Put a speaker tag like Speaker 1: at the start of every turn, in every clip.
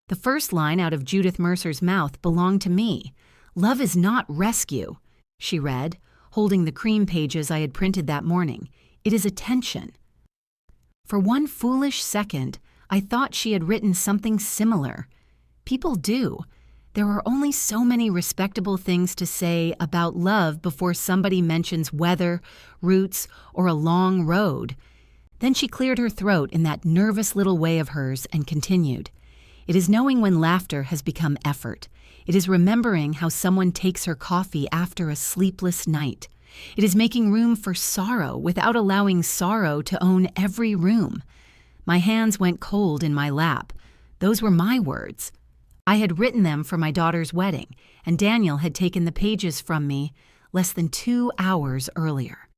Speaker 1: The first line out of Judith Mercer's mouth belonged to me. "Love is not rescue," she read, holding the cream pages I had printed that morning. "It is attention." For one foolish second, I thought she had written something similar. People do. There are only so many respectable things to say about love before somebody mentions weather, roots, or a long road. Then she cleared her throat in that nervous little way of hers and continued. "It is knowing when laughter has become effort. It is remembering how someone takes her coffee after a sleepless night. It is making room for sorrow without allowing sorrow to own every room." My hands went cold in my lap. Those were my words. I had written them for my daughter's wedding, and Daniel had taken the pages from me less than 2 hours earlier.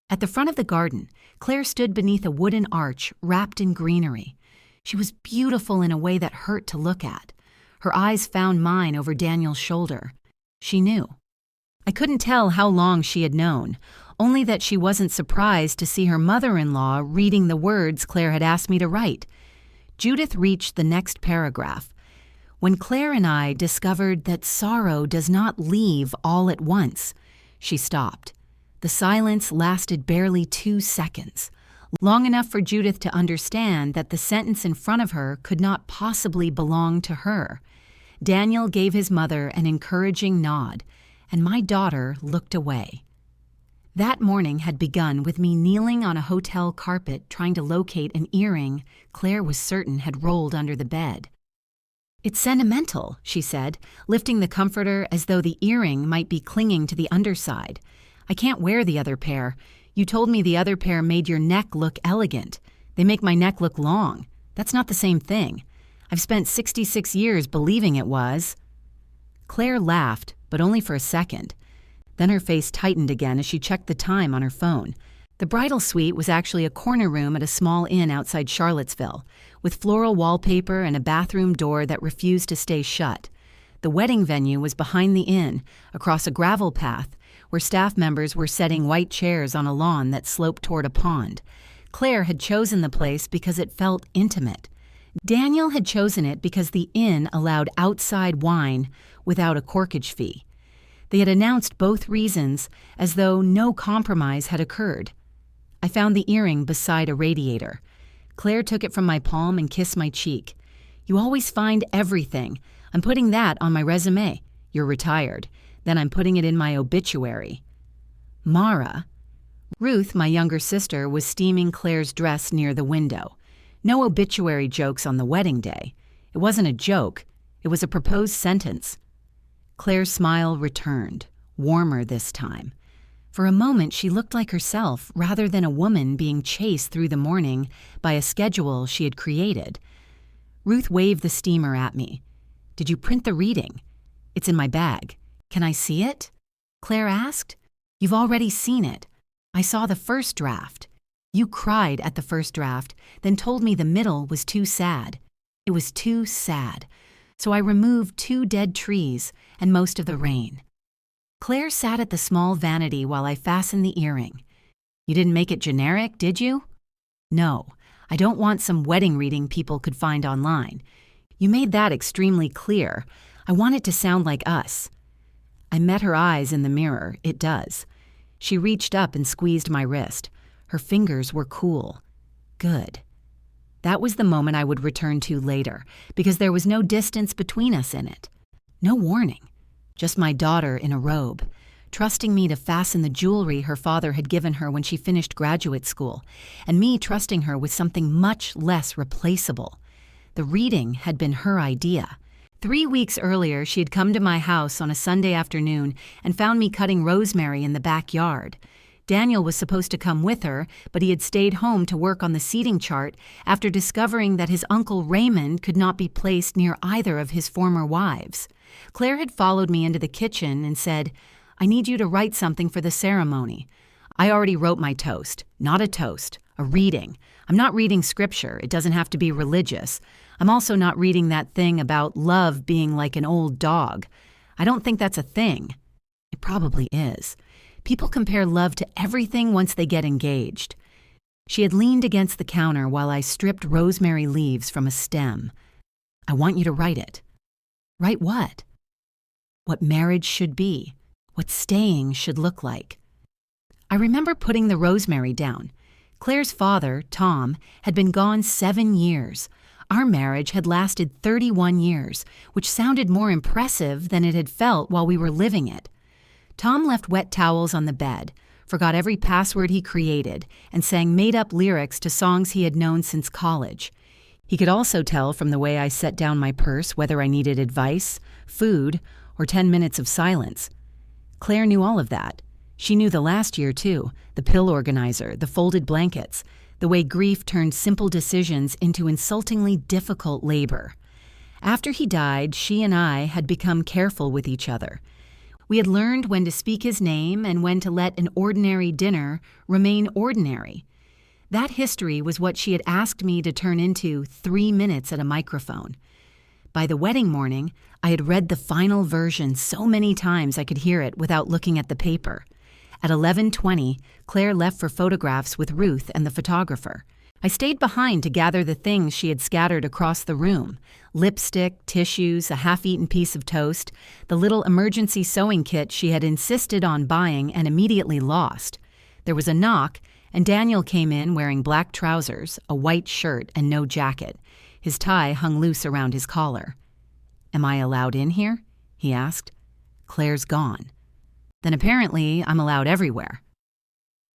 Speaker 1: At the front of the garden, Claire stood beneath a wooden arch wrapped in greenery. She was beautiful in a way that hurt to look at. Her eyes found mine over Daniel's shoulder. She knew. I couldn't tell how long she had known, only that she wasn't surprised to see her mother-in-law reading the words Claire had asked me to write. Judith reached the next paragraph. "When Claire and I discovered that sorrow does not leave all at once," she stopped. The silence lasted barely 2 seconds, long enough for Judith to understand that the sentence in front of her could not possibly belong to her. Daniel gave his mother an encouraging nod, and my daughter looked away. That morning had begun with me kneeling on a hotel carpet trying to locate an earring Claire was certain had rolled under the bed. "It's sentimental," she said, lifting the comforter as though the earring might be clinging to the underside. "I can't wear the other pair. You told me the other pair made your neck look elegant. They make my neck look long. That's not the same thing. I've spent 66 years believing it was." Claire laughed, but only for a second. Then her face tightened again as she checked the time on her phone. The bridal suite was actually a corner room at a small inn outside Charlottesville, with floral wallpaper and a bathroom door that refused to stay shut. The wedding venue was behind the inn, across a gravel path, where staff members were setting white chairs on a lawn that sloped toward a pond. Claire had chosen the place because it felt intimate. Daniel had chosen it because the inn allowed outside wine without a corkage fee. They had announced both reasons as though no compromise had occurred. I found the earring beside a radiator. Claire took it from my palm and kissed my cheek. "You always find everything. I'm putting that on my resume. You're retired. Then I'm putting it in my obituary." Mara. Ruth, my younger sister, was steaming Claire's dress near the window. No obituary jokes on the wedding day. It wasn't a joke. It was a proposed sentence. Claire's smile returned, warmer this time. For a moment, she looked like herself rather than a woman being chased through the morning by a schedule she had created. Ruth waved the steamer at me. "Did you print the reading?" "It's in my bag." "Can I see it?" Claire asked. "You've already seen it. I saw the first draft. You cried at the first draft, then told me the middle was too sad. It was too sad. So I removed 2 dead trees and most of the rain." Claire sat at the small vanity while I fastened the earring. "You didn't make it generic, did you?" "No, I don't want some wedding reading people could find online. You made that extremely clear. I want it to sound like us." I met her eyes in the mirror. It does. She reached up and squeezed my wrist. Her fingers were cool. Good. That was the moment I would return to later, because there was no distance between us in it. No warning. Just my daughter in a robe, trusting me to fasten the jewelry her father had given her when she finished graduate school, and me trusting her with something much less replaceable. The reading had been her idea. 3 weeks earlier, she had come to my house on a Sunday afternoon and found me cutting rosemary in the backyard. Daniel was supposed to come with her, but he had stayed home to work on the seating chart after discovering that his uncle Raymond could not be placed near either of his former wives. Claire had followed me into the kitchen and said, "I need you to write something for the ceremony." I already wrote my toast. Not a toast, a reading. I'm not reading scripture. It doesn't have to be religious. I'm also not reading that thing about love being like an old dog. I don't think that's a thing. It probably is. People compare love to everything once they get engaged. She had leaned against the counter while I stripped rosemary leaves from a stem. I want you to write it." "Write what?" "What marriage should be, what staying should look like." I remember putting the rosemary down. Claire's father, Tom, had been gone 7 years. Our marriage had lasted 31 years, which sounded more impressive than it had felt while we were living it. Tom left wet towels on the bed, forgot every password he created, and sang made-up lyrics to songs he had known since college. He could also tell from the way I set down my purse whether I needed advice, food, or 10 minutes of silence. Claire knew all of that. She knew the last year, too, the pill organizer, the folded blankets, the way grief turned simple decisions into insultingly difficult labor. After he died, she and I had become careful with each other. We had learned when to speak his name and when to let an ordinary dinner remain ordinary. That history was what she had asked me to turn into 3 minutes at a microphone. By the wedding morning, I had read the final version so many times I could hear it without looking at the paper. At 11:20, Claire left for photographs with Ruth and the photographer. I stayed behind to gather the things she had scattered across the room: lipstick, tissues, a half-eaten piece of toast, the little emergency sewing kit she had insisted on buying and immediately lost. There was a knock, and Daniel came in wearing black trousers, a white shirt, and no jacket. His tie hung loose around his collar. "Am I allowed in here?" he asked. "Claire's gone." "Then apparently I'm allowed everywhere."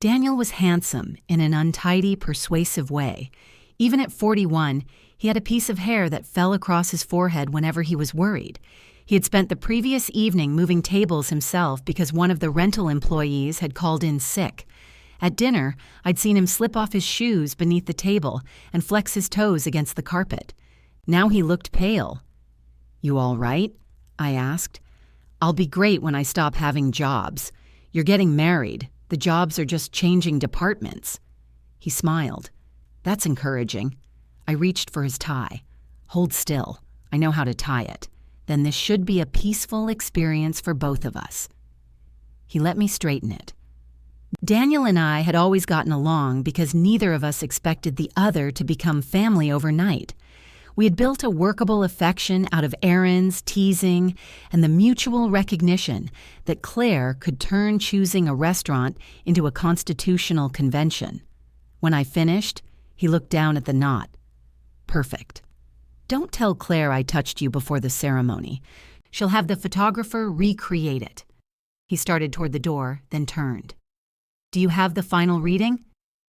Speaker 1: Daniel was handsome in an untidy, persuasive way. Even at 41, he had a piece of hair that fell across his forehead whenever he was worried. He had spent the previous evening moving tables himself because one of the rental employees had called in sick. At dinner, I'd seen him slip off his shoes beneath the table and flex his toes against the carpet. Now he looked pale. "You all right?" I asked. "I'll be great when I stop having jobs. You're getting married. The jobs are just changing departments." He smiled. "That's encouraging." I reached for his tie. "Hold still. I know how to tie it. Then this should be a peaceful experience for both of us." He let me straighten it. Daniel and I had always gotten along because neither of us expected the other to become family overnight. We had built a workable affection out of errands, teasing, and the mutual recognition that Claire could turn choosing a restaurant into a constitutional convention. When I finished, he looked down at the knot. "Perfect. Don't tell Claire I touched you before the ceremony. She'll have the photographer recreate it." He started toward the door, then turned. "Do you have the final reading?"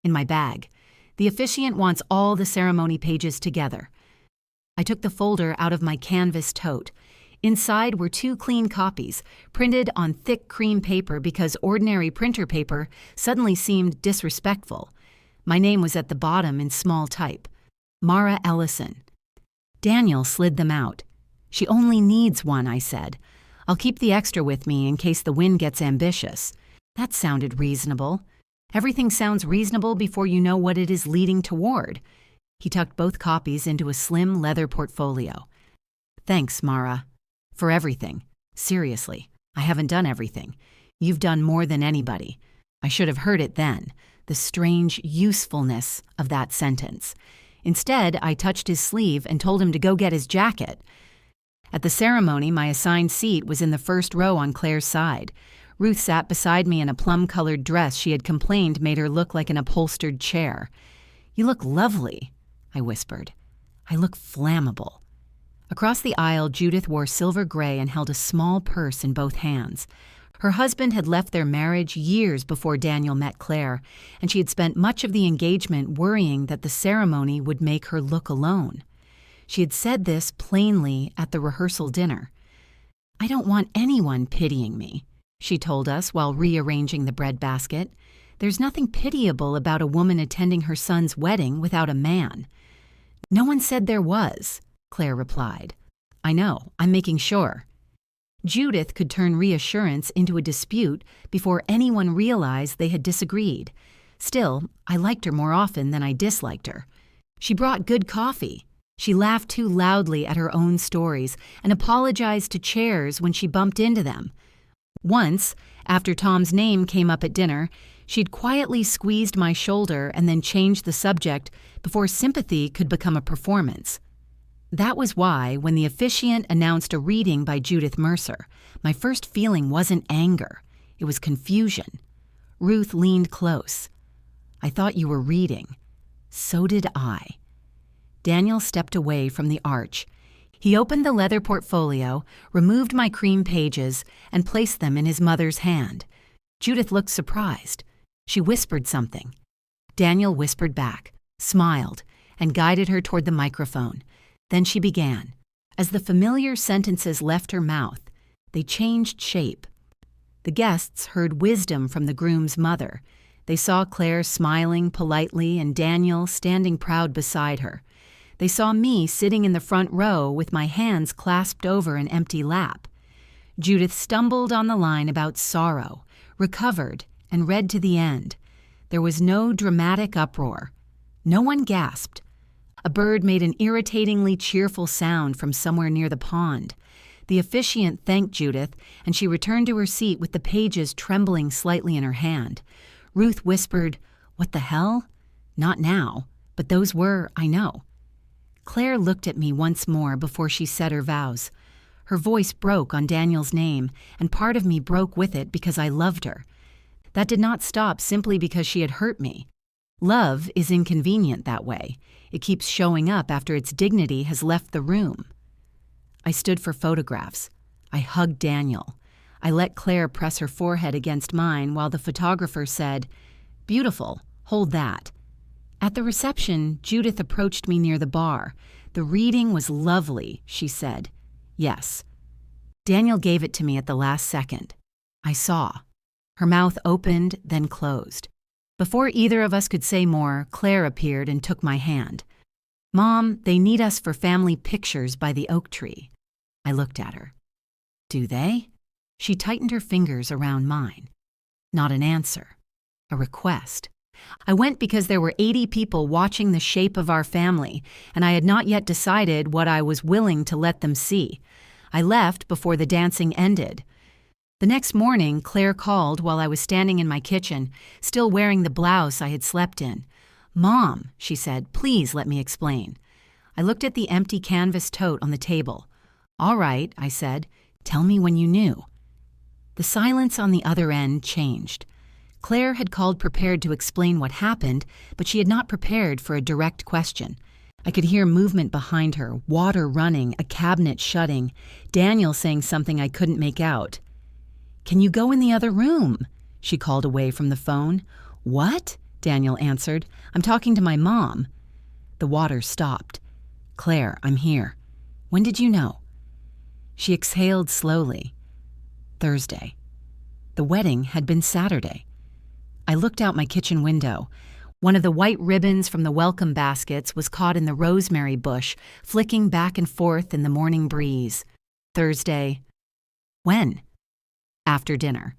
Speaker 1: "In my bag. The officiant wants all the ceremony pages together." I took the folder out of my canvas tote. Inside were 2 clean copies, printed on thick cream paper because ordinary printer paper suddenly seemed disrespectful. My name was at the bottom in small type. Mara Ellison. Daniel slid them out. "She only needs one," I said. "I'll keep the extra with me in case the wind gets ambitious." That sounded reasonable. Everything sounds reasonable before you know what it is leading toward. He tucked both copies into a slim leather portfolio. "Thanks, Mara. For everything. Seriously, I haven't done everything. You've done more than anybody." I should have heard it then, the strange usefulness of that sentence. Instead, I touched his sleeve and told him to go get his jacket. At the ceremony, my assigned seat was in the first row on Claire's side. Ruth sat beside me in a plum-colored dress she had complained made her look like an upholstered chair. "You look lovely," I whispered. "I look flammable." Across the aisle, Judith wore silver gray and held a small purse in both hands. Her husband had left their marriage years before Daniel met Claire, and she had spent much of the engagement worrying that the ceremony would make her look alone. She had said this plainly at the rehearsal dinner. "I don't want anyone pitying me," she told us while rearranging the breadbasket. "There's nothing pitiable about a woman attending her son's wedding without a man." "No one said there was," Claire replied. "I know, I'm making sure." Judith could turn reassurance into a dispute before anyone realized they had disagreed. Still, I liked her more often than I disliked her. She brought good coffee. She laughed too loudly at her own stories and apologized to chairs when she bumped into them. Once, after Tom's name came up at dinner, she'd quietly squeezed my shoulder and then changed the subject before sympathy could become a performance. That was why, when the officiant announced a reading by Judith Mercer, my first feeling wasn't anger. It was confusion. Ruth leaned close. "I thought you were reading." "So did I." Daniel stepped away from the arch. He opened the leather portfolio, removed my cream pages, and placed them in his mother's hand. Judith looked surprised. She whispered something. Daniel whispered back, smiled, and guided her toward the microphone. Then she began. As the familiar sentences left her mouth, they changed shape. The guests heard wisdom from the groom's mother. They saw Claire smiling politely and Daniel standing proud beside her. They saw me sitting in the front row with my hands clasped over an empty lap. Judith stumbled on the line about sorrow, recovered, and read to the end. There was no dramatic uproar. No one gasped. A bird made an irritatingly cheerful sound from somewhere near the pond. The officiant thanked Judith, and she returned to her seat with the pages trembling slightly in her hand. Ruth whispered, "What the hell?" Not now, but those were, I know. Claire looked at me once more before she said her vows. Her voice broke on Daniel's name, and part of me broke with it because I loved her. That did not stop simply because she had hurt me. Love is inconvenient that way. It keeps showing up after its dignity has left the room. I stood for photographs. I hugged Daniel. I let Claire press her forehead against mine while the photographer said, "Beautiful, hold that." At the reception, Judith approached me near the bar. "The reading was lovely," she said. "Yes." Daniel gave it to me at the last second. I saw. Her mouth opened, then closed. Before either of us could say more, Claire appeared and took my hand. "Mom, they need us for family pictures by the oak tree." I looked at her. "Do they?" She tightened her fingers around mine. Not an answer. A request. I went because there were 80 people watching the shape of our family, and I had not yet decided what I was willing to let them see. I left before the dancing ended. The next morning, Claire called while I was standing in my kitchen, still wearing the blouse I had slept in. "Mom," she said, "please let me explain." I looked at the empty canvas tote on the table. "All right," I said, "tell me when you knew." The silence on the other end changed. Claire had called prepared to explain what happened, but she had not prepared for a direct question. I could hear movement behind her, water running, a cabinet shutting, Daniel saying something I couldn't make out. "Can you go in the other room?" she called away from the phone. "What?" Daniel answered. "I'm talking to my mom." The water stopped. "Claire, I'm here. When did you know?" She exhaled slowly. Thursday. The wedding had been Saturday. I looked out my kitchen window. One of the white ribbons from the welcome baskets was caught in the rosemary bush, flicking back and forth in the morning breeze. Thursday. When? After dinner.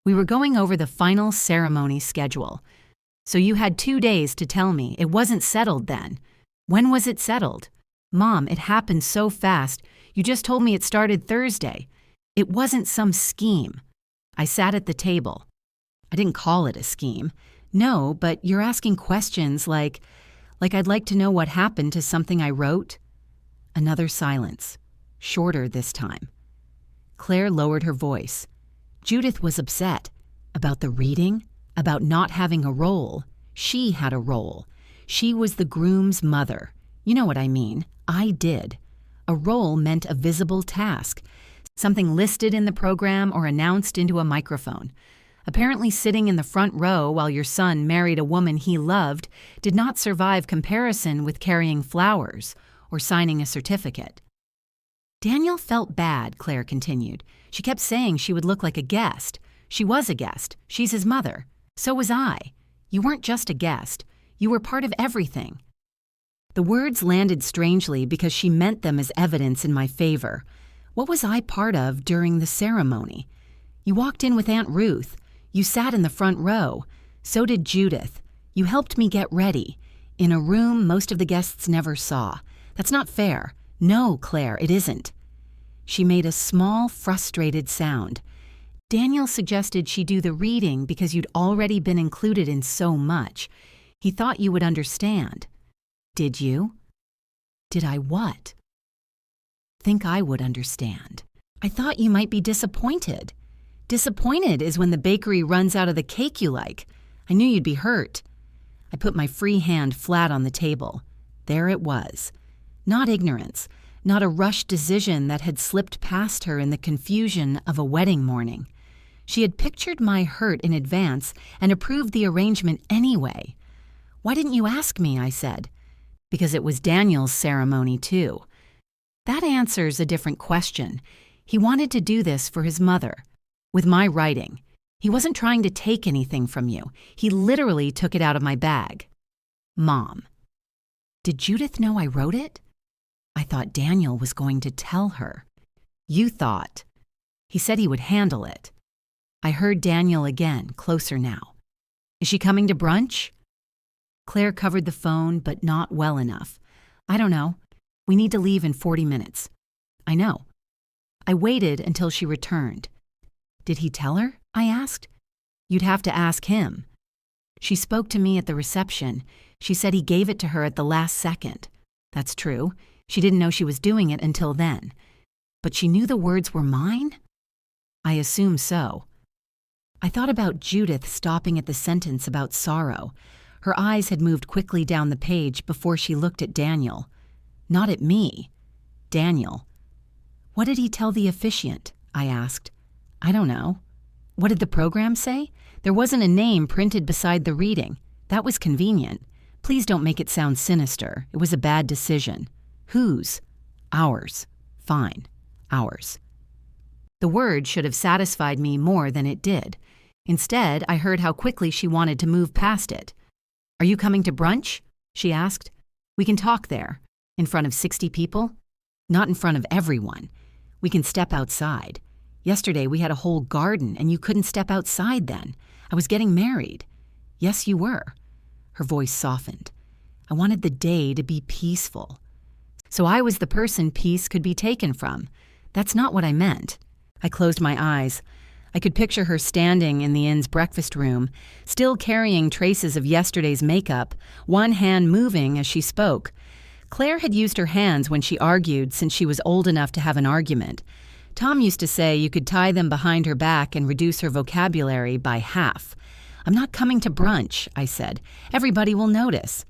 Speaker 1: We were going over the final ceremony schedule. "So you had 2 days to tell me. It wasn't settled then." "When was it settled?" "Mom, it happened so fast. You just told me it started Thursday." "It wasn't some scheme." I sat at the table. "I didn't call it a scheme." "No, but you're asking questions like I'd like to know what happened to something I wrote." Another silence, shorter this time. Claire lowered her voice. Judith was upset. About the reading? About not having a role. She had a role. She was the groom's mother. You know what I mean. I did. A role meant a visible task, something listed in the program or announced into a microphone. Apparently sitting in the front row while your son married a woman he loved did not survive comparison with carrying flowers or signing a certificate. Daniel felt bad, Claire continued. She kept saying she would look like a guest. She was a guest. She's his mother. So was I. You weren't just a guest. You were part of everything. The words landed strangely because she meant them as evidence in my favor. What was I part of during the ceremony? You walked in with Aunt Ruth. You sat in the front row. So did Judith. You helped me get ready. In a room most of the guests never saw. That's not fair. No, Claire, it isn't. She made a small, frustrated sound. Daniel suggested she do the reading because you'd already been included in so much. He thought you would understand. Did you? Did I what? Think I would understand. I thought you might be disappointed. Disappointed is when the bakery runs out of the cake you like. I knew you'd be hurt. I put my free hand flat on the table. There it was. Not ignorance, not a rushed decision that had slipped past her in the confusion of a wedding morning. She had pictured my hurt in advance and approved the arrangement anyway. Why didn't you ask me, I said. Because it was Daniel's ceremony, too. That answers a different question. He wanted to do this for his mother. With my writing. He wasn't trying to take anything from you. He literally took it out of my bag. Mom. Did Judith know I wrote it? I thought Daniel was going to tell her. You thought. He said he would handle it. I heard Daniel again, closer now. Is she coming to brunch? Claire covered the phone, but not well enough. I don't know. We need to leave in 40 minutes. I know. I waited until she returned. Did he tell her? I asked. You'd have to ask him. She spoke to me at the reception. She said he gave it to her at the last second. That's true. She didn't know she was doing it until then. But she knew the words were mine? I assume so. I thought about Judith stopping at the sentence about sorrow. Her eyes had moved quickly down the page before she looked at Daniel. Not at me. Daniel. What did he tell the officiant? I asked. I don't know. What did the program say? There wasn't a name printed beside the reading. That was convenient. Please don't make it sound sinister. It was a bad decision. Whose? Ours. Fine. Ours. The word should have satisfied me more than it did. Instead, I heard how quickly she wanted to move past it. Are you coming to brunch? She asked. We can talk there. In front of 60 people? Not in front of everyone. We can step outside. Yesterday we had a whole garden and you couldn't step outside then. I was getting married. Yes, you were. Her voice softened. I wanted the day to be peaceful. So I was the person peace could be taken from. That's not what I meant. I closed my eyes. I could picture her standing in the inn's breakfast room, still carrying traces of yesterday's makeup, one hand moving as she spoke. Claire had used her hands when she argued since she was old enough to have an argument. Tom used to say you could tie them behind her back and reduce her vocabulary by half. I'm not coming to brunch, I said. Everybody will notice.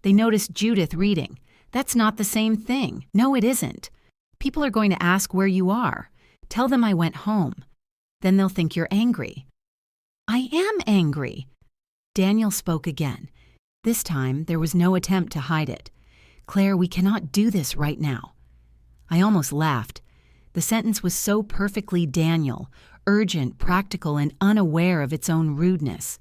Speaker 1: They noticed Judith reading. That's not the same thing. No, it isn't. People are going to ask where you are. Tell them I went home. Then they'll think you're angry. I am angry. Daniel spoke again. This time, there was no attempt to hide it. Claire, we cannot do this right now. I almost laughed. The sentence was so perfectly Daniel, urgent, practical, and unaware of its own rudeness.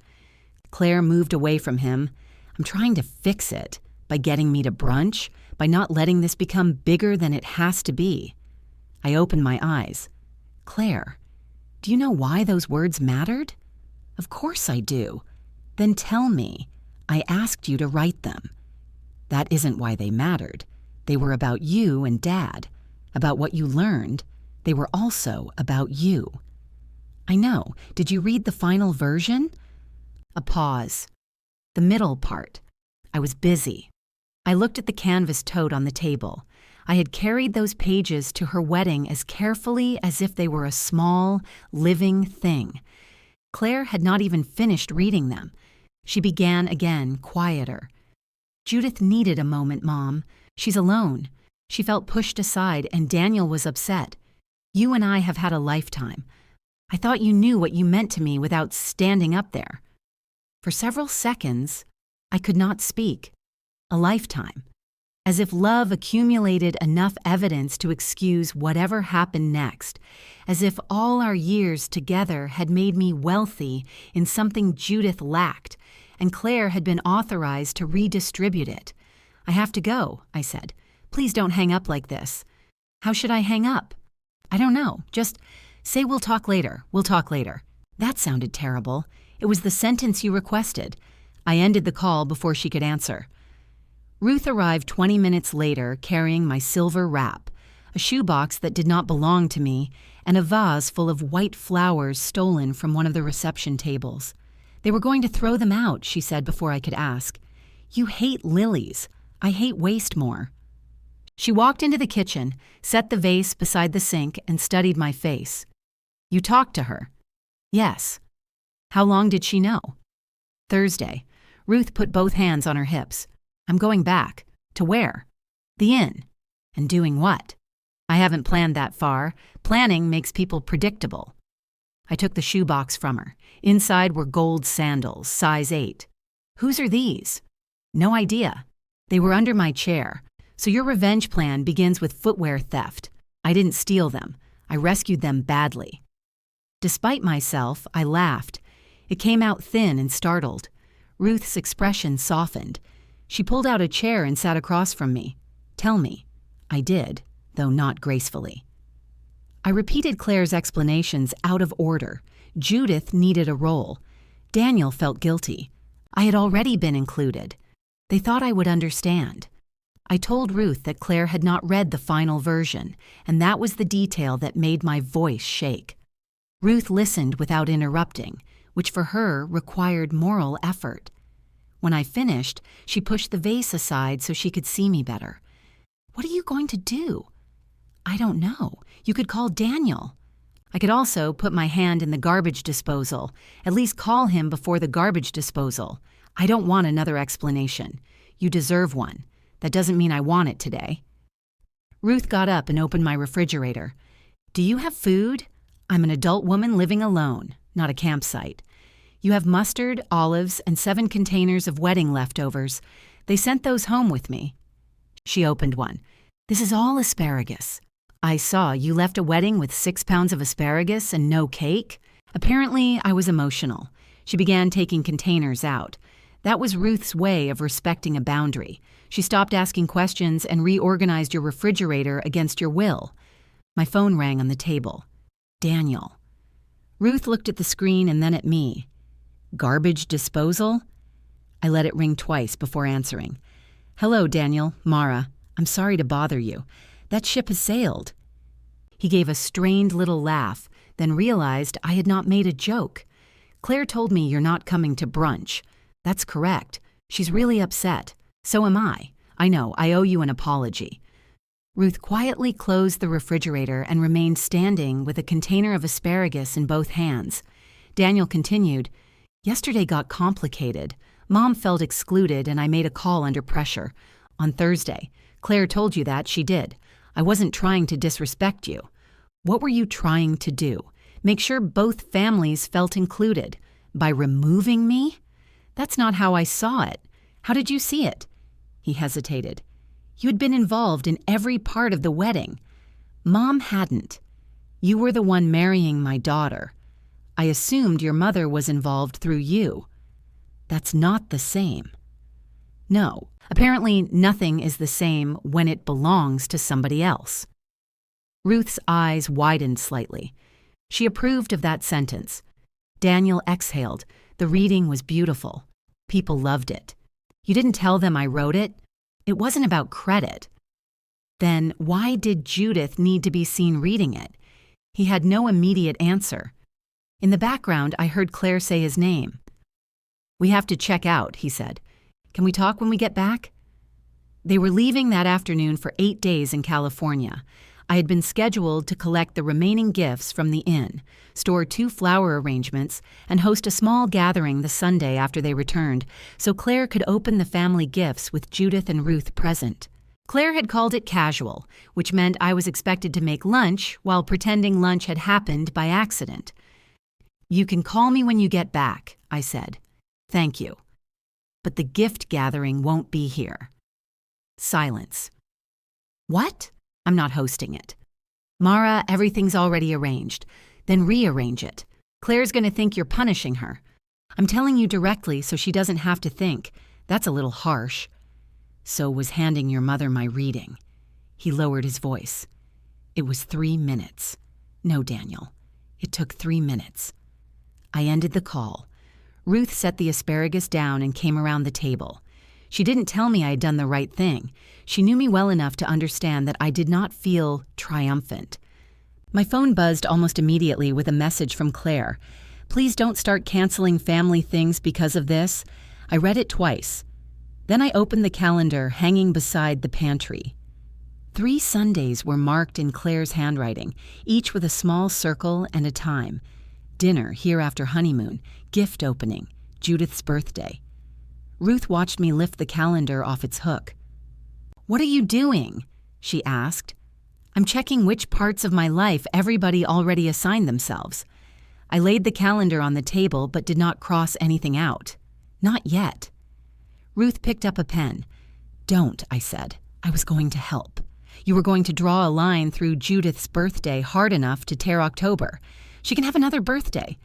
Speaker 1: Claire moved away from him. I'm trying to fix it by getting me to brunch, by not letting this become bigger than it has to be. I opened my eyes. Claire, do you know why those words mattered? Of course I do. Then tell me. I asked you to write them. That isn't why they mattered. They were about you and Dad. About what you learned. They were also about you. I know. Did you read the final version? A pause. The middle part. I was busy. I looked at the canvas tote on the table. I had carried those pages to her wedding as carefully as if they were a small, living thing. Claire had not even finished reading them. She began again, quieter. Judith needed a moment, Mom. She's alone. She felt pushed aside, and Daniel was upset. You and I have had a lifetime. I thought you knew what you meant to me without standing up there. For several seconds, I could not speak. A lifetime. As if love accumulated enough evidence to excuse whatever happened next. As if all our years together had made me wealthy in something Judith lacked, and Claire had been authorized to redistribute it. I have to go, I said. Please don't hang up like this. How should I hang up? I don't know. Just say we'll talk later. We'll talk later. That sounded terrible. It was the sentence you requested. I ended the call before she could answer. Ruth arrived 20 minutes later carrying my silver wrap, a shoebox that did not belong to me, and a vase full of white flowers stolen from one of the reception tables. They were going to throw them out, she said before I could ask. You hate lilies. I hate waste more. She walked into the kitchen, set the vase beside the sink, and studied my face. You talked to her? Yes. How long did she know? Thursday. Ruth put both hands on her hips. I'm going back. To where? The inn. And doing what? I haven't planned that far. Planning makes people predictable. I took the shoebox from her. Inside were gold sandals, size 8. Whose are these? No idea. They were under my chair. So your revenge plan begins with footwear theft. I didn't steal them. I rescued them badly. Despite myself, I laughed. It came out thin and startled. Ruth's expression softened. She pulled out a chair and sat across from me. Tell me. I did, though not gracefully. I repeated Claire's explanations out of order. Judith needed a role. Daniel felt guilty. I had already been included. They thought I would understand. I told Ruth that Claire had not read the final version, and that was the detail that made my voice shake. Ruth listened without interrupting, which for her required moral effort. When I finished, she pushed the vase aside so she could see me better. What are you going to do? I don't know. You could call Daniel. I could also put my hand in the garbage disposal, at least call him before the garbage disposal. I don't want another explanation. You deserve one. That doesn't mean I want it today. Ruth got up and opened my refrigerator. Do you have food? I'm an adult woman living alone, not a campsite. You have mustard, olives, and 7 containers of wedding leftovers. They sent those home with me. She opened one. This is all asparagus. I saw you left a wedding with 6 pounds of asparagus and no cake. Apparently, I was emotional. She began taking containers out. That was Ruth's way of respecting a boundary. She stopped asking questions and reorganized your refrigerator against your will. My phone rang on the table. Daniel. Ruth looked at the screen and then at me. Garbage disposal? I let it ring twice before answering. Hello, Daniel. Mara. I'm sorry to bother you. That ship has sailed. He gave a strained little laugh, then realized I had not made a joke. Claire told me you're not coming to brunch. That's correct. She's really upset. So am I. I know, I owe you an apology. Ruth quietly closed the refrigerator and remained standing with a container of asparagus in both hands. Daniel continued, Yesterday got complicated. Mom felt excluded and I made a call under pressure. On Thursday. Claire told you that, she did. I wasn't trying to disrespect you. What were you trying to do? Make sure both families felt included. By removing me? That's not how I saw it. How did you see it? He hesitated. You had been involved in every part of the wedding. Mom hadn't. You were the one marrying my daughter. I assumed your mother was involved through you. That's not the same. No, apparently nothing is the same when it belongs to somebody else. Ruth's eyes widened slightly. She approved of that sentence. Daniel exhaled. The reading was beautiful. People loved it. You didn't tell them I wrote it? It wasn't about credit. Then why did Judith need to be seen reading it? He had no immediate answer. In the background, I heard Claire say his name. We have to check out, he said. Can we talk when we get back? They were leaving that afternoon for 8 days in California. I had been scheduled to collect the remaining gifts from the inn, store 2 flower arrangements, and host a small gathering the Sunday after they returned, so Claire could open the family gifts with Judith and Ruth present. Claire had called it casual, which meant I was expected to make lunch while pretending lunch had happened by accident. You can call me when you get back, I said. Thank you. But the gift gathering won't be here. Silence. What? I'm not hosting it. Mara, everything's already arranged. Then rearrange it. Claire's going to think you're punishing her. I'm telling you directly so she doesn't have to think. That's a little harsh. So was handing your mother my reading. He lowered his voice. It was 3 minutes. No, Daniel. It took 3 minutes. I ended the call. Ruth set the asparagus down and came around the table. She didn't tell me I had done the right thing. She knew me well enough to understand that I did not feel triumphant. My phone buzzed almost immediately with a message from Claire. Please don't start canceling family things because of this. I read it twice. Then I opened the calendar hanging beside the pantry. 3 Sundays were marked in Claire's handwriting, each with a small circle and a time. Dinner, here after honeymoon, gift opening, Judith's birthday. Ruth watched me lift the calendar off its hook. "What are you doing?" she asked. "I'm checking which parts of my life everybody already assigned themselves." I laid the calendar on the table but did not cross anything out. Not yet. Ruth picked up a pen. "Don't," I said. "I was going to help. You were going to draw a line through Judith's birthday hard enough to tear October. She can have another birthday.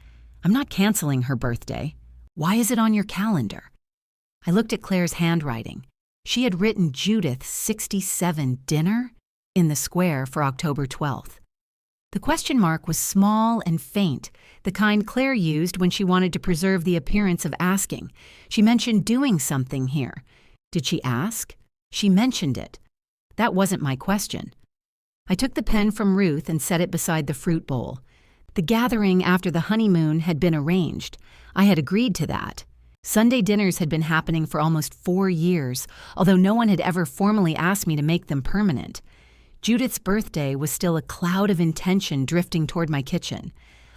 Speaker 1: I'm not canceling her birthday. Why is it on your calendar?" I looked at Claire's handwriting. She had written Judith's 67 dinner in the square for October 12th. The question mark was small and faint, the kind Claire used when she wanted to preserve the appearance of asking. She mentioned doing something here. Did she ask? She mentioned it. That wasn't my question. I took the pen from Ruth and set it beside the fruit bowl. The gathering after the honeymoon had been arranged. I had agreed to that. Sunday dinners had been happening for almost 4 years, although no one had ever formally asked me to make them permanent. Judith's birthday was still a cloud of intention drifting toward my kitchen.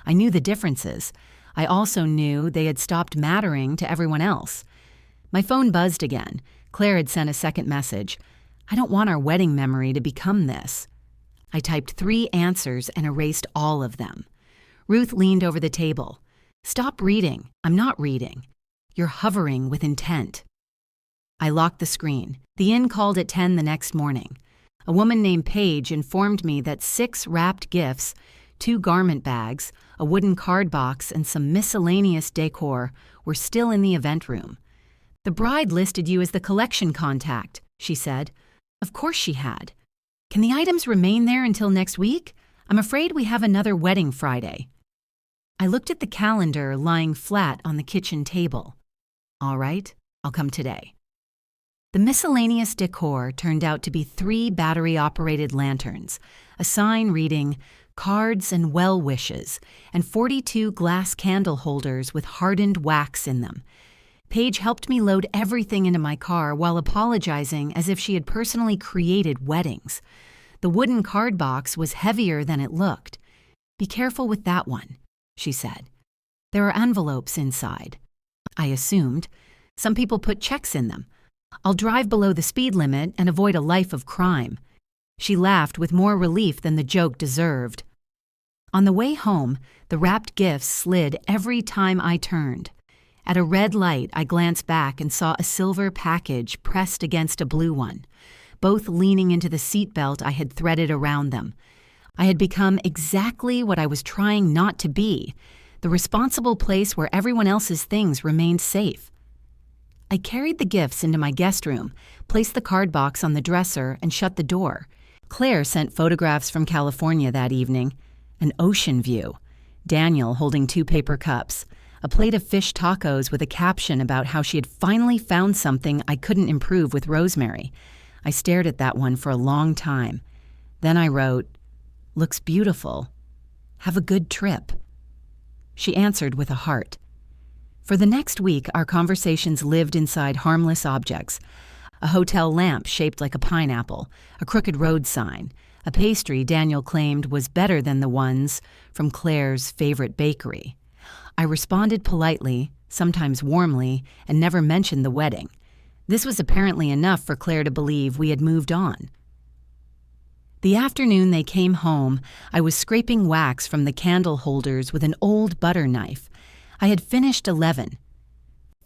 Speaker 1: I knew the differences. I also knew they had stopped mattering to everyone else. My phone buzzed again. Claire had sent a second message. "I don't want our wedding memory to become this." I typed 3 answers and erased all of them. Ruth leaned over the table. "Stop reading. I'm not reading. You're hovering with intent." I locked the screen. The inn called at 10 the next morning. A woman named Paige informed me that 6 wrapped gifts, 2 garment bags, a wooden card box, and some miscellaneous decor were still in the event room. "The bride listed you as the collection contact," she said. Of course she had. "Can the items remain there until next week? I'm afraid we have another wedding Friday." I looked at the calendar lying flat on the kitchen table. "All right, I'll come today." The miscellaneous decor turned out to be 3 battery-operated lanterns, a sign reading, "Cards and well wishes," and 42 glass candle holders with hardened wax in them. Paige helped me load everything into my car while apologizing as if she had personally created weddings. The wooden card box was heavier than it looked. "Be careful with that one," she said. "There are envelopes inside." I assumed. Some people put checks in them. "I'll drive below the speed limit and avoid a life of crime." She laughed with more relief than the joke deserved. On the way home, the wrapped gifts slid every time I turned. At a red light, I glanced back and saw a silver package pressed against a blue one, both leaning into the seatbelt I had threaded around them. I had become exactly what I was trying not to be, the responsible place where everyone else's things remained safe. I carried the gifts into my guest room, placed the card box on the dresser, and shut the door. Claire sent photographs from California that evening. An ocean view. Daniel holding 2 paper cups. A plate of fish tacos with a caption about how she had finally found something I couldn't improve with rosemary. I stared at that one for a long time. Then I wrote, "Looks beautiful. Have a good trip." She answered with a heart. For the next week, our conversations lived inside harmless objects. A hotel lamp shaped like a pineapple, a crooked road sign, a pastry Daniel claimed was better than the ones from Claire's favorite bakery. I responded politely, sometimes warmly, and never mentioned the wedding. This was apparently enough for Claire to believe we had moved on. The afternoon they came home, I was scraping wax from the candle holders with an old butter knife. I had finished 11.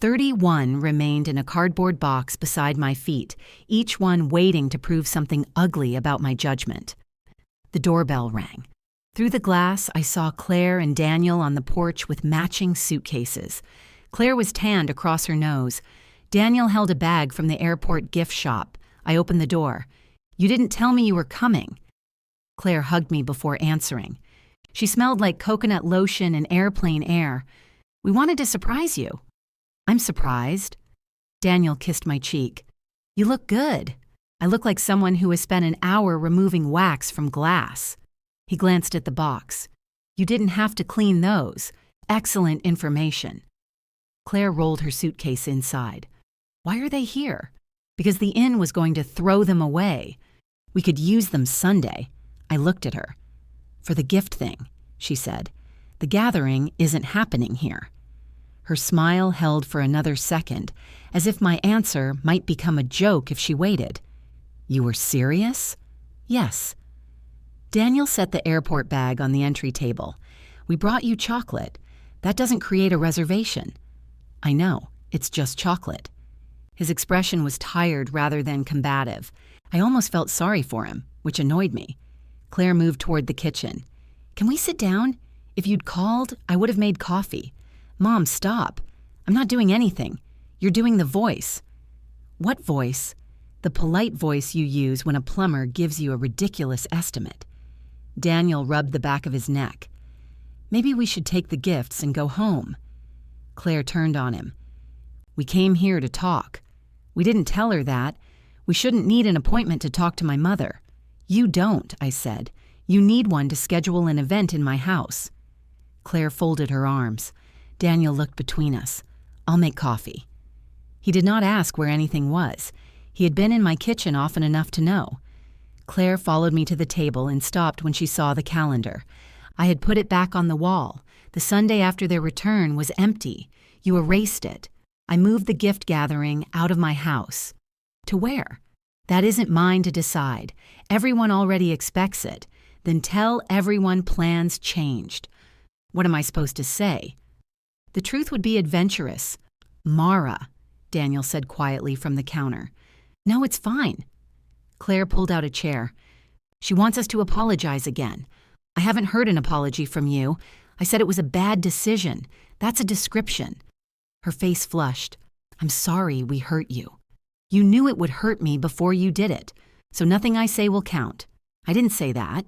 Speaker 1: 31 remained in a cardboard box beside my feet, each one waiting to prove something ugly about my judgment. The doorbell rang. Through the glass, I saw Claire and Daniel on the porch with matching suitcases. Claire was tanned across her nose. Daniel held a bag from the airport gift shop. I opened the door. "You didn't tell me you were coming." Claire hugged me before answering. She smelled like coconut lotion and airplane air. "We wanted to surprise you." "I'm surprised." Daniel kissed my cheek. "You look good." I look like someone who has spent an hour removing wax from glass. He glanced at the box. "You didn't have to clean those. Excellent information." Claire rolled her suitcase inside. "Why are they here?" "Because the inn was going to throw them away." We could use them Sunday. I looked at her. For the gift thing, she said. The gathering isn't happening here. Her smile held for another second, as if my answer might become a joke if she waited. You were serious? Yes. Daniel set the airport bag on the entry table. We brought you chocolate. That doesn't create a reservation. I know, it's just chocolate. His expression was tired rather than combative. I almost felt sorry for him, which annoyed me. Claire moved toward the kitchen. Can we sit down? If you'd called, I would have made coffee. Mom, stop. I'm not doing anything. You're doing the voice. What voice? The polite voice you use when a plumber gives you a ridiculous estimate. Daniel rubbed the back of his neck. Maybe we should take the gifts and go home. Claire turned on him. We came here to talk. We didn't tell her that. We shouldn't need an appointment to talk to my mother. You don't, I said. You need one to schedule an event in my house. Claire folded her arms. Daniel looked between us. I'll make coffee. He did not ask where anything was. He had been in my kitchen often enough to know. Claire followed me to the table and stopped when she saw the calendar. I had put it back on the wall. The Sunday after their return was empty. You erased it. I moved the gift gathering out of my house. To where? That isn't mine to decide. Everyone already expects it. Then tell everyone plans changed. What am I supposed to say? The truth would be adventurous. Mara, Daniel said quietly from the counter. No, it's fine. Claire pulled out a chair. She wants us to apologize again. I haven't heard an apology from you. I said it was a bad decision. That's a description. Her face flushed. I'm sorry we hurt you. You knew it would hurt me before you did it, so nothing I say will count. I didn't say that.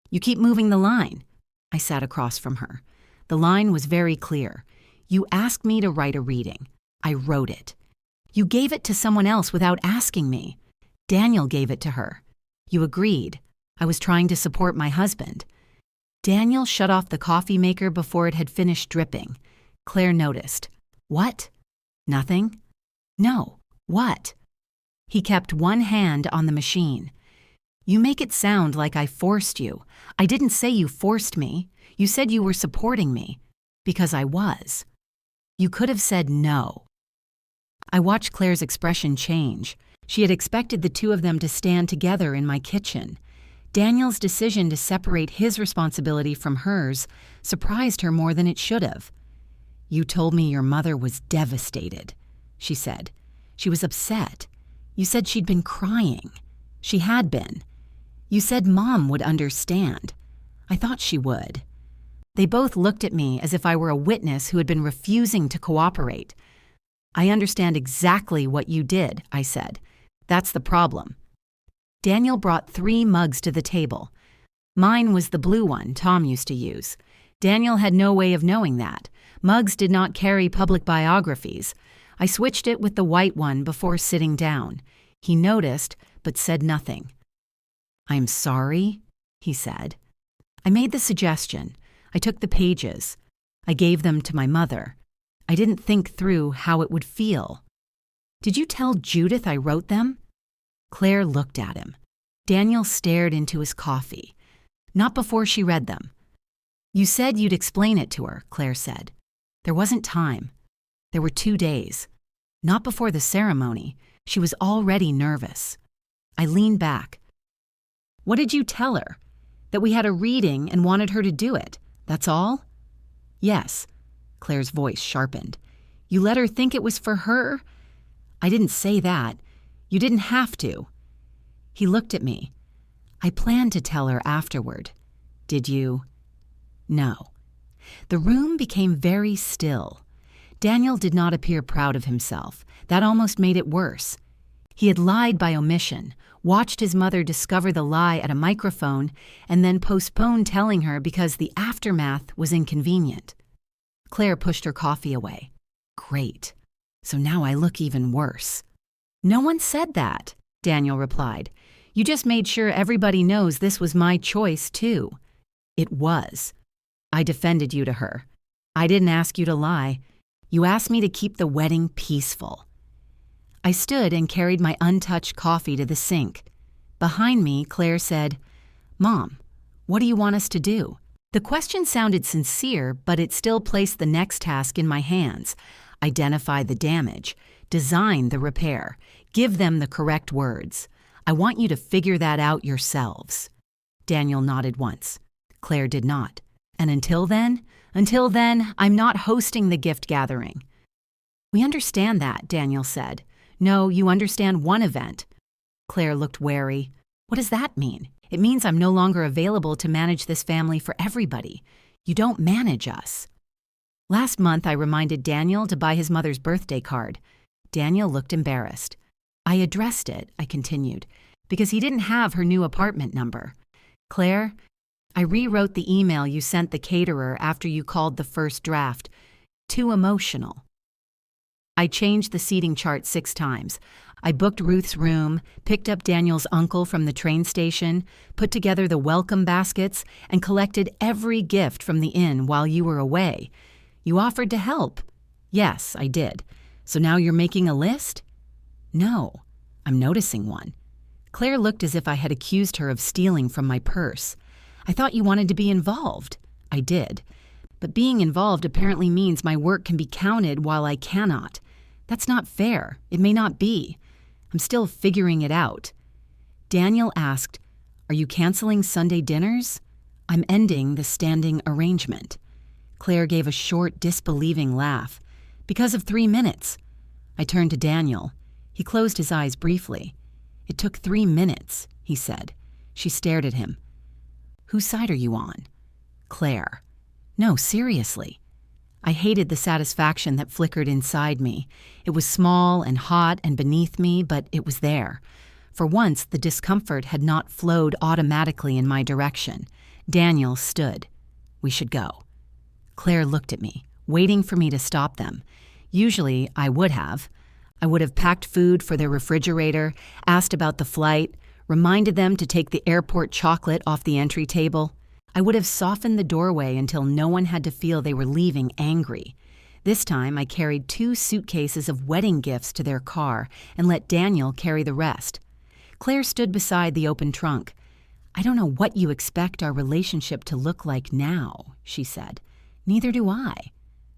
Speaker 1: You keep moving the line. I sat across from her. The line was very clear. You asked me to write a reading. I wrote it. You gave it to someone else without asking me. Daniel gave it to her. You agreed. I was trying to support my husband. Daniel shut off the coffee maker before it had finished dripping. Claire noticed. What? Nothing? No. What? He kept one hand on the machine. You make it sound like I forced you. I didn't say you forced me. You said you were supporting me. Because I was. You could have said no. I watched Claire's expression change. She had expected the two of them to stand together in my kitchen. Daniel's decision to separate his responsibility from hers surprised her more than it should have. You told me your mother was devastated, she said. She was upset. You said she'd been crying. She had been. You said Mom would understand. I thought she would. They both looked at me as if I were a witness who had been refusing to cooperate. I understand exactly what you did, I said. That's the problem. Daniel brought 3 mugs to the table. Mine was the blue one Tom used to use. Daniel had no way of knowing that. Mugs did not carry public biographies. I switched it with the white one before sitting down. He noticed, but said nothing. I'm sorry, he said. I made the suggestion. I took the pages. I gave them to my mother. I didn't think through how it would feel. Did you tell Judith I wrote them? Claire looked at him. Daniel stared into his coffee. Not before she read them. You said you'd explain it to her, Claire said. There wasn't time. There were 2 days. Not before the ceremony. She was already nervous. I leaned back. What did you tell her? That we had a reading and wanted her to do it. That's all? Yes. Claire's voice sharpened. You let her think it was for her? I didn't say that. You didn't have to. He looked at me. I planned to tell her afterward. Did you? No. The room became very still. Daniel did not appear proud of himself. That almost made it worse. He had lied by omission, watched his mother discover the lie at a microphone, and then postponed telling her because the aftermath was inconvenient. Claire pushed her coffee away. Great. So now I look even worse. No one said that, Daniel replied. You just made sure everybody knows this was my choice, too. It was. I defended you to her. I didn't ask you to lie. You asked me to keep the wedding peaceful. I stood and carried my untouched coffee to the sink. Behind me, Claire said, "Mom, what do you want us to do?" The question sounded sincere, but it still placed the next task in my hands. Identify the damage, design the repair, give them the correct words. I want you to figure that out yourselves. Daniel nodded once. Claire did not. And until then, I'm not hosting the gift gathering. We understand that, Daniel said. No, you understand one event. Claire looked wary. What does that mean? It means I'm no longer available to manage this family for everybody. You don't manage us. Last month, I reminded Daniel to buy his mother's birthday card. Daniel looked embarrassed. I addressed it, I continued, because he didn't have her new apartment number. Claire, I rewrote the email you sent the caterer after you called the first draft. Too emotional. I changed the seating chart 6 times. I booked Ruth's room, picked up Daniel's uncle from the train station, put together the welcome baskets, and collected every gift from the inn while you were away. You offered to help. Yes, I did. So now you're making a list? No, I'm noticing one. Claire looked as if I had accused her of stealing from my purse. I thought you wanted to be involved. I did. But being involved apparently means my work can be counted while I cannot. That's not fair. It may not be. I'm still figuring it out. Daniel asked, "Are you canceling Sunday dinners?" I'm ending the standing arrangement. Claire gave a short, disbelieving laugh. Because of 3 minutes. I turned to Daniel. He closed his eyes briefly. It took 3 minutes, he said. She stared at him. Whose side are you on? Claire. No, seriously. I hated the satisfaction that flickered inside me. It was small and hot and beneath me, but it was there. For once, the discomfort had not flowed automatically in my direction. Daniel stood. We should go. Claire looked at me, waiting for me to stop them. Usually, I would have. I would have packed food for their refrigerator, asked about the flight, reminded them to take the airport chocolate off the entry table. I would have softened the doorway until no one had to feel they were leaving angry. This time, I carried 2 suitcases of wedding gifts to their car and let Daniel carry the rest. Claire stood beside the open trunk. I don't know what you expect our relationship to look like now, she said. Neither do I.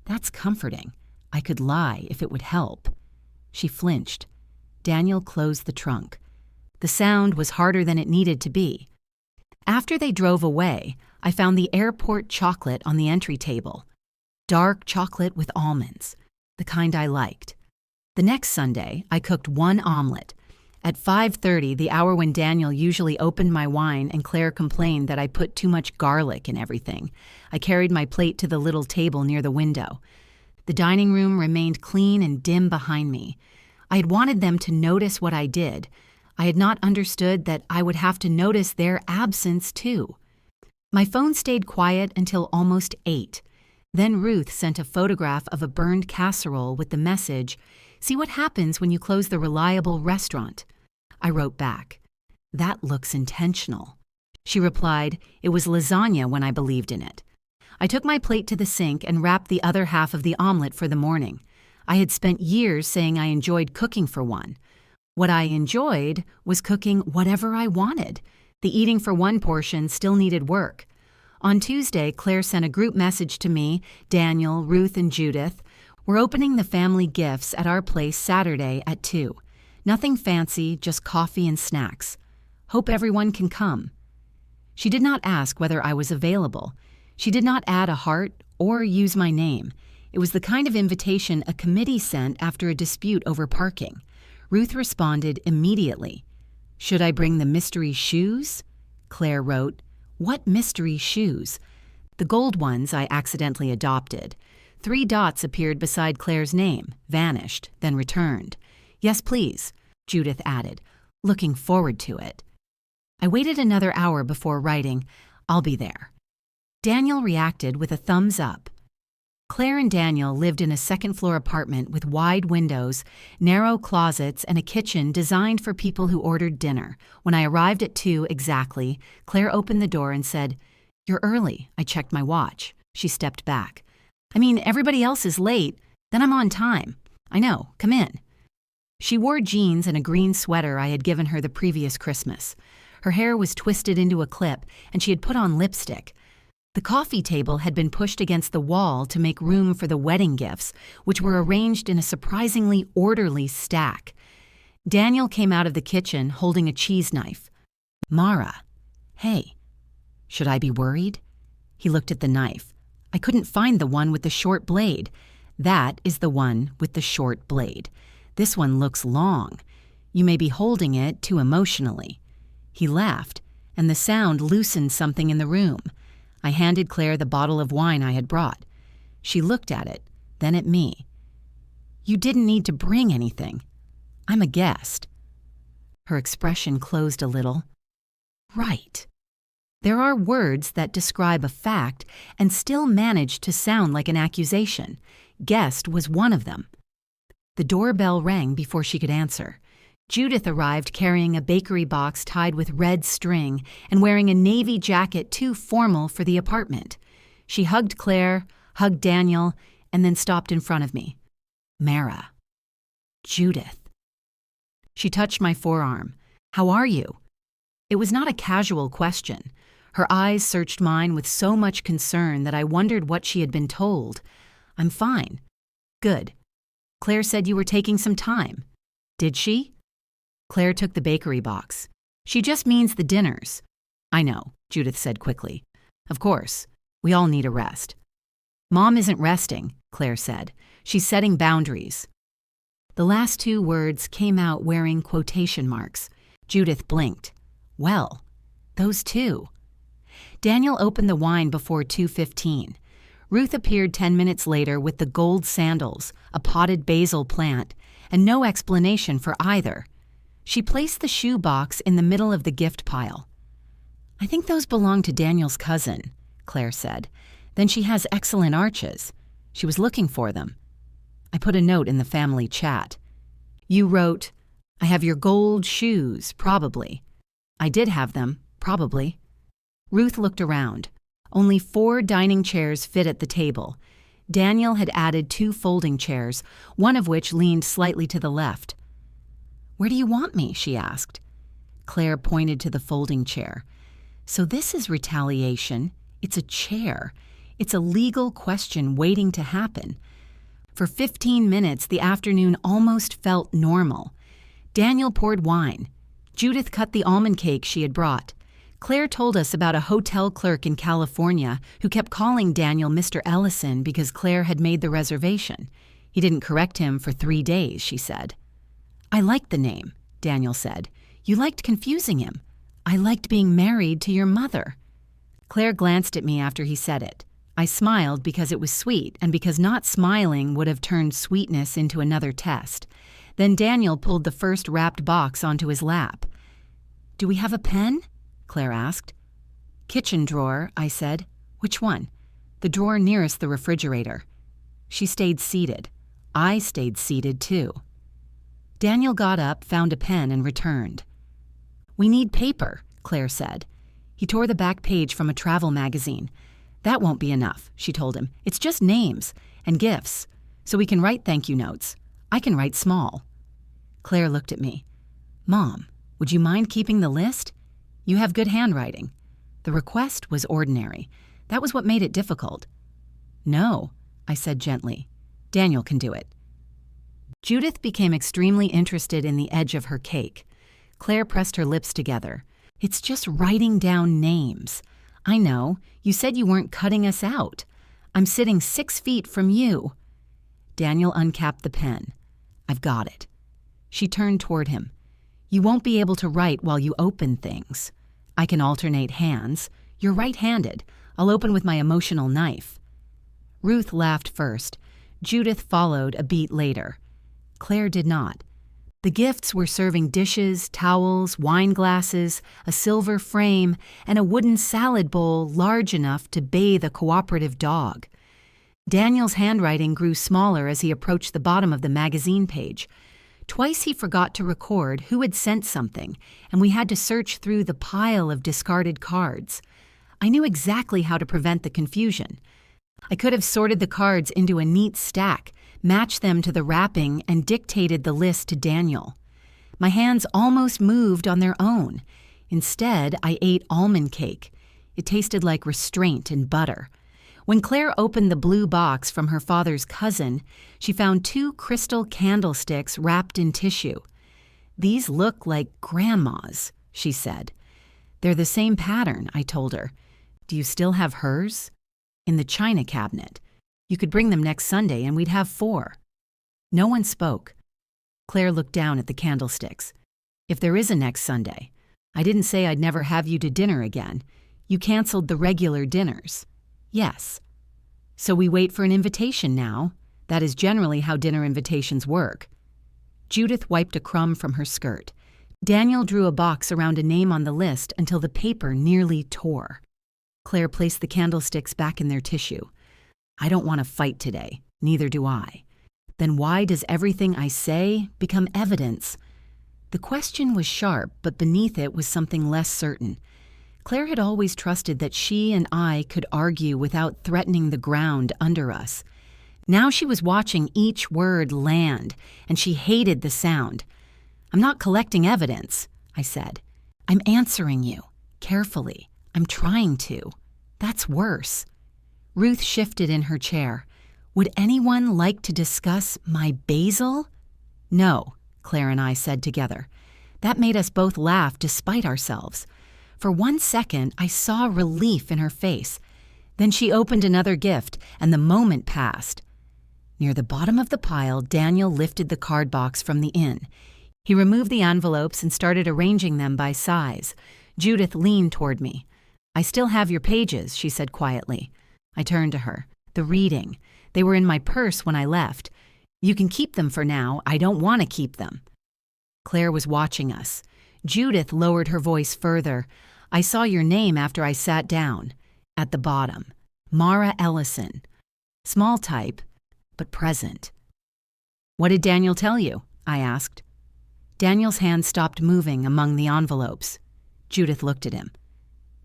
Speaker 1: That's comforting. I could lie if it would help. She flinched. Daniel closed the trunk. The sound was harder than it needed to be. After they drove away, I found the airport chocolate on the entry table. Dark chocolate with almonds, the kind I liked. The next Sunday, I cooked 1 omelet. At 5:30, the hour when Daniel usually opened my wine and Claire complained that I put too much garlic in everything, I carried my plate to the little table near the window. The dining room remained clean and dim behind me. I had wanted them to notice what I did. I had not understood that I would have to notice their absence too. My phone stayed quiet until almost 8. Then Ruth sent a photograph of a burned casserole with the message, "See what happens when you close the reliable restaurant." I wrote back, "That looks intentional." She replied, "It was lasagna when I believed in it." I took my plate to the sink and wrapped the other half of the omelet for the morning. I had spent years saying I enjoyed cooking for one. What I enjoyed was cooking whatever I wanted. The eating for one portion still needed work. On Tuesday, Claire sent a group message to me, Daniel, Ruth, and Judith. We're opening the family gifts at our place Saturday at 2. Nothing fancy, just coffee and snacks. Hope everyone can come. She did not ask whether I was available. She did not add a heart or use my name. It was the kind of invitation a committee sent after a dispute over parking. Ruth responded immediately. Should I bring the mystery shoes? Claire wrote, What mystery shoes? The gold ones I accidentally adopted. 3 dots appeared beside Claire's name, vanished, then returned. Yes, please, Judith added, looking forward to it. I waited another hour before writing, I'll be there. Daniel reacted with a thumbs up. Claire and Daniel lived in a second-floor apartment with wide windows, narrow closets, and a kitchen designed for people who ordered dinner. When I arrived at 2 exactly, Claire opened the door and said, You're early. I checked my watch. She stepped back. I mean, everybody else is late. Then I'm on time. I know. Come in. She wore jeans and a green sweater I had given her the previous Christmas. Her hair was twisted into a clip, and she had put on lipstick. The coffee table had been pushed against the wall to make room for the wedding gifts, which were arranged in a surprisingly orderly stack. Daniel came out of the kitchen holding a cheese knife. "Mara, hey, should I be worried?" He looked at the knife. "I couldn't find the one with the short blade. That is the one with the short blade. This one looks long. You may be holding it too emotionally." He laughed, and the sound loosened something in the room. I handed Claire the bottle of wine I had brought. She looked at it, then at me. "You didn't need to bring anything. I'm a guest." Her expression closed a little. Right. There are words that describe a fact and still manage to sound like an accusation. Guest was one of them. The doorbell rang before she could answer. Judith arrived carrying a bakery box tied with red string and wearing a navy jacket too formal for the apartment. She hugged Claire, hugged Daniel, and then stopped in front of me. "Mara." "Judith." She touched my forearm. "How are you?" It was not a casual question. Her eyes searched mine with so much concern that I wondered what she had been told. "I'm fine." "Good. Claire said you were taking some time." "Did she?" Claire took the bakery box. "She just means the dinners." "I know," Judith said quickly. "Of course. We all need a rest." "Mom isn't resting," Claire said. "She's setting boundaries." The last two words came out wearing quotation marks. Judith blinked. "Well, those two." Daniel opened the wine before 2:15. Ruth appeared 10 minutes later with the gold sandals, a potted basil plant, and no explanation for either. She placed the shoe box in the middle of the gift pile. "I think those belong to Daniel's cousin," Claire said. "Then she has excellent arches. She was looking for them." I put a note in the family chat. You wrote, "I have your gold shoes, probably." I did have them, probably. Ruth looked around. Only 4 dining chairs fit at the table. Daniel had added 2 folding chairs, one of which leaned slightly to the left. "Where do you want me?" she asked. Claire pointed to the folding chair. "So this is retaliation. It's a chair. It's a legal question waiting to happen." For 15 minutes, the afternoon almost felt normal. Daniel poured wine. Judith cut the almond cake she had brought. Claire told us about a hotel clerk in California who kept calling Daniel Mr. Ellison because Claire had made the reservation. He didn't correct him for 3 days, she said. "I liked the name," Daniel said. "You liked confusing him. I liked being married to your mother." Claire glanced at me after he said it. I smiled because it was sweet and because not smiling would have turned sweetness into another test. Then Daniel pulled the first wrapped box onto his lap. "Do we have a pen?" Claire asked. "Kitchen drawer," I said. "Which one?" "The drawer nearest the refrigerator." She stayed seated. I stayed seated too. Daniel got up, found a pen, and returned. "We need paper," Claire said. He tore the back page from a travel magazine. "That won't be enough," she told him. "It's just names and gifts, so we can write thank you notes. I can write small." Claire looked at me. "Mom, would you mind keeping the list? You have good handwriting." The request was ordinary. That was what made it difficult. "No," I said gently. "Daniel can do it." Judith became extremely interested in the edge of her cake. Claire pressed her lips together. "It's just writing down names. I know, you said you weren't cutting us out. I'm sitting 6 feet from you." Daniel uncapped the pen. "I've got it." She turned toward him. "You won't be able to write while you open things. I can alternate hands. You're right-handed. I'll open with my emotional knife." Ruth laughed first. Judith followed a beat later. Claire did not. The gifts were serving dishes, towels, wine glasses, a silver frame, and a wooden salad bowl large enough to bathe a cooperative dog. Daniel's handwriting grew smaller as he approached the bottom of the magazine page. Twice he forgot to record who had sent something, and we had to search through the pile of discarded cards. I knew exactly how to prevent the confusion. I could have sorted the cards into a neat stack, matched them to the wrapping, and dictated the list to Daniel. My hands almost moved on their own. Instead, I ate almond cake. It tasted like restraint and butter. When Claire opened the blue box from her father's cousin, she found 2 crystal candlesticks wrapped in tissue. "These look like Grandma's," she said. "They're the same pattern," I told her. "Do you still have hers?" "In the china cabinet. You could bring them next Sunday and we'd have 4. No one spoke. Claire looked down at the candlesticks. "If there is a next Sunday, I didn't say I'd never have you to dinner again. You canceled the regular dinners." "Yes." "So we wait for an invitation now. That is generally how dinner invitations work." Judith wiped a crumb from her skirt. Daniel drew a box around a name on the list until the paper nearly tore. Claire placed the candlesticks back in their tissue. "I don't want to fight today. Neither do I." "Then why does everything I say become evidence?" The question was sharp, but beneath it was something less certain. Claire had always trusted that she and I could argue without threatening the ground under us. Now she was watching each word land, and she hated the sound. "I'm not collecting evidence," I said. "I'm answering you, carefully. I'm trying to. That's worse." Ruth shifted in her chair. "Would anyone like to discuss my basil?" "No," Claire and I said together. That made us both laugh despite ourselves. For one second, I saw relief in her face. Then she opened another gift, and the moment passed. Near the bottom of the pile, Daniel lifted the card box from the inn. He removed the envelopes and started arranging them by size. Judith leaned toward me. "I still have your pages," she said quietly. I turned to her. "The reading. They were in my purse when I left. You can keep them for now. I don't want to keep them." Claire was watching us. Judith lowered her voice further. "I saw your name after I sat down. At the bottom. Mara Ellison. Small type, but present." "What did Daniel tell you?" I asked. Daniel's hand stopped moving among the envelopes. Judith looked at him.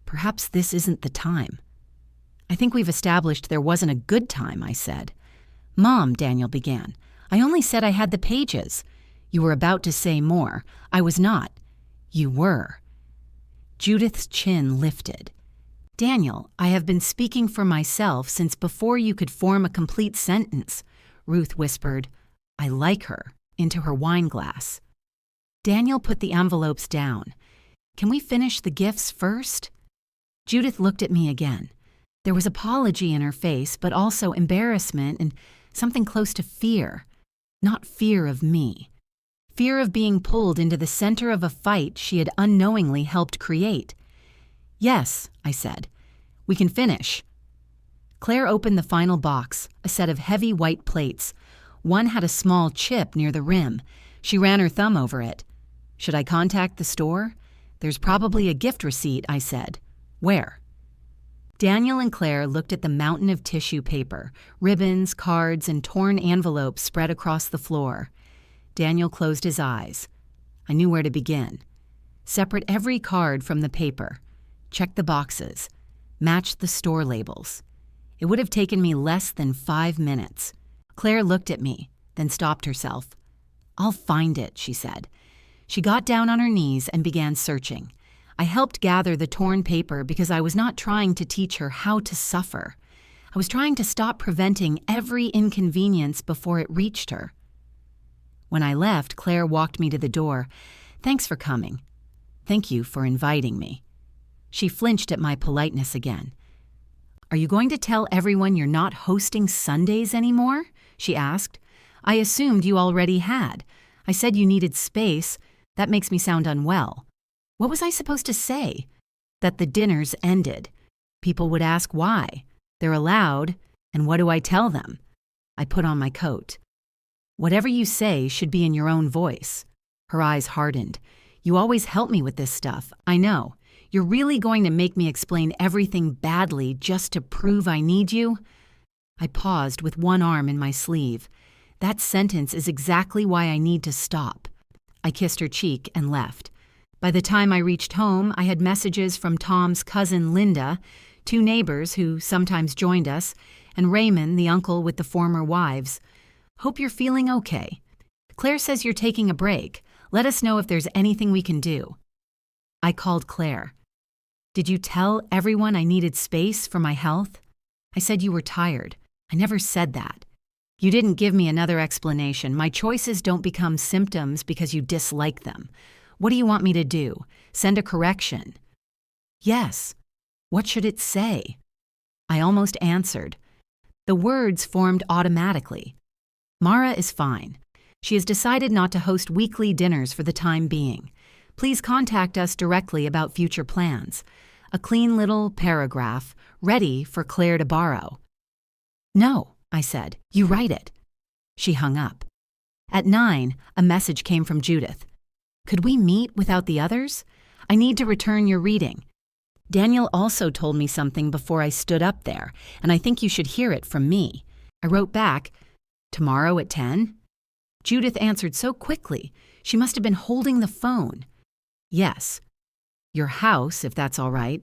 Speaker 1: "Perhaps this isn't the time." "I think we've established there wasn't a good time," I said. "Mom," Daniel began, "I only said I had the pages." "You were about to say more." "I was not." "You were." Judith's chin lifted. "Daniel, I have been speaking for myself since before you could form a complete sentence." Ruth whispered, "I like her," into her wine glass. Daniel put the envelopes down. "Can we finish the gifts first?" Judith looked at me again. There was apology in her face, but also embarrassment and something close to fear. Not fear of me. Fear of being pulled into the center of a fight she had unknowingly helped create. "Yes," I said. "We can finish." Claire opened the final box, a set of heavy white plates. One had a small chip near the rim. She ran her thumb over it. "Should I contact the store?" "There's probably a gift receipt," I said. "Where?" Daniel and Claire looked at the mountain of tissue paper, ribbons, cards, and torn envelopes spread across the floor. Daniel closed his eyes. I knew where to begin. Separate every card from the paper. Check the boxes. Match the store labels. It would have taken me less than 5 minutes. Claire looked at me, then stopped herself. "I'll find it," she said. She got down on her knees and began searching. I helped gather the torn paper because I was not trying to teach her how to suffer. I was trying to stop preventing every inconvenience before it reached her. When I left, Claire walked me to the door. "Thanks for coming." "Thank you for inviting me." She flinched at my politeness again. "Are you going to tell everyone you're not hosting Sundays anymore?" she asked. "I assumed you already had. I said you needed space. That makes me sound unwell." What was I supposed to say? That the dinners ended. People would ask why. They're allowed, and what do I tell them? I put on my coat. "Whatever you say should be in your own voice." Her eyes hardened. "You always help me with this stuff. I know. You're really going to make me explain everything badly just to prove I need you?" I paused with one arm in my sleeve. That sentence is exactly why I need to stop. I kissed her cheek and left. By the time I reached home, I had messages from Tom's cousin Linda, 2 neighbors who sometimes joined us, and Raymond, the uncle with the former wives. Hope you're feeling okay. Claire says you're taking a break. Let us know if there's anything we can do. I called Claire. Did you tell everyone I needed space for my health? I said you were tired. I never said that. You didn't give me another explanation. My choices don't become symptoms because you dislike them. What do you want me to do? Send a correction? Yes. What should it say? I almost answered. The words formed automatically. Mara is fine. She has decided not to host weekly dinners for the time being. Please contact us directly about future plans. A clean little paragraph, ready for Claire to borrow. No, I said. You write it. She hung up. At 9, a message came from Judith. Could we meet without the others? I need to return your reading. Daniel also told me something before I stood up there, and I think you should hear it from me. I wrote back, tomorrow at 10? Judith answered so quickly, she must have been holding the phone. Yes. Your house, if that's all right.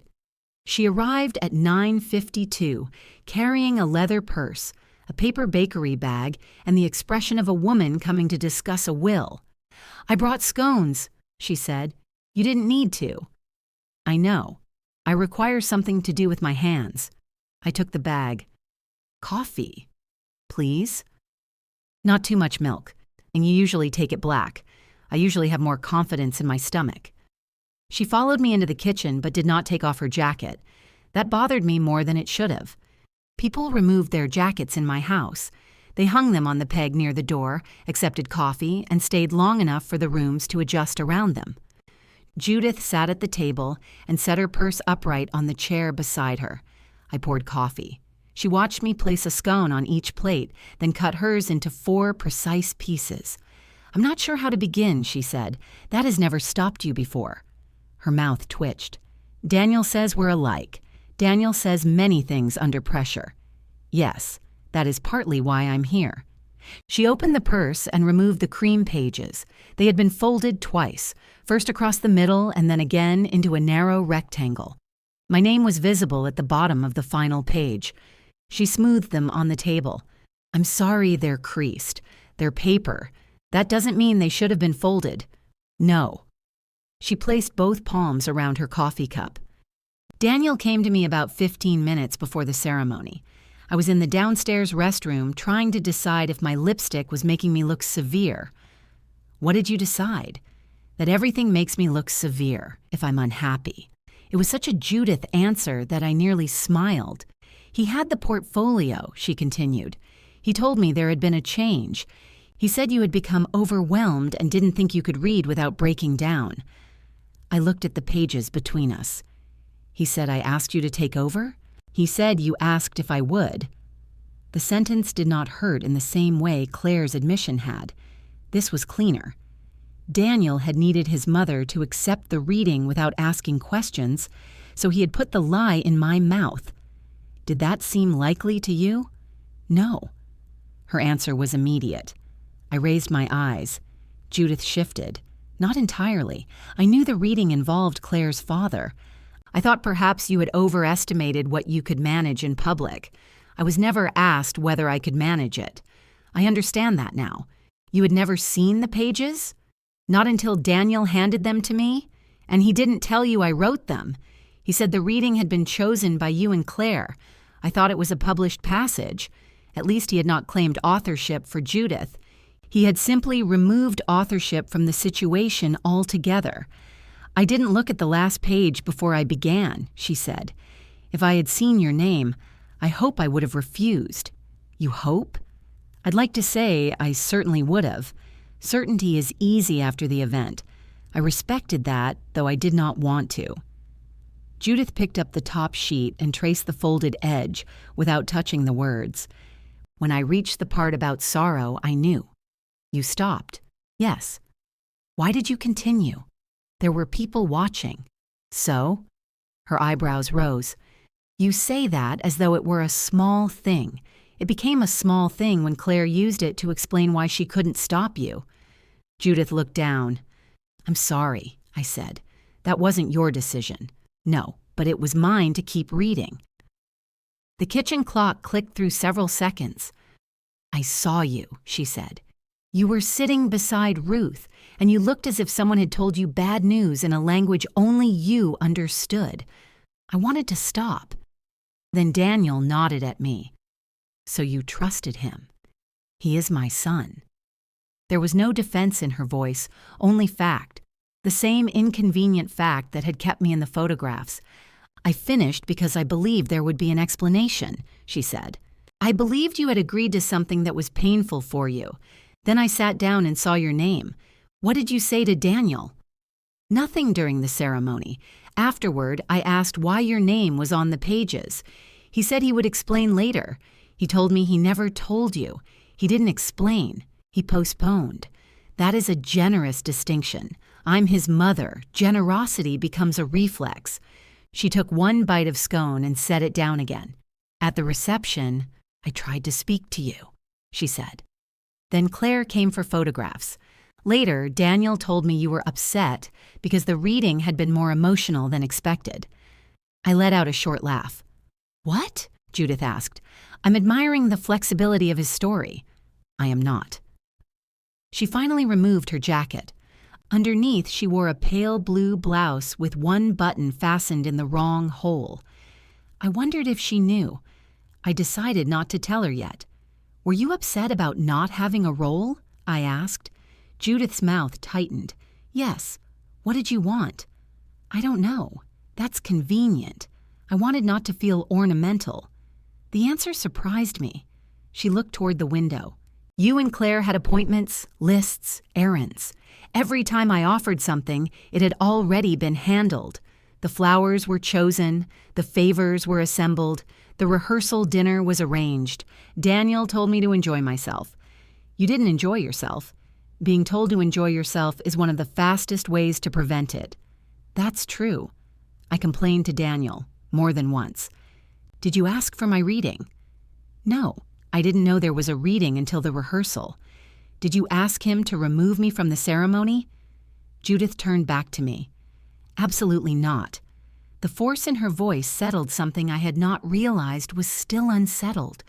Speaker 1: She arrived at 9:52, carrying a leather purse, a paper bakery bag, and the expression of a woman coming to discuss a will. I brought scones, she said. You didn't need to. I know. I require something to do with my hands. I took the bag. Coffee, please? Not too much milk, and you usually take it black. I usually have more confidence in my stomach. She followed me into the kitchen but did not take off her jacket. That bothered me more than it should have. People removed their jackets in my house. They hung them on the peg near the door, accepted coffee, and stayed long enough for the rooms to adjust around them. Judith sat at the table and set her purse upright on the chair beside her. I poured coffee. She watched me place a scone on each plate, then cut hers into 4 precise pieces. I'm not sure how to begin, she said. That has never stopped you before. Her mouth twitched. Daniel says we're alike. Daniel says many things under pressure. Yes, that is partly why I'm here. She opened the purse and removed the cream pages. They had been folded twice, first across the middle and then again into a narrow rectangle. My name was visible at the bottom of the final page. She smoothed them on the table. I'm sorry they're creased. They're paper. That doesn't mean they should have been folded. No. She placed both palms around her coffee cup. Daniel came to me about 15 minutes before the ceremony. I was in the downstairs restroom trying to decide if my lipstick was making me look severe. What did you decide? That everything makes me look severe if I'm unhappy. It was such a Judith answer that I nearly smiled. He had the portfolio, she continued. He told me there had been a change. He said you had become overwhelmed and didn't think you could read without breaking down. I looked at the pages between us. He said I asked you to take over? He said you asked if I would. The sentence did not hurt in the same way Claire's admission had. This was cleaner. Daniel had needed his mother to accept the reading without asking questions, so he had put the lie in my mouth. Did that seem likely to you? No. Her answer was immediate. I raised my eyes. Judith shifted. Not entirely. I knew the reading involved Claire's father. I thought perhaps you had overestimated what you could manage in public. I was never asked whether I could manage it. I understand that now. You had never seen the pages? Not until Daniel handed them to me? And he didn't tell you I wrote them. He said the reading had been chosen by you and Claire. I thought it was a published passage. At least he had not claimed authorship for Judith. He had simply removed authorship from the situation altogether. I didn't look at the last page before I began, she said. If I had seen your name, I hope I would have refused. You hope? I'd like to say I certainly would have. Certainty is easy after the event. I respected that, though I did not want to. Judith picked up the top sheet and traced the folded edge without touching the words. When I reached the part about sorrow, I knew. You stopped. Yes. Why did you continue? There were people watching. So? Her eyebrows rose. You say that as though it were a small thing. It became a small thing when Claire used it to explain why she couldn't stop you. Judith looked down. I'm sorry, I said. That wasn't your decision. No, but it was mine to keep reading. The kitchen clock clicked through several seconds. "I saw you," she said. "You were sitting beside Ruth, and you looked as if someone had told you bad news in a language only you understood. I wanted to stop." Then Daniel nodded at me. "So you trusted him. He is my son." There was no defense in her voice, only fact, the same inconvenient fact that had kept me in the photographs. "I finished because I believed there would be an explanation," she said. "I believed you had agreed to something that was painful for you. Then I sat down and saw your name. What did you say to Daniel?" "Nothing during the ceremony. Afterward, I asked why your name was on the pages. He said he would explain later. He told me he never told you. He didn't explain. He postponed. That is a generous distinction. I'm his mother. Generosity becomes a reflex." She took one bite of scone and set it down again. "At the reception, I tried to speak to you," she said. Then Claire came for photographs. Later, Daniel told me you were upset because the reading had been more emotional than expected. I let out a short laugh. "What?" Judith asked. "I'm admiring the flexibility of his story." "I am not." She finally removed her jacket. Underneath, she wore a pale blue blouse with one button fastened in the wrong hole. I wondered if she knew. I decided not to tell her yet. "Were you upset about not having a role?" I asked. Judith's mouth tightened. "Yes. What did you want?" "I don't know. That's convenient. I wanted not to feel ornamental." The answer surprised me. She looked toward the window. "You and Claire had appointments, lists, errands. Every time I offered something, it had already been handled. The flowers were chosen, the favors were assembled, the rehearsal dinner was arranged. Daniel told me to enjoy myself." "You didn't enjoy yourself. Being told to enjoy yourself is one of the fastest ways to prevent it." "That's true." I complained to Daniel, more than once. "Did you ask for my reading?" "No, I didn't know there was a reading until the rehearsal." "Did you ask him to remove me from the ceremony?" Judith turned back to me. "Absolutely not." The force in her voice settled something I had not realized was still unsettled.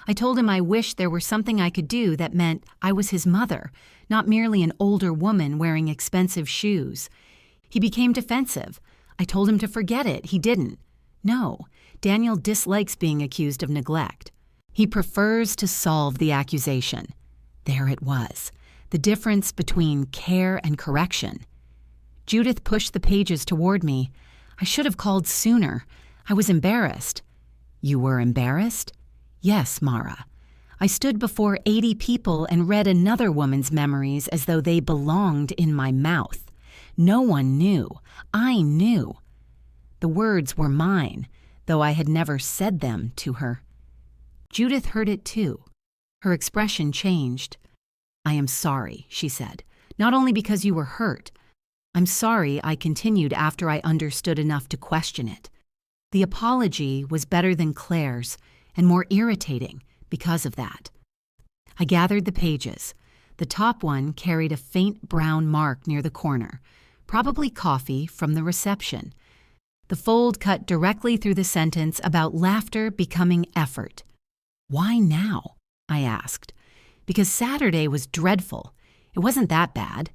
Speaker 1: I told him I wished there were something I could do that meant I was his mother, not merely an older woman wearing expensive shoes. He became defensive. I told him to forget it. He didn't. "No, Daniel dislikes being accused of neglect. He prefers to solve the accusation." There it was, the difference between care and correction. Judith pushed the pages toward me. I should have called sooner. I was embarrassed. "You were embarrassed?" "Yes, Mara. I stood before 80 people and read another woman's memories as though they belonged in my mouth. No one knew. I knew. The words were mine, though I had never said them to her." Judith heard it too. Her expression changed. "I am sorry," she said, "not only because you were hurt. I'm sorry I continued after I understood enough to question it." The apology was better than Claire's and more irritating because of that. I gathered the pages. The top one carried a faint brown mark near the corner, probably coffee from the reception. The fold cut directly through the sentence about laughter becoming effort. "Why now?" I asked. "Because Saturday was dreadful. It wasn't that bad.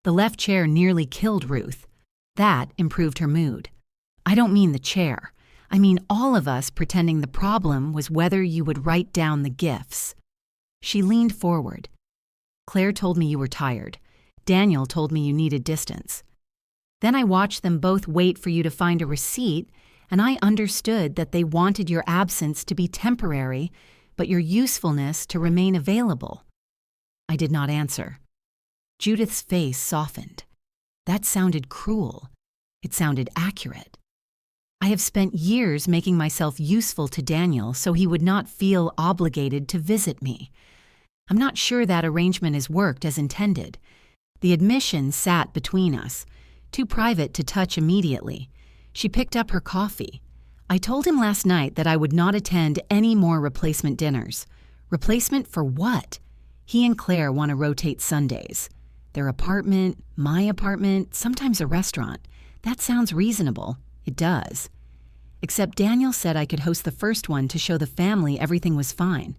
Speaker 1: The left chair nearly killed Ruth. That improved her mood. I don't mean the chair. I mean all of us pretending the problem was whether you would write down the gifts." She leaned forward. "Claire told me you were tired. Daniel told me you needed distance. Then I watched them both wait for you to find a receipt, and I understood that they wanted your absence to be temporary, but your usefulness to remain available." I did not answer. Judith's face softened. That sounded cruel. It sounded accurate. I have spent years making myself useful to Daniel so he would not feel obligated to visit me. I'm not sure that arrangement has worked as intended. The admission sat between us, too private to touch immediately. She picked up her coffee. "I told him last night that I would not attend any more replacement dinners." "Replacement for what?" "He and Claire want to rotate Sundays. Their apartment, my apartment, sometimes a restaurant. That sounds reasonable." It does. except Daniel said I could host the first one to show the family everything was fine.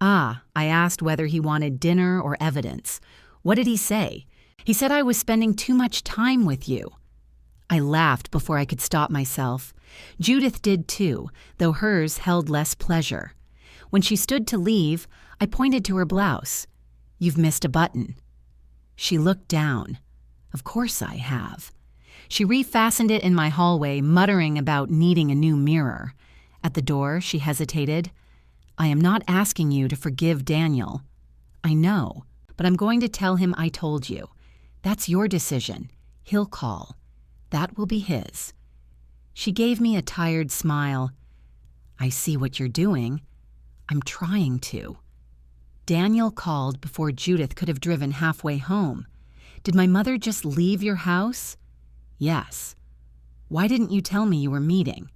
Speaker 1: I asked whether he wanted dinner or evidence. What did he say? He said I was spending too much time with you. I laughed before I could stop myself. Judith did too, though hers held less pleasure. When she stood to leave, I pointed to her blouse. You've missed a button. She looked down. Of course I have. She refastened it in my hallway, muttering about needing a new mirror. At the door, she hesitated. I am not asking you to forgive Daniel. I know, but I'm going to tell him I told you. That's your decision. He'll call. That will be his. She gave me a tired smile. I see what you're doing. I'm trying to. Daniel called before Judith could have driven halfway home. Did my mother just leave your house? Yes. Why didn't you tell me you were meeting?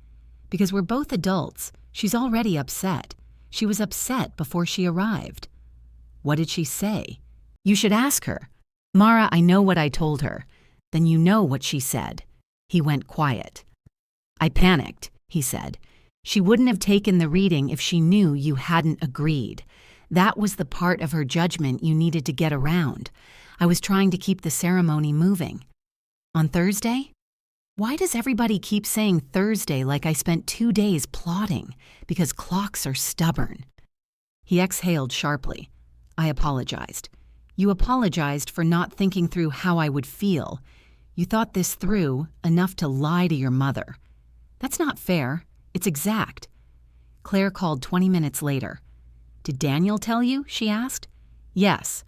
Speaker 1: Because we're both adults. She's already upset. She was upset before she arrived. What did she say? You should ask her. Mara, I know what I told her. Then you know what she said. He went quiet. I panicked, he said. She wouldn't have taken the reading if she knew you hadn't agreed. That was the part of her judgment you needed to get around. I was trying to keep the ceremony moving. On Thursday? Why does everybody keep saying Thursday like I spent 2 days plotting? Because clocks are stubborn. He exhaled sharply. I apologized. You apologized for not thinking through how I would feel. You thought this through enough to lie to your mother. That's not fair. It's exact. Claire called 20 minutes later. Did Daniel tell you? She asked. Yes.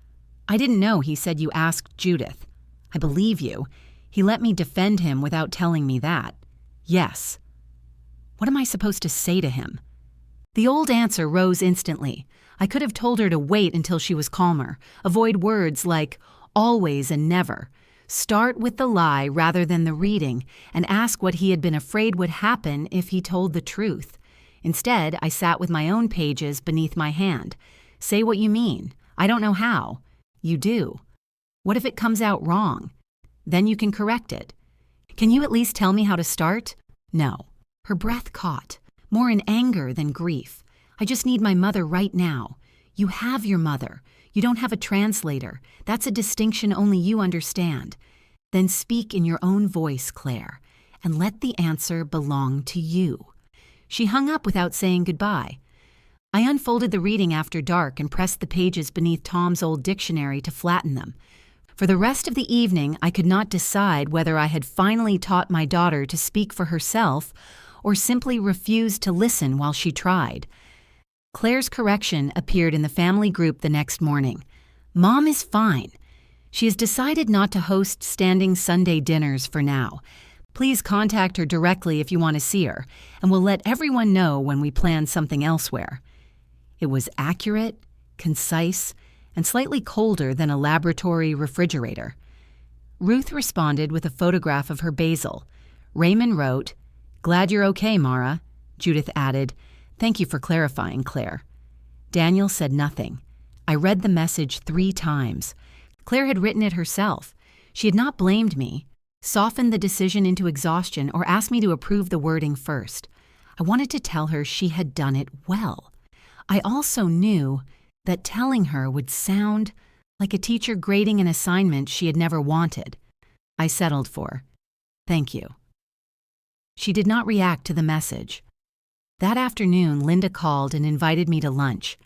Speaker 1: I didn't know he said you asked Judith. I believe you. He let me defend him without telling me that. Yes. What am I supposed to say to him? The old answer rose instantly. I could have told her to wait until she was calmer, avoid words like always and never. Start with the lie rather than the reading, and ask what he had been afraid would happen if he told the truth. Instead, I sat with my own pages beneath my hand. Say what you mean. I don't know how. You do. What if it comes out wrong? Then you can correct it. Can you at least tell me how to start? No. Her breath caught, more in anger than grief. I just need my mother right now. You have your mother. You don't have a translator. That's a distinction only you understand. Then speak in your own voice, Claire, and let the answer belong to you. She hung up without saying goodbye. I unfolded the reading after dark and pressed the pages beneath Tom's old dictionary to flatten them. For the rest of the evening, I could not decide whether I had finally taught my daughter to speak for herself or simply refused to listen while she tried. Claire's correction appeared in the family group the next morning. Mom is fine. She has decided not to host standing Sunday dinners for now. Please contact her directly if you want to see her, and we'll let everyone know when we plan something elsewhere. It was accurate, concise, and slightly colder than a laboratory refrigerator. Ruth responded with a photograph of her basil. Raymond wrote, Glad you're okay, Mara. Judith added, Thank you for clarifying, Claire. Daniel said nothing. I read the message 3 times. Claire had written it herself. She had not blamed me, softened the decision into exhaustion, or asked me to approve the wording first. I wanted to tell her she had done it well. I also knew that telling her would sound like a teacher grading an assignment she had never wanted. I settled for, Thank you. She did not react to the message. That afternoon, Linda called and invited me to lunch.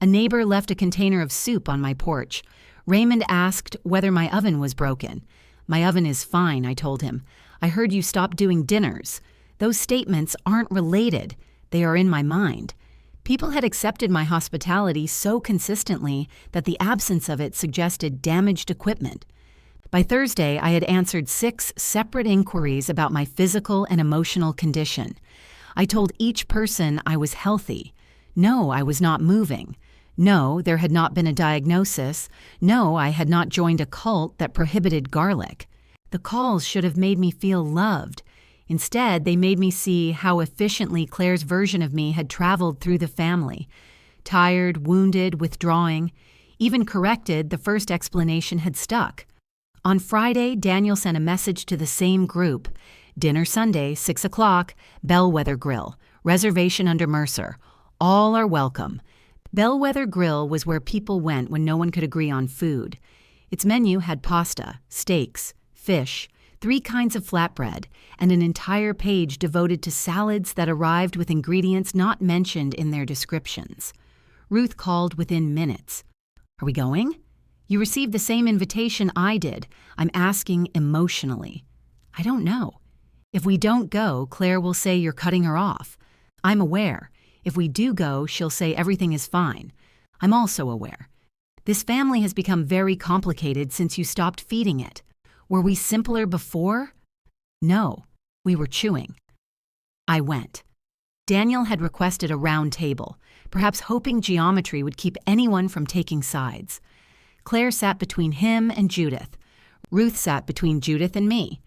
Speaker 1: A neighbor left a container of soup on my porch. Raymond asked whether my oven was broken. My oven is fine, I told him. I heard you stopped doing dinners. Those statements aren't related. They are in my mind. People had accepted my hospitality so consistently that the absence of it suggested damaged equipment. By Thursday, I had answered 6 separate inquiries about my physical and emotional condition. I told each person I was healthy. No, I was not moving. No, there had not been a diagnosis. No, I had not joined a cult that prohibited garlic. The calls should have made me feel loved. Instead, they made me see how efficiently Claire's version of me had traveled through the family. Tired, wounded, withdrawing. Even corrected, the first explanation had stuck. On Friday, Daniel sent a message to the same group. Dinner Sunday, 6 o'clock, Bellwether Grill, reservation under Mercer. All are welcome. Bellwether Grill was where people went when no one could agree on food. Its menu had pasta, steaks, fish, 3 kinds of flatbread, and an entire page devoted to salads that arrived with ingredients not mentioned in their descriptions. Ruth called within minutes. Are we going? You received the same invitation I did. I'm asking emotionally. I don't know. If we don't go, Claire will say you're cutting her off. I'm aware. If we do go, she'll say everything is fine. I'm also aware. This family has become very complicated since you stopped feeding it. Were we simpler before? No, we were chewing. I went. Daniel had requested a round table, perhaps hoping geometry would keep anyone from taking sides. Claire sat between him and Judith. Ruth sat between Judith and me.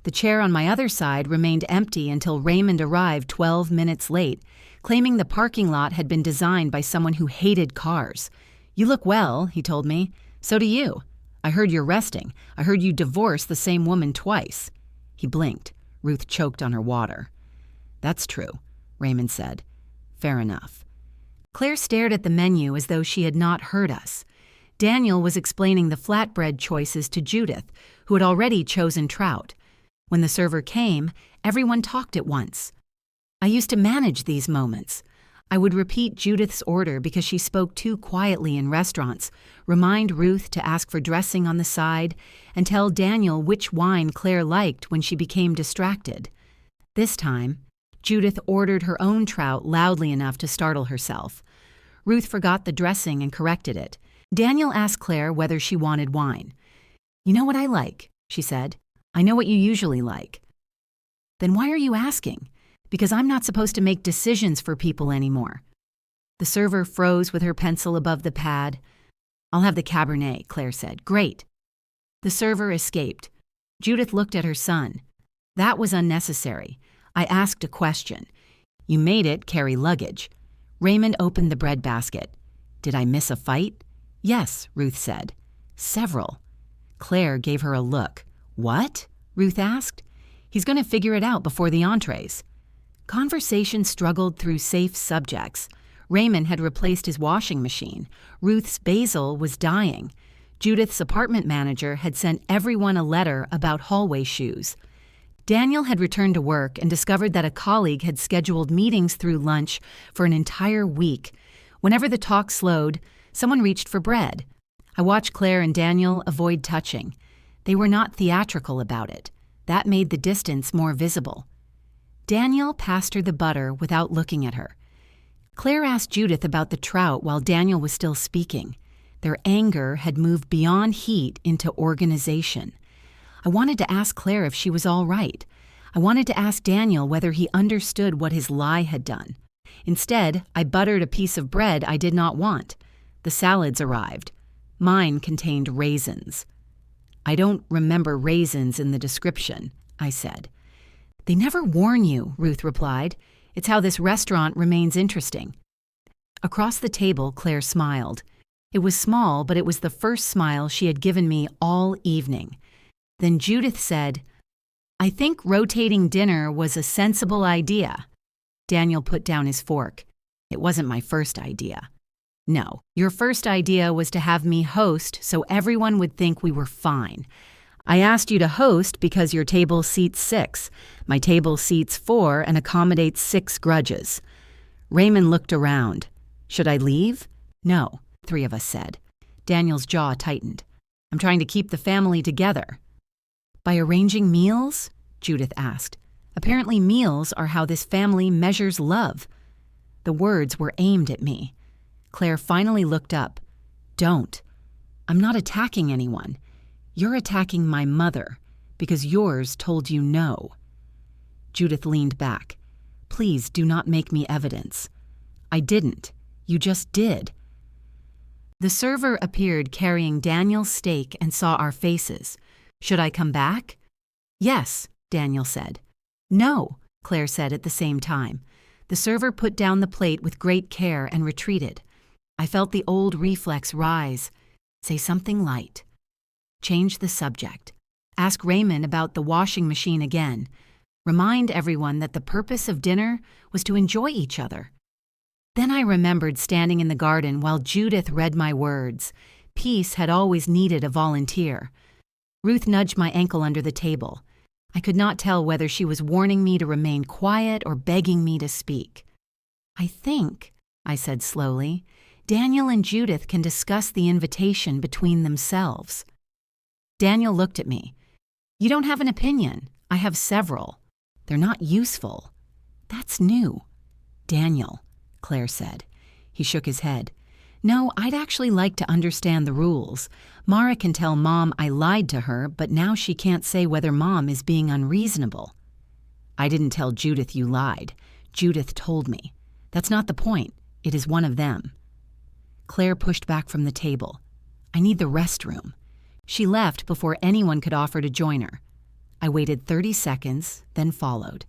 Speaker 1: The chair on my other side remained empty until Raymond arrived 12 minutes late, claiming the parking lot had been designed by someone who hated cars. You look well, he told me. So do you. I heard you're resting. I heard you divorced the same woman twice. He blinked. Ruth choked on her water. That's true, Raymond said. Fair enough. Claire stared at the menu as though she had not heard us. Daniel was explaining the flatbread choices to Judith, who had already chosen trout. When the server came, everyone talked at once. I used to manage these moments. I would repeat Judith's order because she spoke too quietly in restaurants, remind Ruth to ask for dressing on the side, and tell Daniel which wine Claire liked when she became distracted. This time, Judith ordered her own trout loudly enough to startle herself. Ruth forgot the dressing and corrected it. Daniel asked Claire whether she wanted wine. You know what I like, she said. I know what you usually like. Then why are you asking? Because I'm not supposed to make decisions for people anymore. The server froze with her pencil above the pad. I'll have the Cabernet, Claire said. Great. The server escaped. Judith looked at her son. That was unnecessary. I asked a question. You made it carry luggage. Raymond opened the bread basket. Did I miss a fight? Yes, Ruth said. Several. Claire gave her a look. What? Ruth asked. He's going to figure it out before the entrees. Conversation struggled through safe subjects. Raymond had replaced his washing machine. Ruth's basil was dying. Judith's apartment manager had sent everyone a letter about hallway shoes. Daniel had returned to work and discovered that a colleague had scheduled meetings through lunch for an entire week. Whenever the talk slowed, someone reached for bread. I watched Claire and Daniel avoid touching. They were not theatrical about it. That made the distance more visible. Daniel passed her the butter without looking at her. Claire asked Judith about the trout while Daniel was still speaking. Their anger had moved beyond heat into organization. I wanted to ask Claire if she was all right. I wanted to ask Daniel whether he understood what his lie had done. Instead, I buttered a piece of bread I did not want. The salads arrived. Mine contained raisins. I don't remember raisins in the description, I said. They never warn you, Ruth replied. It's how this restaurant remains interesting. Across the table, Claire smiled. It was small, but it was the first smile she had given me all evening. Then Judith said, I think rotating dinner was a sensible idea. Daniel put down his fork. It wasn't my first idea. No, your first idea was to have me host so everyone would think we were fine. I asked you to host because your table seats 6. My table seats 4 and accommodates 6 grudges. Raymond looked around. Should I leave? No, 3 of us said. Daniel's jaw tightened. I'm trying to keep the family together. By arranging meals? Judith asked. Apparently meals are how this family measures love. The words were aimed at me. Claire finally looked up. Don't. I'm not attacking anyone. You're attacking my mother because yours told you no. Judith leaned back. Please do not make me evidence. I didn't. You just did. The server appeared carrying Daniel's steak and saw our faces. Should I come back? Yes, Daniel said. No, Claire said at the same time. The server put down the plate with great care and retreated. I felt the old reflex rise. Say something light. Change the subject. Ask Raymond about the washing machine again. Remind everyone that the purpose of dinner was to enjoy each other. Then I remembered standing in the garden while Judith read my words. Peace had always needed a volunteer. Ruth nudged my ankle under the table. I could not tell whether she was warning me to remain quiet or begging me to speak. I think, I said slowly, Daniel and Judith can discuss the invitation between themselves. Daniel looked at me. You don't have an opinion. I have several. They're not useful. That's new. Daniel, Claire said. He shook his head. No, I'd actually like to understand the rules. Mara can tell Mom I lied to her, but now she can't say whether Mom is being unreasonable. I didn't tell Judith you lied. Judith told me. That's not the point. It is one of them. Claire pushed back from the table. I need the restroom. She left before anyone could offer to join her. I waited 30 seconds, then followed.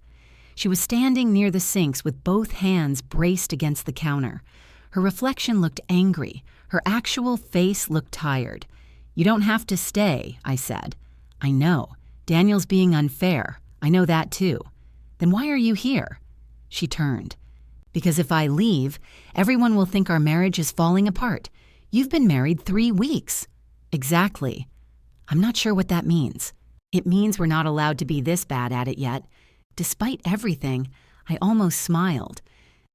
Speaker 1: She was standing near the sinks with both hands braced against the counter. Her reflection looked angry. Her actual face looked tired. You don't have to stay, I said. I know. Daniel's being unfair. I know that too. Then why are you here? She turned. Because if I leave, everyone will think our marriage is falling apart. You've been married 3 weeks. Exactly. I'm not sure what that means. It means we're not allowed to be this bad at it yet. Despite everything, I almost smiled.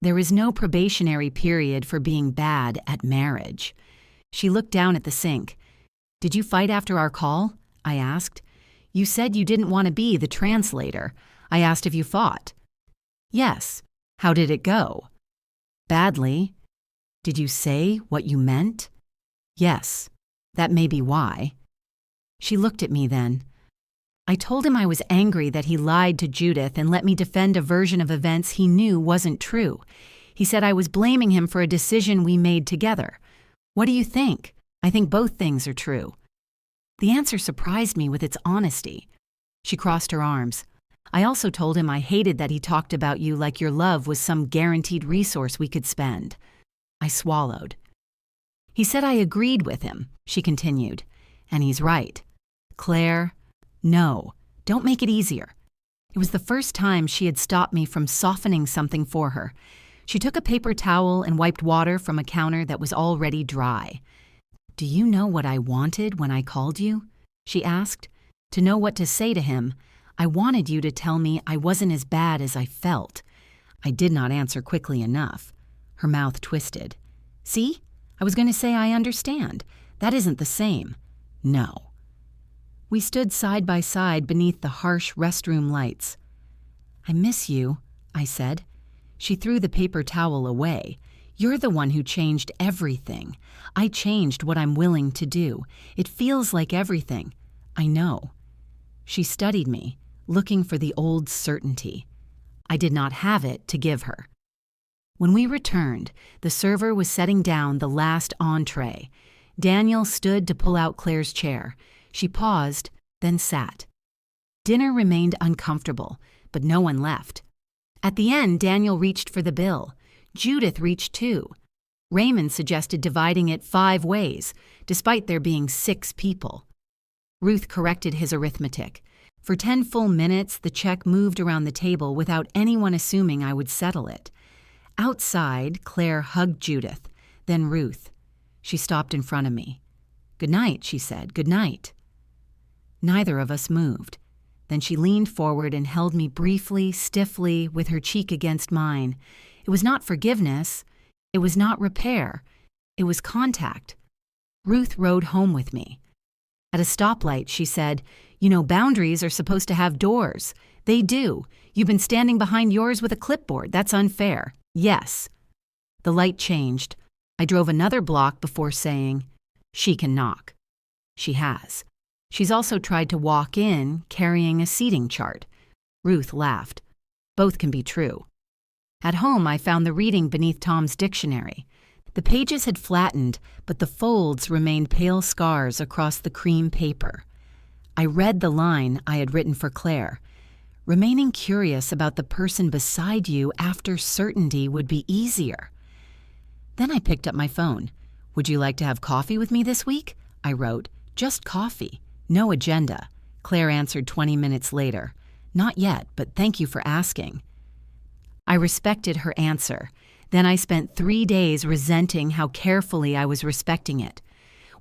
Speaker 1: There is no probationary period for being bad at marriage. She looked down at the sink. Did you fight after our call? I asked. You said you didn't want to be the translator. I asked if you fought. Yes. How did it go? Badly. Did you say what you meant? Yes. That may be why. She looked at me then. I told him I was angry that he lied to Judith and let me defend a version of events he knew wasn't true. He said I was blaming him for a decision we made together. What do you think? I think both things are true. The answer surprised me with its honesty. She crossed her arms. I also told him I hated that he talked about you like your love was some guaranteed resource we could spend. I swallowed. He said I agreed with him, she continued. And he's right. Claire, no, don't make it easier. It was the first time she had stopped me from softening something for her. She took a paper towel and wiped water from a counter that was already dry. Do you know what I wanted when I called you? She asked. To know what to say to him. I wanted you to tell me I wasn't as bad as I felt. I did not answer quickly enough. Her mouth twisted. See? I was going to say I understand. That isn't the same. No. We stood side by side beneath the harsh restroom lights. I miss you, I said. She threw the paper towel away. You're the one who changed everything. I changed what I'm willing to do. It feels like everything. I know. She studied me, looking for the old certainty. I did not have it to give her. When we returned, the server was setting down the last entree. Daniel stood to pull out Claire's chair. She paused, then sat. Dinner remained uncomfortable, but no one left. At the end, Daniel reached for the bill. Judith reached too. Raymond suggested dividing it 5 ways, despite there being 6 people. Ruth corrected his arithmetic. For 10 full minutes, the check moved around the table without anyone assuming I would settle it. Outside, Claire hugged Judith, then Ruth. She stopped in front of me. Good night, she said. Good night. Neither of us moved. Then she leaned forward and held me briefly, stiffly, with her cheek against mine. It was not forgiveness. It was not repair. It was contact. Ruth rode home with me. At a stoplight, she said, You know, boundaries are supposed to have doors. They do. You've been standing behind yours with a clipboard. That's unfair. Yes. The light changed. I drove another block before saying, She can knock. She has. She's also tried to walk in carrying a seating chart. Ruth laughed. Both can be true. At home, I found the reading beneath Tom's dictionary. The pages had flattened, but the folds remained pale scars across the cream paper. I read the line I had written for Claire. Remaining curious about the person beside you after certainty would be easier. Then I picked up my phone. Would you like to have coffee with me this week? I wrote. Just coffee. No agenda. Claire answered 20 minutes later. Not yet, but thank you for asking. I respected her answer. Then I spent 3 days resenting how carefully I was respecting it.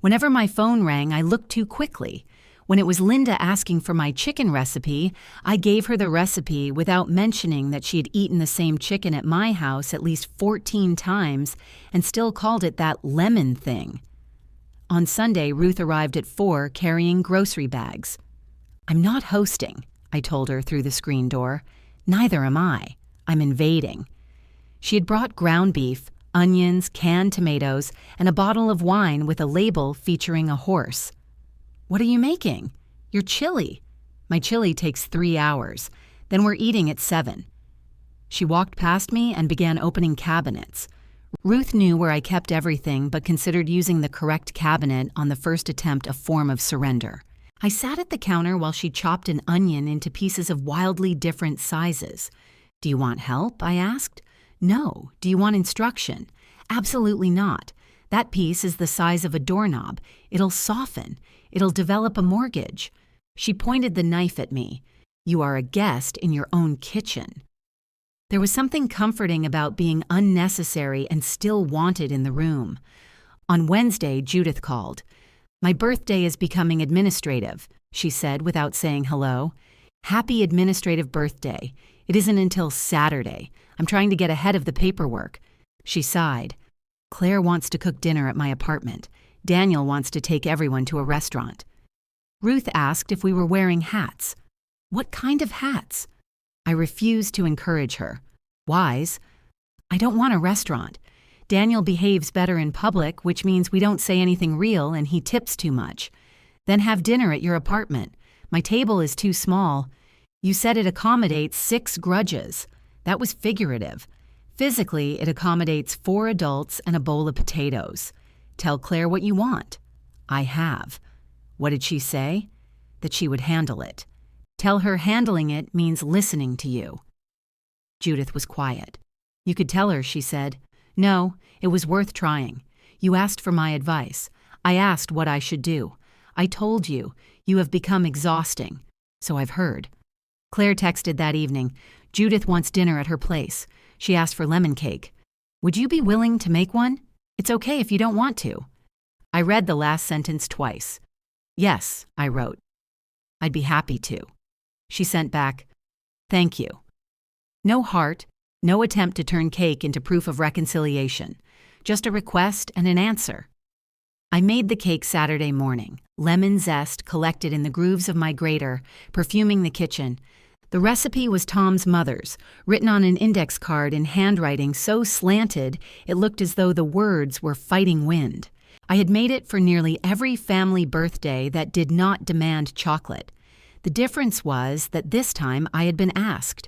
Speaker 1: Whenever my phone rang, I looked too quickly. When it was Linda asking for my chicken recipe, I gave her the recipe without mentioning that she had eaten the same chicken at my house at least 14 times and still called it that lemon thing. On Sunday, Ruth arrived at 4 carrying grocery bags. "I'm not hosting," I told her through the screen door. "Neither am I. I'm invading." She had brought ground beef, onions, canned tomatoes, and a bottle of wine with a label featuring a horse. "What are you making?" "Your chili." "My chili takes 3 hours. Then we're eating at 7. She walked past me and began opening cabinets. Ruth knew where I kept everything but considered using the correct cabinet on the first attempt a form of surrender. I sat at the counter while she chopped an onion into pieces of wildly different sizes. "Do you want help?" I asked. "No. Do you want instruction?" "Absolutely not. That piece is the size of a doorknob. It'll soften. It'll develop a mortgage." She pointed the knife at me. "You are a guest in your own kitchen." There was something comforting about being unnecessary and still wanted in the room. On Wednesday, Judith called. "My birthday is becoming administrative," she said without saying hello. "Happy administrative birthday. It isn't until Saturday. I'm trying to get ahead of the paperwork." She sighed. "Claire wants to cook dinner at my apartment. Daniel wants to take everyone to a restaurant." Ruth asked if we were wearing hats. "What kind of hats?" I refused to encourage her. "Wise." "I don't want a restaurant. Daniel behaves better in public, which means we don't say anything real and he tips too much. Then have dinner at your apartment. My table is too small. You said it accommodates 6 grudges. That was figurative. Physically, it accommodates 4 adults and a bowl of potatoes. Tell Claire what you want." "I have." "What did she say?" "That she would handle it." "Tell her handling it means listening to you." Judith was quiet. "You could tell her," she said. "No, it was worth trying. You asked for my advice. I asked what I should do. I told you. You have become exhausting. So I've heard." Claire texted that evening. "Judith wants dinner at her place. She asked for lemon cake. Would you be willing to make one? It's okay if you don't want to." I read the last sentence twice. "Yes," I wrote. "I'd be happy to." She sent back, "Thank you." No heart, no attempt to turn cake into proof of reconciliation. Just a request and an answer. I made the cake Saturday morning, lemon zest collected in the grooves of my grater, perfuming the kitchen. The recipe was Tom's mother's, written on an index card in handwriting so slanted it looked as though the words were fighting wind. I had made it for nearly every family birthday that did not demand chocolate. The difference was that this time I had been asked.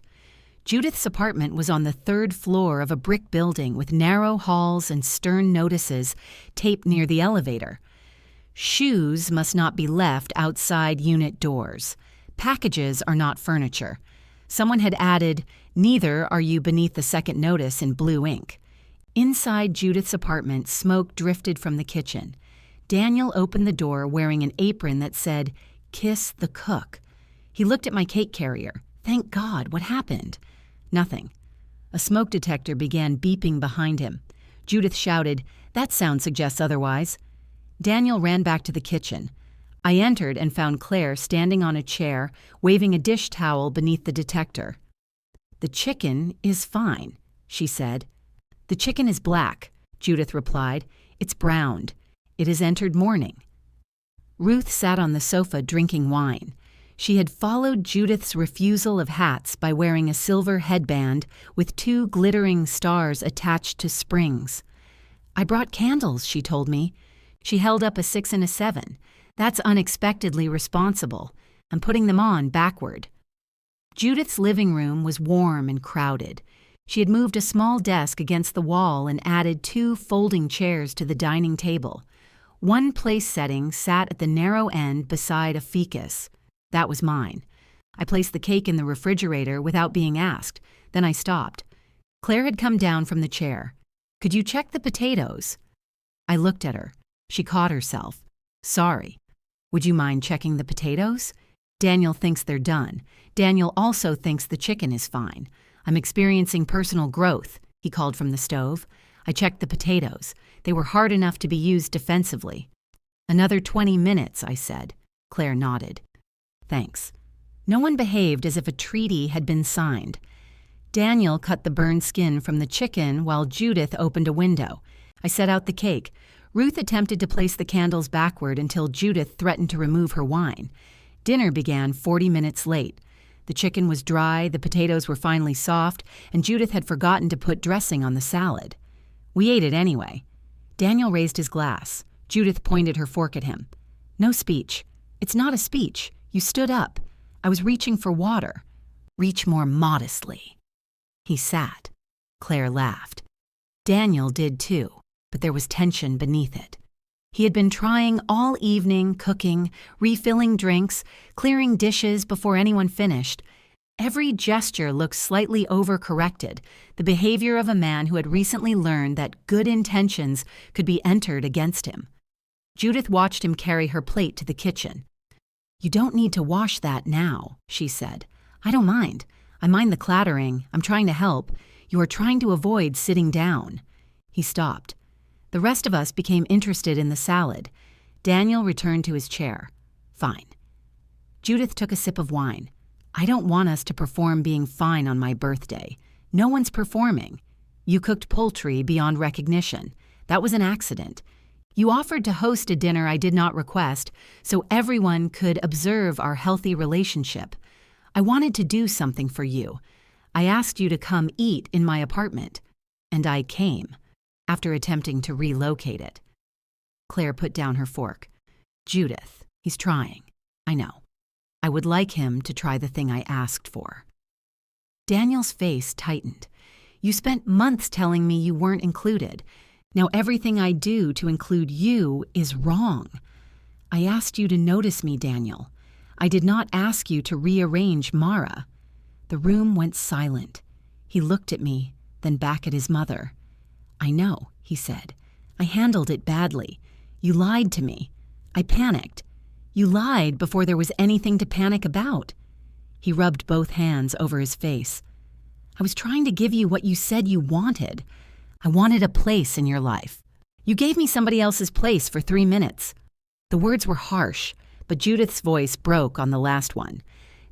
Speaker 1: Judith's apartment was on the 3rd floor of a brick building with narrow halls and stern notices taped near the elevator. Shoes must not be left outside unit doors. Packages are not furniture. Someone had added, "Neither are you beneath the second notice" in blue ink. Inside Judith's apartment, smoke drifted from the kitchen. Daniel opened the door wearing an apron that said, "Kiss the cook." He looked at my cake carrier. "Thank God, what happened?" "Nothing." A smoke detector began beeping behind him. Judith shouted, "That sound suggests otherwise." Daniel ran back to the kitchen. I entered and found Claire standing on a chair, waving a dish towel beneath the detector. "The chicken is fine," she said. "The chicken is black," Judith replied. "It's browned. It has entered mourning." Ruth sat on the sofa drinking wine. She had followed Judith's refusal of hats by wearing a silver headband with 2 glittering stars attached to springs. "I brought candles," she told me. She held up a 6 and a 7. "That's unexpectedly responsible. I'm putting them on backward." Judith's living room was warm and crowded. She had moved a small desk against the wall and added 2 folding chairs to the dining table. One place setting sat at the narrow end beside a ficus. That was mine. I placed the cake in the refrigerator without being asked. Then I stopped. Claire had come down from the chair. "Could you check the potatoes?" I looked at her. She caught herself. "Sorry." "Would you mind checking the potatoes?" Daniel thinks they're done. Daniel also thinks the chicken is fine. I'm experiencing personal growth, he called from the stove. I checked the potatoes. They were hard enough to be used defensively. Another 20 minutes, I said. Claire nodded. Thanks. No one behaved as if a treaty had been signed. Daniel cut the burned skin from the chicken while Judith opened a window. I set out the cake. Ruth attempted to place the candles backward until Judith threatened to remove her wine. Dinner began 40 minutes late. The chicken was dry, the potatoes were finally soft, and Judith had forgotten to put dressing on the salad. We ate it anyway. Daniel raised his glass. Judith pointed her fork at him. No speech. It's not a speech. You stood up. I was reaching for water. Reach more modestly. He sat. Claire laughed. Daniel did too, but there was tension beneath it. He had been trying all evening, cooking, refilling drinks, clearing dishes before anyone finished. Every gesture looked slightly overcorrected, the behavior of a man who had recently learned that good intentions could be entered against him. Judith watched him carry her plate to the kitchen. You don't need to wash that now, she said. I don't mind. I mind the clattering. I'm trying to help. You are trying to avoid sitting down. He stopped. The rest of us became interested in the salad. Daniel returned to his chair. Fine. Judith took a sip of wine. I don't want us to perform being fine on my birthday. No one's performing. You cooked poultry beyond recognition. That was an accident. You offered to host a dinner I did not request, so everyone could observe our healthy relationship. I wanted to do something for you. I asked you to come eat in my apartment. And I came, after attempting to relocate it. Claire put down her fork. Judith, he's trying. I know. I would like him to try the thing I asked for. Daniel's face tightened. You spent months telling me you weren't included. Now everything I do to include you is wrong. I asked you to notice me, Daniel. I did not ask you to rearrange Mara. The room went silent. He looked at me, then back at his mother. I know, he said. I handled it badly. You lied to me. I panicked. You lied before there was anything to panic about. He rubbed both hands over his face. I was trying to give you what you said you wanted. I wanted a place in your life. You gave me somebody else's place for 3 minutes. The words were harsh, but Judith's voice broke on the last one.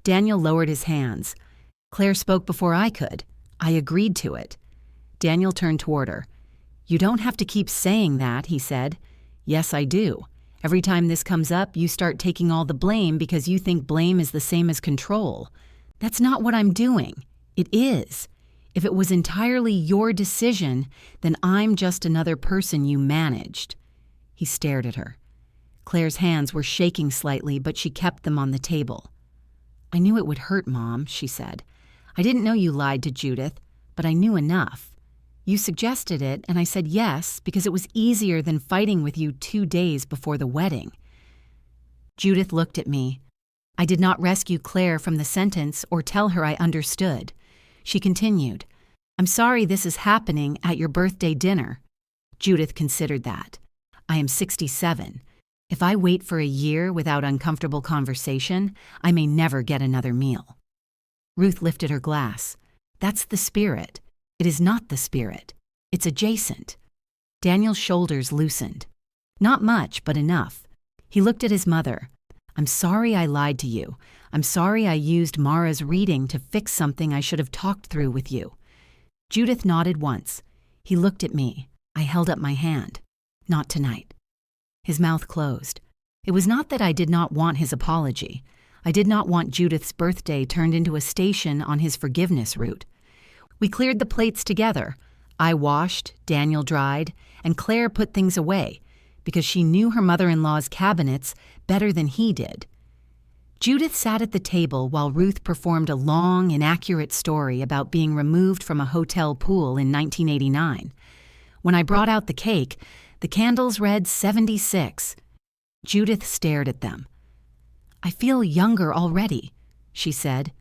Speaker 1: Daniel lowered his hands. Claire spoke before I could. I agreed to it. Daniel turned toward her. You don't have to keep saying that, he said. Yes, I do. Every time this comes up, you start taking all the blame because you think blame is the same as control. That's not what I'm doing. It is. If it was entirely your decision, then I'm just another person you managed. He stared at her. Claire's hands were shaking slightly, but she kept them on the table. I knew it would hurt, Mom, she said. I didn't know you lied to Judith, but I knew enough. You suggested it, and I said yes because it was easier than fighting with you 2 days before the wedding. Judith looked at me. I did not rescue Claire from the sentence or tell her I understood. She continued, I'm sorry this is happening at your birthday dinner. Judith considered that. I am 67. If I wait for a year without uncomfortable conversation, I may never get another meal. Ruth lifted her glass. That's the spirit. It is not the spirit. It's adjacent. Daniel's shoulders loosened. Not much, but enough. He looked at his mother. I'm sorry I lied to you. I'm sorry I used Mara's reading to fix something I should have talked through with you. Judith nodded once. He looked at me. I held up my hand. Not tonight. His mouth closed. It was not that I did not want his apology. I did not want Judith's birthday turned into a station on his forgiveness route. We cleared the plates together. I washed, Daniel dried, and Claire put things away because she knew her mother-in-law's cabinets better than he did. Judith sat at the table while Ruth performed a long, inaccurate story about being removed from a hotel pool in 1989. When I brought out the cake, the candles read 76. Judith stared at them. I feel younger already, she said.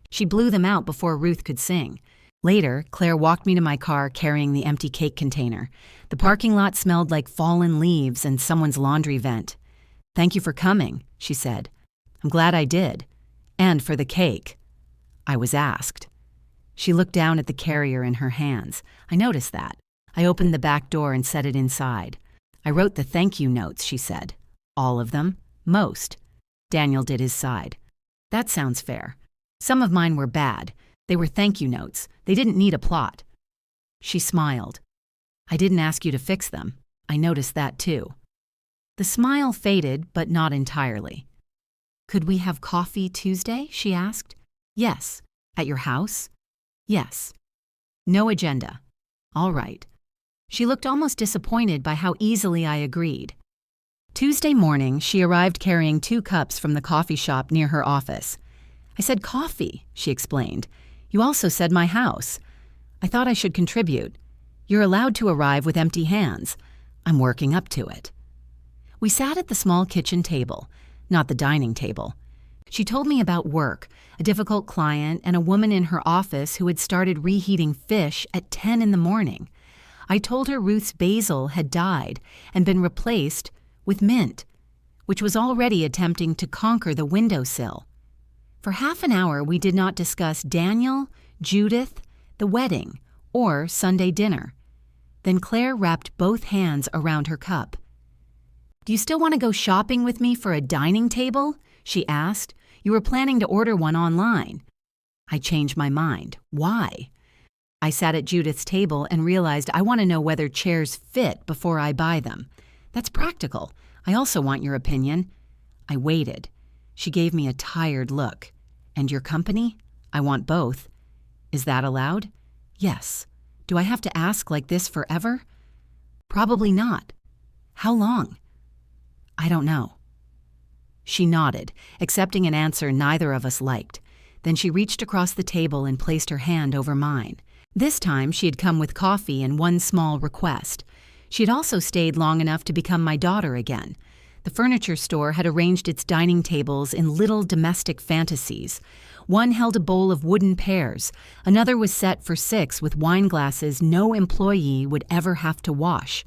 Speaker 1: She blew them out before Ruth could sing. Later, Claire walked me to my car carrying the empty cake container. The parking lot smelled like fallen leaves and someone's laundry vent. Thank you for coming, she said. I'm glad I did. And for the cake, I was asked. She looked down at the carrier in her hands. I noticed that. I opened the back door and set it inside. I wrote the thank you notes, she said. All of them? Most. Daniel did his side. That sounds fair. Some of mine were bad. They were thank you notes. They didn't need a plot. She smiled. I didn't ask you to fix them. I noticed that too. The smile faded, but not entirely. Could we have coffee Tuesday? She asked. Yes. At your house? Yes. No agenda. All right. She looked almost disappointed by how easily I agreed. Tuesday morning, she arrived carrying 2 cups from the coffee shop near her office. I said coffee, she explained. You also said my house. I thought I should contribute. You're allowed to arrive with empty hands. I'm working up to it. We sat at the small kitchen table, not the dining table. She told me about work, a difficult client, and a woman in her office who had started reheating fish at 10 in the morning. I told her Ruth's basil had died and been replaced with mint, which was already attempting to conquer the windowsill. For half an hour, we did not discuss Daniel, Judith, the wedding, or Sunday dinner. Then Claire wrapped both hands around her cup. Do you still want to go shopping with me for a dining table? She asked. You were planning to order one online. I changed my mind. Why? I sat at Judith's table and realized I want to know whether chairs fit before I buy them. That's practical. I also want your opinion. I waited. She gave me a tired look. And your company? I want both. Is that allowed? Yes. Do I have to ask like this forever? Probably not. How long? I don't know. She nodded, accepting an answer neither of us liked. Then she reached across the table and placed her hand over mine. This time she had come with coffee and one small request. She had also stayed long enough to become my daughter again. The furniture store had arranged its dining tables in little domestic fantasies. One held a bowl of wooden pears. Another was set for 6 with wine glasses no employee would ever have to wash.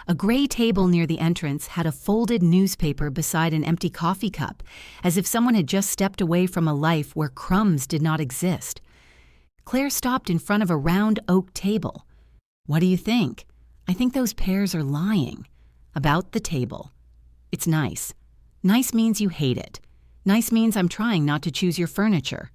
Speaker 1: A gray table near the entrance had a folded newspaper beside an empty coffee cup, as if someone had just stepped away from a life where crumbs did not exist. Claire stopped in front of a round oak table. What do you think? I think those pears are lying. About the table. It's nice. Nice means you hate it. Nice means I'm trying not to choose your furniture.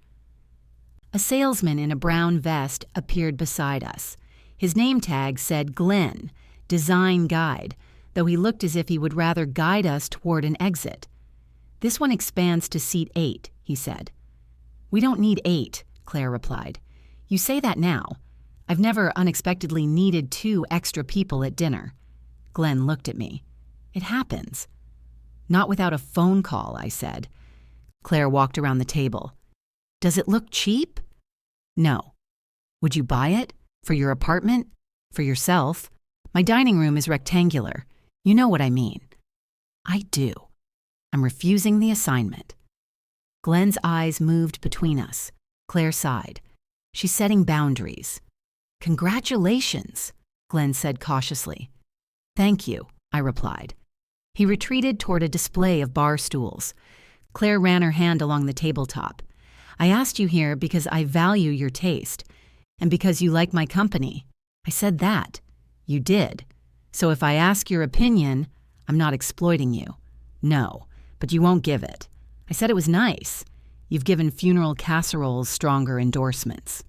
Speaker 1: A salesman in a brown vest appeared beside us. His name tag said Glenn, Design Guide, though he looked as if he would rather guide us toward an exit. This one expands to seat 8, he said. We don't need 8, Claire replied. You say that now. I've never unexpectedly needed 2 extra people at dinner. Glenn looked at me. It happens. Not without a phone call, I said. Claire walked around the table. Does it look cheap? No. Would you buy it? For your apartment? For yourself? My dining room is rectangular. You know what I mean. I do. I'm refusing the assignment. Glenn's eyes moved between us. Claire sighed. She's setting boundaries. Congratulations, Glenn said cautiously. Thank you, I replied. He retreated toward a display of bar stools. Claire ran her hand along the tabletop. I asked you here because I value your taste, and because you like my company. I said that. You did. So if I ask your opinion, I'm not exploiting you. No, but you won't give it. I said it was nice. You've given funeral casseroles stronger endorsements.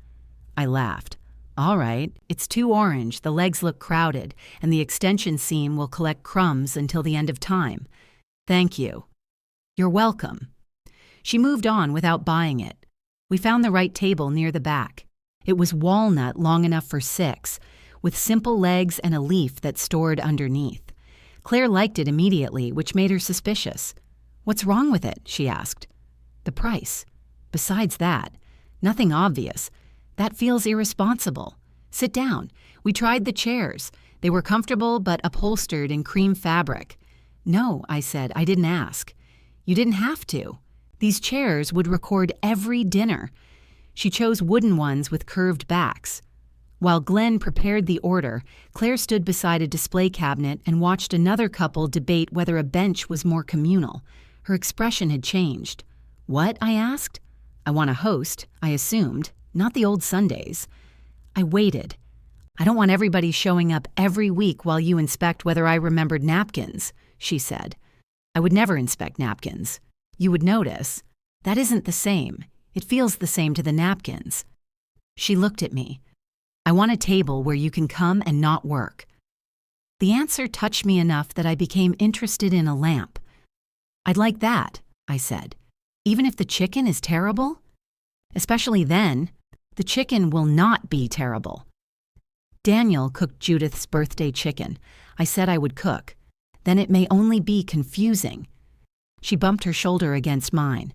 Speaker 1: I laughed. All right, it's too orange, the legs look crowded, and the extension seam will collect crumbs until the end of time. Thank you. You're welcome. She moved on without buying it. We found the right table near the back. It was walnut long enough for 6, with simple legs and a leaf that stored underneath. Claire liked it immediately, which made her suspicious. What's wrong with it? She asked. The price. Besides that, nothing obvious. That feels irresponsible. Sit down. We tried the chairs. They were comfortable but upholstered in cream fabric. No, I said, I didn't ask. You didn't have to. These chairs would record every dinner. She chose wooden ones with curved backs. While Glenn prepared the order, Claire stood beside a display cabinet and watched another couple debate whether a bench was more communal. Her expression had changed. What? I asked. I want a host, I assumed, not the old Sundays. I waited. I don't want everybody showing up every week while you inspect whether I remembered napkins, she said. I would never inspect napkins. You would notice. That isn't the same. It feels the same to the napkins. She looked at me. I want a table where you can come and not work. The answer touched me enough that I became interested in a lamp. I'd like that, I said. Even if the chicken is terrible? Especially then, the chicken will not be terrible. Daniel cooked Judith's birthday chicken. I said I would cook. Then it may only be confusing. She bumped her shoulder against mine.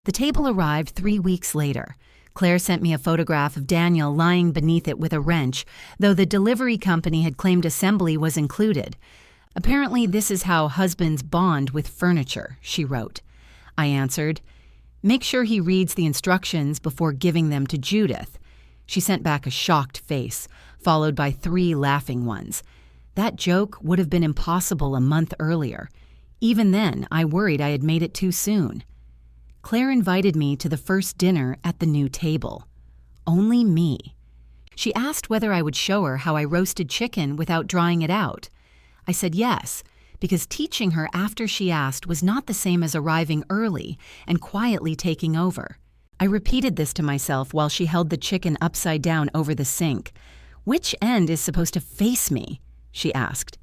Speaker 1: The table arrived 3 weeks later. Claire sent me a photograph of Daniel lying beneath it with a wrench, though the delivery company had claimed assembly was included. Apparently this is how husbands bond with furniture, she wrote. I answered, make sure he reads the instructions before giving them to Judith. She sent back a shocked face, followed by 3 laughing ones. That joke would have been impossible a month earlier. Even then, I worried I had made it too soon. Claire invited me to the first dinner at the new table. Only me. She asked whether I would show her how I roasted chicken without drying it out. I said yes, because teaching her after she asked was not the same as arriving early and quietly taking over. I repeated this to myself while she held the chicken upside down over the sink. Which end is supposed to face me? She asked.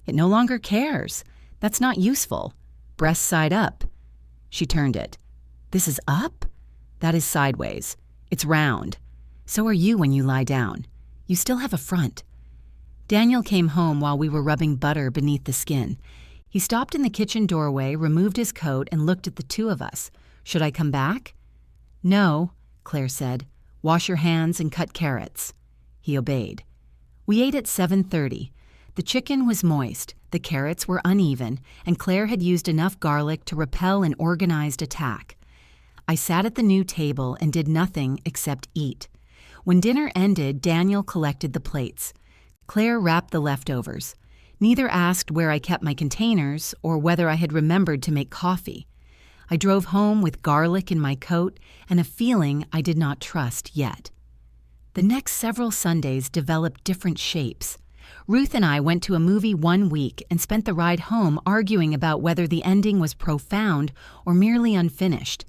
Speaker 1: It no longer cares. That's not useful. Breast side up. She turned it. This is up? That is sideways. It's round. So are you when you lie down. You still have a front. Daniel came home while we were rubbing butter beneath the skin. He stopped in the kitchen doorway, removed his coat, and looked at the 2 of us. Should I come back? No, Claire said. Wash your hands and cut carrots. He obeyed. We ate at 7:30. The chicken was moist, the carrots were uneven, and Claire had used enough garlic to repel an organized attack. I sat at the new table and did nothing except eat. When dinner ended, Daniel collected the plates. Claire wrapped the leftovers. Neither asked where I kept my containers or whether I had remembered to make coffee. I drove home with garlic in my coat and a feeling I did not trust yet. The next several Sundays developed different shapes. Ruth and I went to a movie one week and spent the ride home arguing about whether the ending was profound or merely unfinished.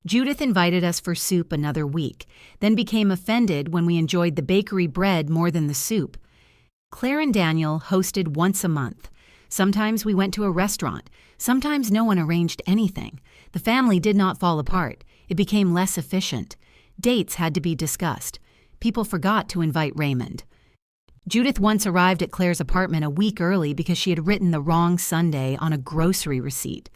Speaker 1: Judith invited us for soup another week, then became offended when we enjoyed the bakery bread more than the soup. Claire and Daniel hosted once a month. Sometimes we went to a restaurant. Sometimes no one arranged anything. The family did not fall apart. It became less efficient. Dates had to be discussed. People forgot to invite Raymond. Judith once arrived at Claire's apartment a week early because she had written the wrong Sunday on a grocery receipt.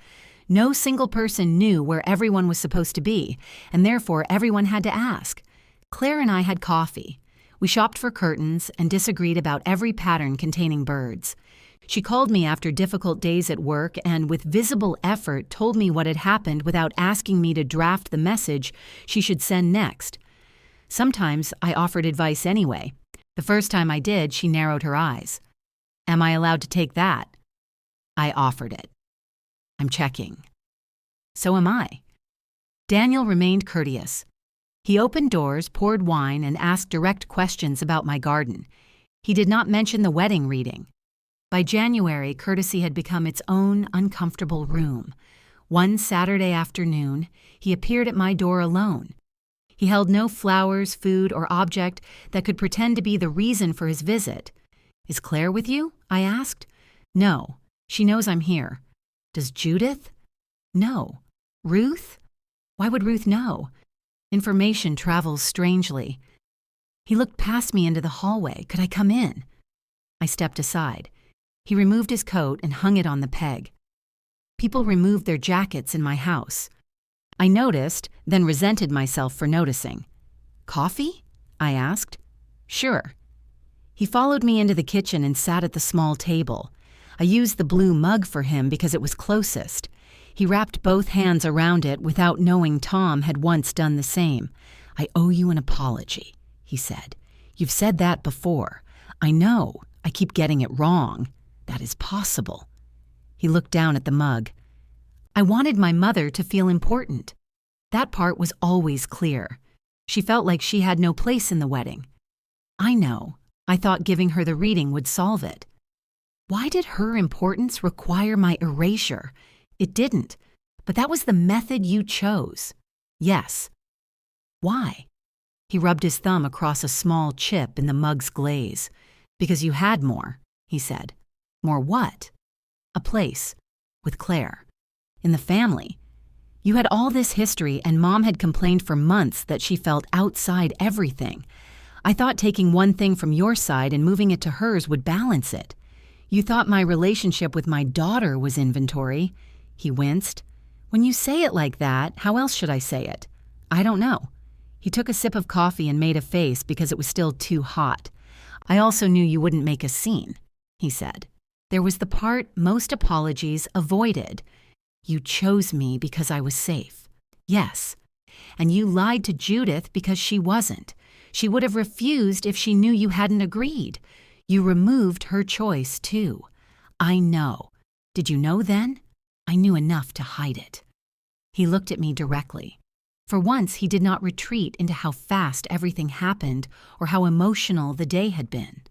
Speaker 1: No single person knew where everyone was supposed to be, and therefore everyone had to ask. Claire and I had coffee. We shopped for curtains and disagreed about every pattern containing birds. She called me after difficult days at work and, with visible effort, told me what had happened without asking me to draft the message she should send next. Sometimes I offered advice anyway. The first time I did, she narrowed her eyes. Am I allowed to take that? I offered it. I'm checking. So am I. Daniel remained courteous. He opened doors, poured wine, and asked direct questions about my garden. He did not mention the wedding reading. By January, courtesy had become its own uncomfortable room. One Saturday afternoon, he appeared at my door alone. He held no flowers, food, or object that could pretend to be the reason for his visit. Is Claire with you? I asked. No. She knows I'm here. Does Judith? No. Ruth? Why would Ruth know? Information travels strangely. He looked past me into the hallway. Could I come in? I stepped aside. He removed his coat and hung it on the peg. People removed their jackets in my house. I noticed, then resented myself for noticing. Coffee? I asked. Sure. He followed me into the kitchen and sat at the small table. I used the blue mug for him because it was closest. He wrapped both hands around it without knowing Tom had once done the same. I owe you an apology, he said. You've said that before. I know. I keep getting it wrong. That is possible. He looked down at the mug. I wanted my mother to feel important. That part was always clear. She felt like she had no place in the wedding. I know. I thought giving her the reading would solve it. Why did her importance require my erasure? It didn't, but that was the method you chose. Yes. Why? He rubbed his thumb across a small chip in the mug's glaze. Because you had more, he said. More what? A place. With Claire. In the family. You had all this history, and Mom had complained for months that she felt outside everything. I thought taking one thing from your side and moving it to hers would balance it. You thought my relationship with my daughter was inventory. He winced. When you say it like that, how else should I say it? I don't know. He took a sip of coffee and made a face because it was still too hot. I also knew you wouldn't make a scene, he said. There was the part most apologies avoided. You chose me because I was safe. Yes. And you lied to Judith because she wasn't. She would have refused if she knew you hadn't agreed. You removed her choice, too. I know. Did you know then? I knew enough to hide it. He looked at me directly. For once, he did not retreat into how fast everything happened or how emotional the day had been.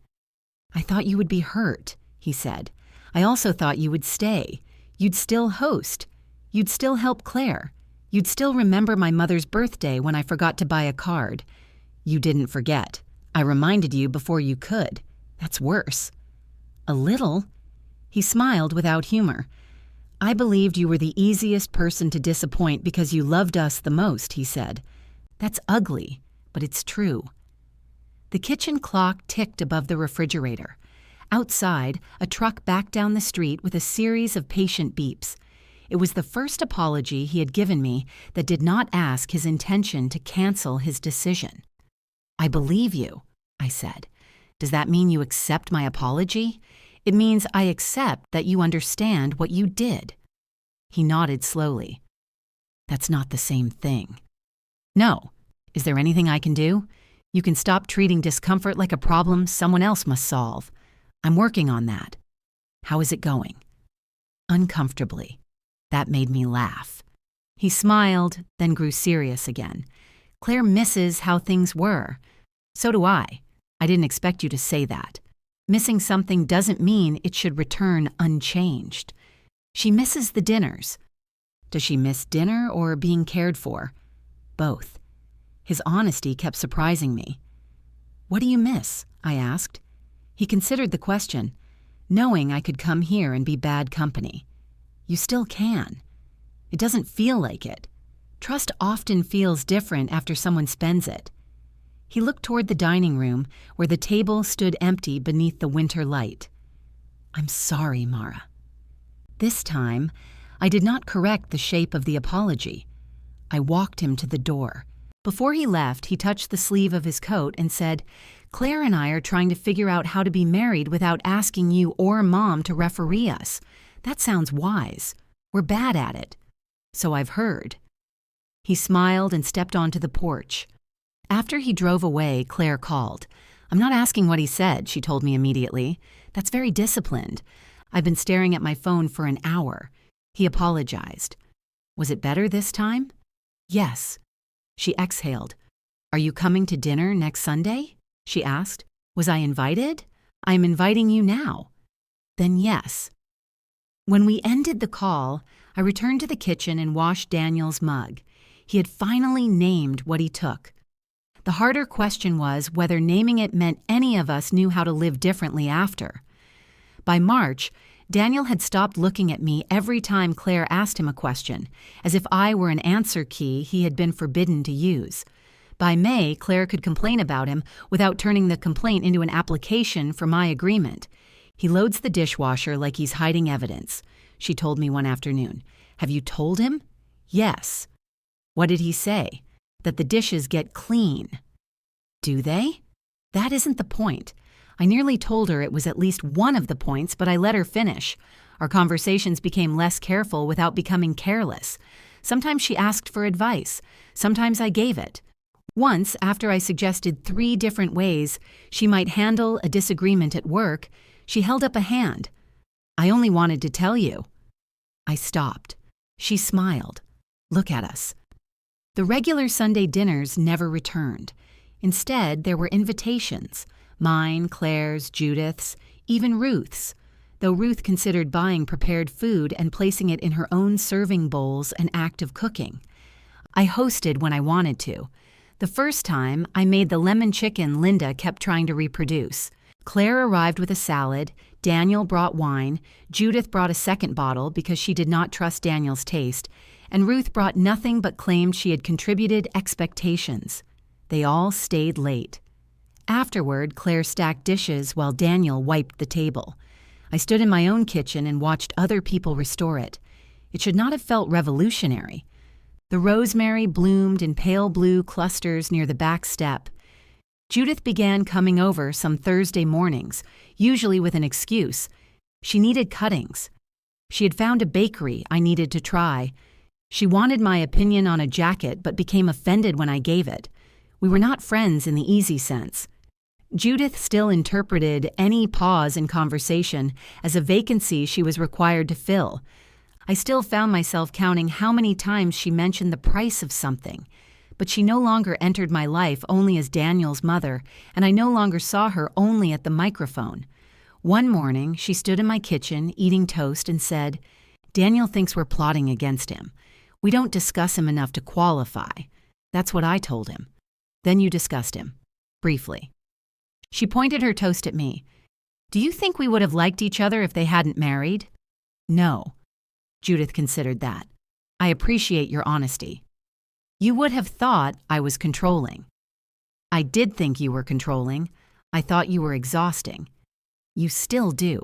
Speaker 1: I thought you would be hurt, he said. I also thought you would stay. You'd still host. You'd still help Claire. You'd still remember my mother's birthday when I forgot to buy a card. You didn't forget. I reminded you before you could. That's worse. A little. He smiled without humor. I believed you were the easiest person to disappoint because you loved us the most, he said. That's ugly, but it's true. The kitchen clock ticked above the refrigerator. Outside, a truck backed down the street with a series of patient beeps. It was the first apology he had given me that did not ask his intention to cancel his decision. I believe you, I said. Does that mean you accept my apology? It means I accept that you understand what you did. He nodded slowly. That's not the same thing. No. Is there anything I can do? You can stop treating discomfort like a problem someone else must solve. I'm working on that. How is it going? Uncomfortably. That made me laugh. He smiled, then grew serious again. Claire misses how things were. So do I. I didn't expect you to say that. Missing something doesn't mean it should return unchanged. She misses the dinners. Does she miss dinner or being cared for? Both. His honesty kept surprising me. What do you miss? I asked. He considered the question, knowing I could come here and be bad company. You still can. It doesn't feel like it. Trust often feels different after someone spends it. He looked toward the dining room, where the table stood empty beneath the winter light. I'm sorry, Mara. This time, I did not correct the shape of the apology. I walked him to the door. Before he left, he touched the sleeve of his coat and said, Claire and I are trying to figure out how to be married without asking you or Mom to referee us. That sounds wise. We're bad at it. So I've heard. He smiled and stepped onto the porch. After he drove away, Claire called. I'm not asking what he said, she told me immediately. That's very disciplined. I've been staring at my phone for an hour. He apologized. Was it better this time? Yes. She exhaled. Are you coming to dinner next Sunday? She asked. Was I invited? I am inviting you now. Then yes. When we ended the call, I returned to the kitchen and washed Daniel's mug. He had finally named what he took. The harder question was whether naming it meant any of us knew how to live differently after. By March, Daniel had stopped looking at me every time Claire asked him a question, as if I were an answer key he had been forbidden to use. By May, Claire could complain about him without turning the complaint into an application for my agreement. He loads the dishwasher like he's hiding evidence, she told me one afternoon. Have you told him? Yes. What did he say? That the dishes get clean. Do they? That isn't the point. I nearly told her it was at least one of the points, but I let her finish. Our conversations became less careful without becoming careless. Sometimes she asked for advice. Sometimes I gave it. Once, after I suggested 3 different ways she might handle a disagreement at work, she held up a hand. I only wanted to tell you. I stopped. She smiled. Look at us. The regular Sunday dinners never returned. Instead, there were invitations: mine, Claire's, Judith's, even Ruth's, though Ruth considered buying prepared food and placing it in her own serving bowls an act of cooking. I hosted when I wanted to. The first time, I made the lemon chicken Linda kept trying to reproduce. Claire arrived with a salad, Daniel brought wine, Judith brought a second bottle because she did not trust Daniel's taste, and Ruth brought nothing but claimed she had contributed expectations. They all stayed late. Afterward, Claire stacked dishes while Daniel wiped the table. I stood in my own kitchen and watched other people restore it. It should not have felt revolutionary. The rosemary bloomed in pale blue clusters near the back step. Judith began coming over some Thursday mornings, usually with an excuse. She needed cuttings. She had found a bakery I needed to try. She wanted my opinion on a jacket but became offended when I gave it. We were not friends in the easy sense. Judith still interpreted any pause in conversation as a vacancy she was required to fill. I still found myself counting how many times she mentioned the price of something. But she no longer entered my life only as Daniel's mother, and I no longer saw her only at the microphone. One morning, she stood in my kitchen eating toast and said, "Daniel thinks we're plotting against him. We don't discuss him enough to qualify." That's what I told him. Then you discussed him. Briefly. She pointed her toast at me. "Do you think we would have liked each other if they hadn't married?" "No." Judith considered that. "I appreciate your honesty." "You would have thought I was controlling." "I did think you were controlling. I thought you were exhausting." "You still do."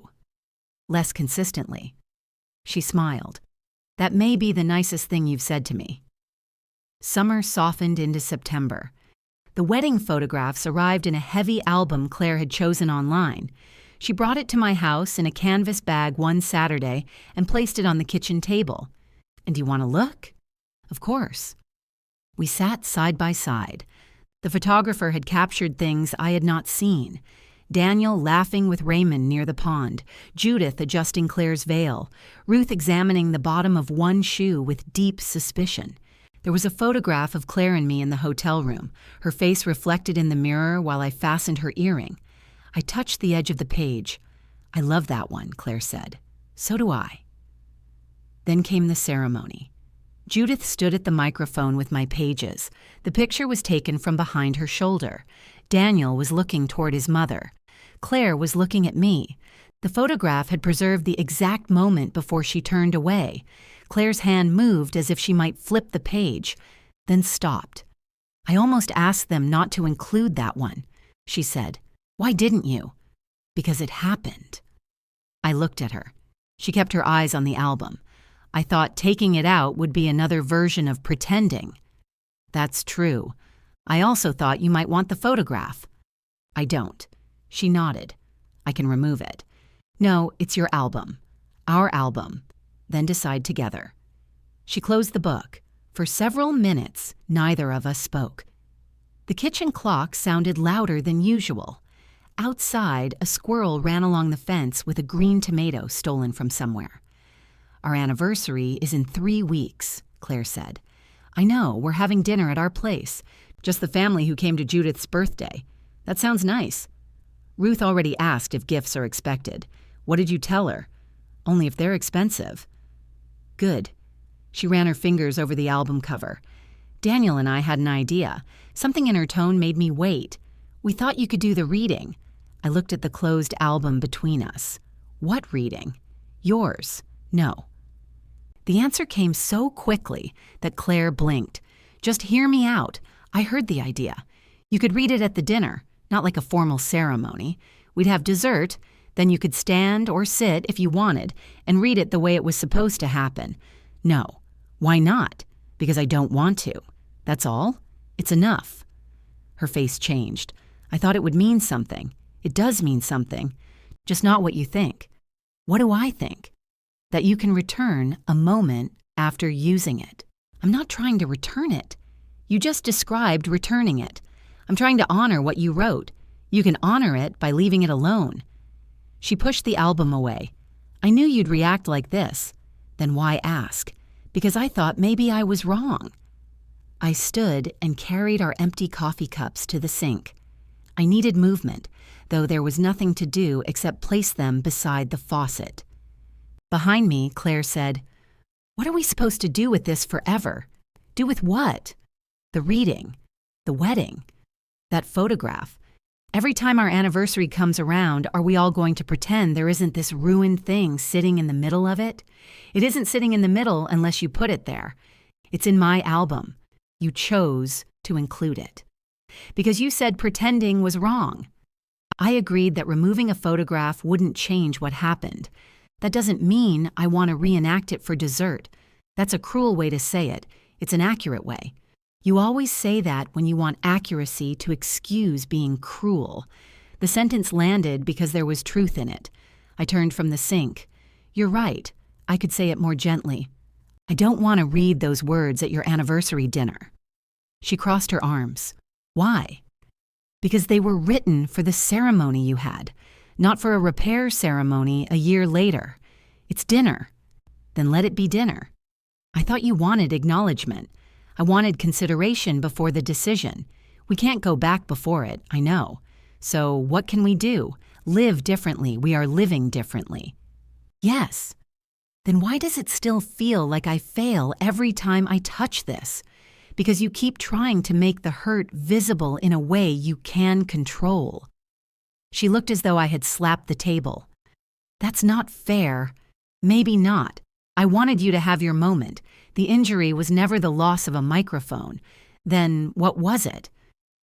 Speaker 1: "Less consistently." She smiled. "That may be the nicest thing you've said to me." Summer softened into September. The wedding photographs arrived in a heavy album Claire had chosen online. She brought it to my house in a canvas bag one Saturday and placed it on the kitchen table. "And do you want to look?" "Of course." We sat side by side. The photographer had captured things I had not seen. Daniel laughing with Raymond near the pond, Judith adjusting Claire's veil, Ruth examining the bottom of one shoe with deep suspicion. There was a photograph of Claire and me in the hotel room, her face reflected in the mirror while I fastened her earring. I touched the edge of the page. "I love that one," Claire said. "So do I." Then came the ceremony. Judith stood at the microphone with my pages. The picture was taken from behind her shoulder. Daniel was looking toward his mother. Claire was looking at me. The photograph had preserved the exact moment before she turned away. Claire's hand moved as if she might flip the page, then stopped. "I almost asked them not to include that one," she said. "Why didn't you?" "Because it happened." I looked at her. She kept her eyes on the album. I thought taking it out would be another version of pretending. "That's true. I also thought you might want the photograph." "I don't." She nodded. "I can remove it." "No, it's your album. Our album. Then decide together." She closed the book. For several minutes, neither of us spoke. The kitchen clock sounded louder than usual. Outside, a squirrel ran along the fence with a green tomato stolen from somewhere. "Our anniversary is in 3 weeks," Claire said. "I know, we're having dinner at our place. Just the family who came to Judith's birthday. That sounds nice." Ruth already asked if gifts are expected. "What did you tell her?" "Only if they're expensive." "Good." She ran her fingers over the album cover. "Daniel and I had an idea. Something in her tone made me wait. We thought you could do the reading." I looked at the closed album between us. "What reading?" "Yours." "No." The answer came so quickly that Claire blinked. "Just hear me out. I heard the idea. You could read it at the dinner, not like a formal ceremony. We'd have dessert, then you could stand or sit if you wanted and read it the way it was supposed to happen." "No." "Why not?" "Because I don't want to. That's all. It's enough." Her face changed. "I thought it would mean something. It does mean something. Just not what you think." "What do I think?" "That you can return a moment after using it." "I'm not trying to return it. You just described returning it. I'm trying to honor what you wrote. You can honor it by leaving it alone." She pushed the album away. "I knew you'd react like this. Then why ask?" "Because I thought maybe I was wrong." I stood and carried our empty coffee cups to the sink. I needed movement, though there was nothing to do except place them beside the faucet. Behind me, Claire said, "What are we supposed to do with this forever?" "Do with what?" "The reading, the wedding, that photograph. Every time our anniversary comes around, are we all going to pretend there isn't this ruined thing sitting in the middle of it? It isn't sitting in the middle unless you put it there. It's in my album. You chose to include it. Because you said pretending was wrong." I agreed that removing a photograph wouldn't change what happened. That doesn't mean I want to reenact it for dessert. That's a cruel way to say it. It's an accurate way. You always say that when you want accuracy to excuse being cruel. The sentence landed because there was truth in it. I turned from the sink. "You're right. I could say it more gently. I don't want to read those words at your anniversary dinner." She crossed her arms. "Why?" "Because they were written for the ceremony you had, not for a repair ceremony a year later. It's dinner. Then let it be dinner. I thought you wanted acknowledgement. I wanted consideration before the decision. We can't go back before it, I know. So what can we do? Live differently. We are living differently." "Yes." "Then why does it still feel like I fail every time I touch this? Because you keep trying to make the hurt visible in a way you can control." She looked as though I had slapped the table. "That's not fair." "Maybe not. I wanted you to have your moment. The injury was never the loss of a microphone. Then what was it?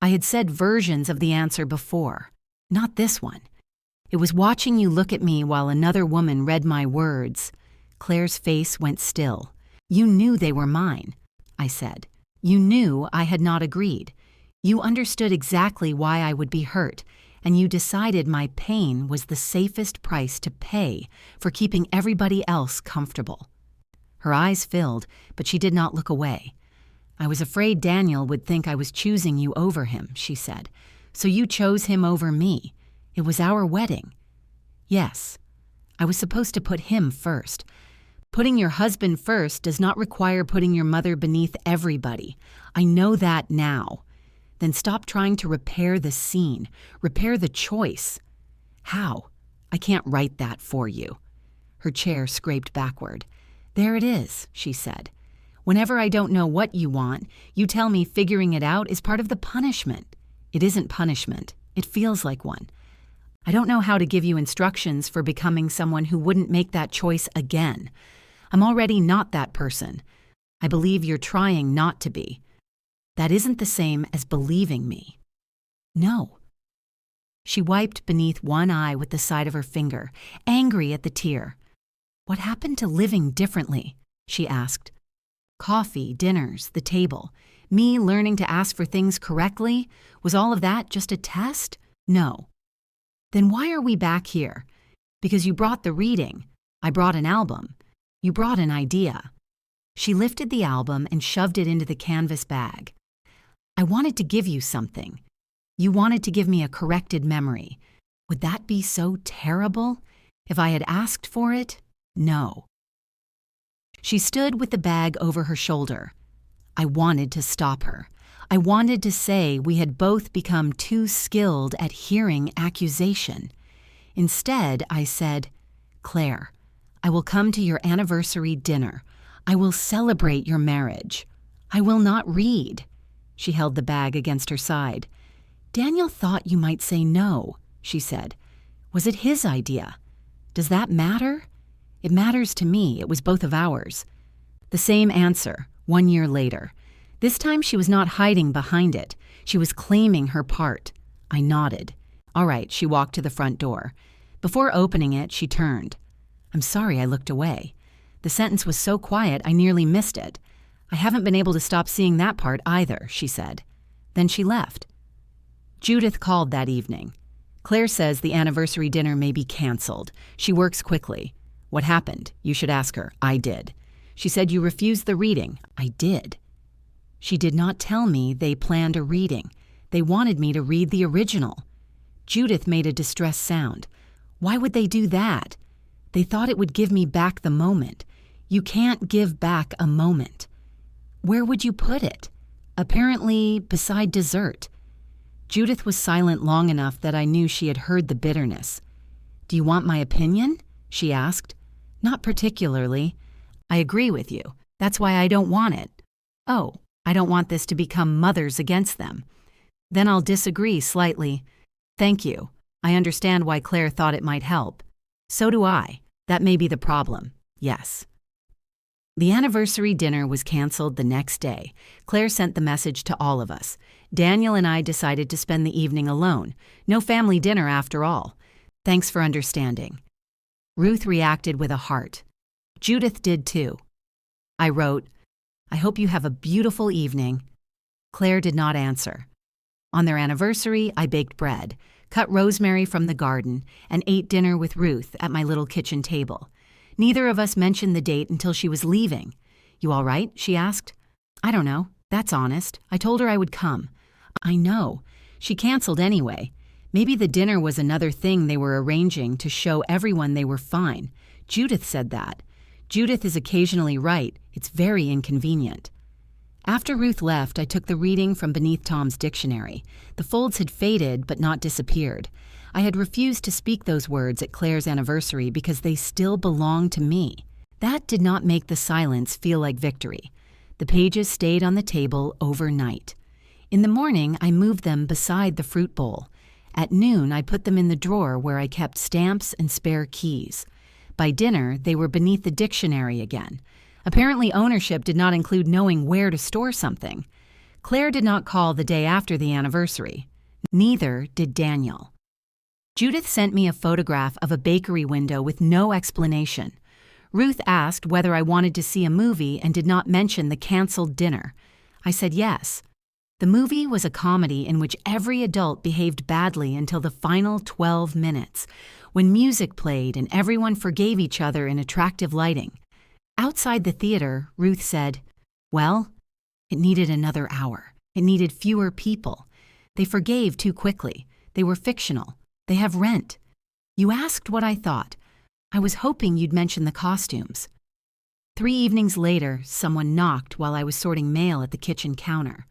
Speaker 1: I had said versions of the answer before. Not this one. It was watching you look at me while another woman read my words." Claire's face went still. "You knew they were mine," I said. "You knew I had not agreed. You understood exactly why I would be hurt, and you decided my pain was the safest price to pay for keeping everybody else comfortable." Her eyes filled, but she did not look away. "I was afraid Daniel would think I was choosing you over him," she said. "So you chose him over me. It was our wedding." "Yes. I was supposed to put him first. Putting your husband first does not require putting your mother beneath everybody. I know that now. Then stop trying to repair the scene, repair the choice." "How? I can't write that for you." Her chair scraped backward. "There it is," she said. "Whenever I don't know what you want, you tell me figuring it out is part of the punishment. It isn't punishment. It feels like one. I don't know how to give you instructions for becoming someone who wouldn't make that choice again. I'm already not that person. I believe you're trying not to be. That isn't the same as believing me." "No." She wiped beneath one eye with the side of her finger, angry at the tear. "What happened to living differently?" she asked. "Coffee, dinners, the table. Me learning to ask for things correctly? Was all of that just a test? No." "Then why are we back here?" "Because you brought the reading. I brought an album. You brought an idea." She lifted the album and shoved it into the canvas bag. "I wanted to give you something. You wanted to give me a corrected memory. Would that be so terrible? If I had asked for it? No." She stood with the bag over her shoulder. I wanted to stop her. I wanted to say we had both become too skilled at hearing accusation. Instead, I said, "Claire, I will come to your anniversary dinner. I will celebrate your marriage. I will not read." She held the bag against her side. "Daniel thought you might say no," she said. "Was it his idea? Does that matter?" "It matters to me. It was both of ours." The same answer, 1 year later. This time she was not hiding behind it. She was claiming her part. I nodded. "All right," she walked to the front door. Before opening it, she turned. "I'm sorry I looked away. The sentence was so quiet I nearly missed it. I haven't been able to stop seeing that part either," she said. Then she left. Judith called that evening. "Claire says the anniversary dinner may be canceled. She works quickly." "What happened?" "You should ask her." "I did." "She said you refused the reading." "I did." "She did not tell me they planned a reading. They wanted me to read the original." Judith made a distressed sound. "Why would they do that?" "They thought it would give me back the moment. You can't give back a moment." "Where would you put it?" apparently beside dessert. Judith was silent long enough that I knew she had heard the bitterness. "Do you want my opinion?" she asked. "Not particularly. I agree with you. That's why I don't want it." "Oh, I don't want this to become mothers against them." "Then I'll disagree slightly." "Thank you. I understand why Claire thought it might help." "So do I. That may be the problem. Yes." The anniversary dinner was canceled the next day. Claire sent the message to all of us. Daniel and I decided to spend the evening alone. No family dinner after all. "Thanks for understanding." Ruth reacted with a heart. Judith did too. I wrote, "I hope you have a beautiful evening." Claire did not answer. On their anniversary, I baked bread, cut rosemary from the garden, and ate dinner with Ruth at my little kitchen table. Neither of us mentioned the date until she was leaving. "You all right?" she asked. "I don't know. That's honest. I told her I would come." "I know. She canceled anyway. Maybe the dinner was another thing they were arranging to show everyone they were fine. Judith said that. Judith is occasionally right. It's very inconvenient." After Ruth left, I took the reading from beneath Tom's dictionary. The folds had faded but not disappeared. I had refused to speak those words at Claire's anniversary because they still belonged to me. That did not make the silence feel like victory. The pages stayed on the table overnight. In the morning, I moved them beside the fruit bowl. At noon, I put them in the drawer where I kept stamps and spare keys. By dinner, they were beneath the dictionary again. Apparently, ownership did not include knowing where to store something. Claire did not call the day after the anniversary. Neither did Daniel. Judith sent me a photograph of a bakery window with no explanation. Ruth asked whether I wanted to see a movie and did not mention the canceled dinner. I said yes. The movie was a comedy in which every adult behaved badly until the final 12 minutes, when music played and everyone forgave each other in attractive lighting. Outside the theater, Ruth said, "Well, it needed another hour. It needed fewer people. They forgave too quickly. They were fictional. They have rent. You asked what I thought. I was hoping you'd mention the costumes." 3 evenings later, someone knocked while I was sorting mail at the kitchen counter.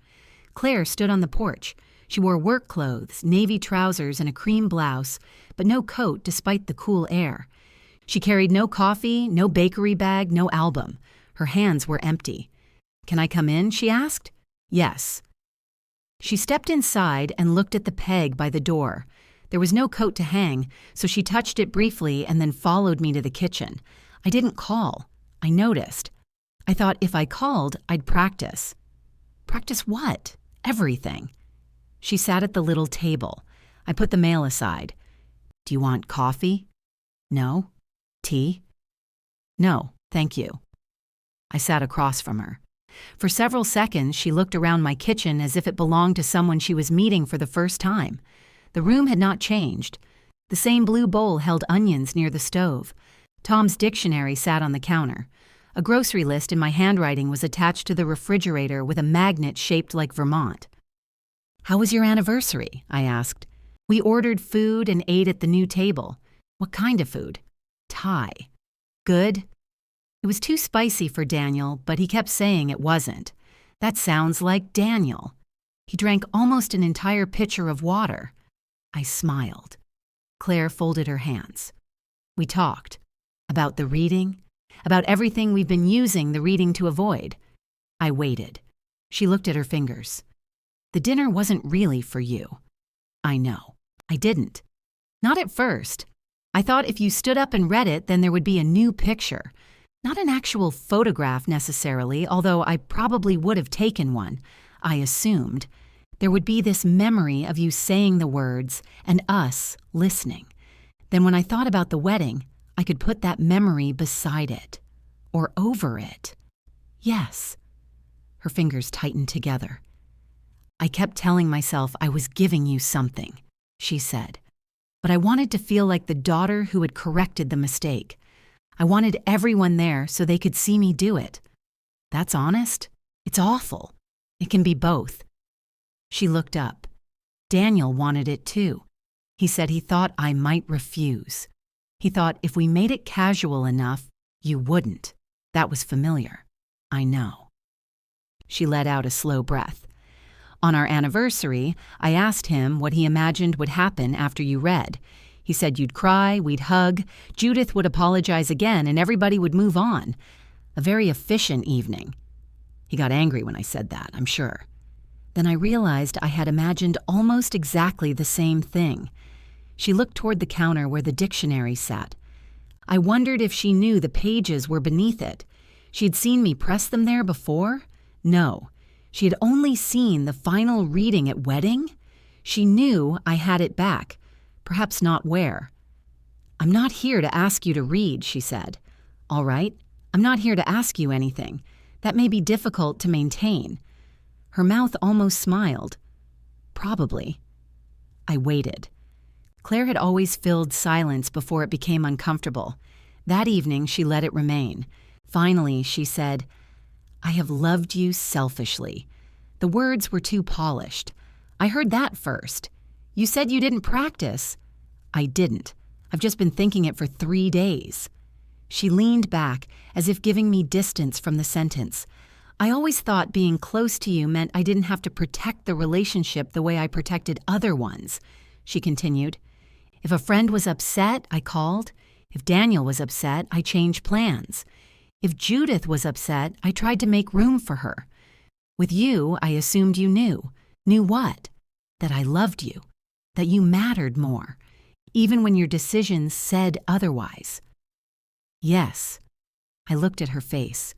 Speaker 1: Claire stood on the porch. She wore work clothes, navy trousers, and a cream blouse, but no coat despite the cool air. She carried no coffee, no bakery bag, no album. Her hands were empty. "Can I come in?" she asked. "Yes." She stepped inside and looked at the peg by the door. There was no coat to hang, so she touched it briefly and then followed me to the kitchen. I didn't call. I noticed. I thought if I called, I'd practice. Practice what? Everything. She sat at the little table. I put the mail aside. "Do you want coffee?" "No." "Tea?" "No, thank you." I sat across from her. For several seconds, she looked around my kitchen as if it belonged to someone she was meeting for the first time. The room had not changed. The same blue bowl held onions near the stove. Tom's dictionary sat on the counter. A grocery list in my handwriting was attached to the refrigerator with a magnet shaped like Vermont. "How was your anniversary?" I asked. "We ordered food and ate at the new table." "What kind of food?" "Thai." "Good?" It was too spicy for Daniel, but he kept saying it wasn't. That sounds like Daniel. He drank almost an entire pitcher of water. I smiled. Claire folded her hands. We talked. About the reading, about everything we've been using the reading to avoid. I waited. She looked at her fingers. "The dinner wasn't really for you." "I know. I didn't. Not at first. I thought if you stood up and read it, then there would be a new picture. Not an actual photograph necessarily, although I probably would have taken one. I assumed. There would be this memory of you saying the words and us listening. Then when I thought about the wedding, I could put that memory beside it. Or over it. Yes." Her fingers tightened together. "I kept telling myself I was giving you something," she said. "But I wanted to feel like the daughter who had corrected the mistake. I wanted everyone there so they could see me do it. That's honest? It's awful. It can be both." She looked up. Daniel wanted it too. He said he thought I might refuse. He thought if we made it casual enough, you wouldn't. That was familiar. I know. She let out a slow breath. On our anniversary, I asked him what he imagined would happen after you read. He said you'd cry, we'd hug, Judith would apologize again, and everybody would move on. A very efficient evening. He got angry when I said that, I'm sure. Then I realized I had imagined almost exactly the same thing. She looked toward the counter where the dictionary sat. I wondered if she knew the pages were beneath it. She had seen me press them there before? No. She had only seen the final reading at wedding? She knew I had it back, perhaps not where. "I'm not here to ask you to read," she said. "All right, I'm not here to ask you anything. That may be difficult to maintain." Her mouth almost smiled. "Probably." I waited. Claire had always filled silence before it became uncomfortable. That evening, she let it remain. Finally, she said, "I have loved you selfishly." The words were too polished. I heard that first. "You said you didn't practice." "I didn't. I've just been thinking it for 3 days." She leaned back, as if giving me distance from the sentence. "I always thought being close to you meant I didn't have to protect the relationship the way I protected other ones," she continued. "If a friend was upset, I called. If Daniel was upset, I changed plans. If Judith was upset, I tried to make room for her. With you, I assumed you knew. Knew what? That I loved you. That you mattered more, even when your decisions said otherwise." "Yes." I looked at her face.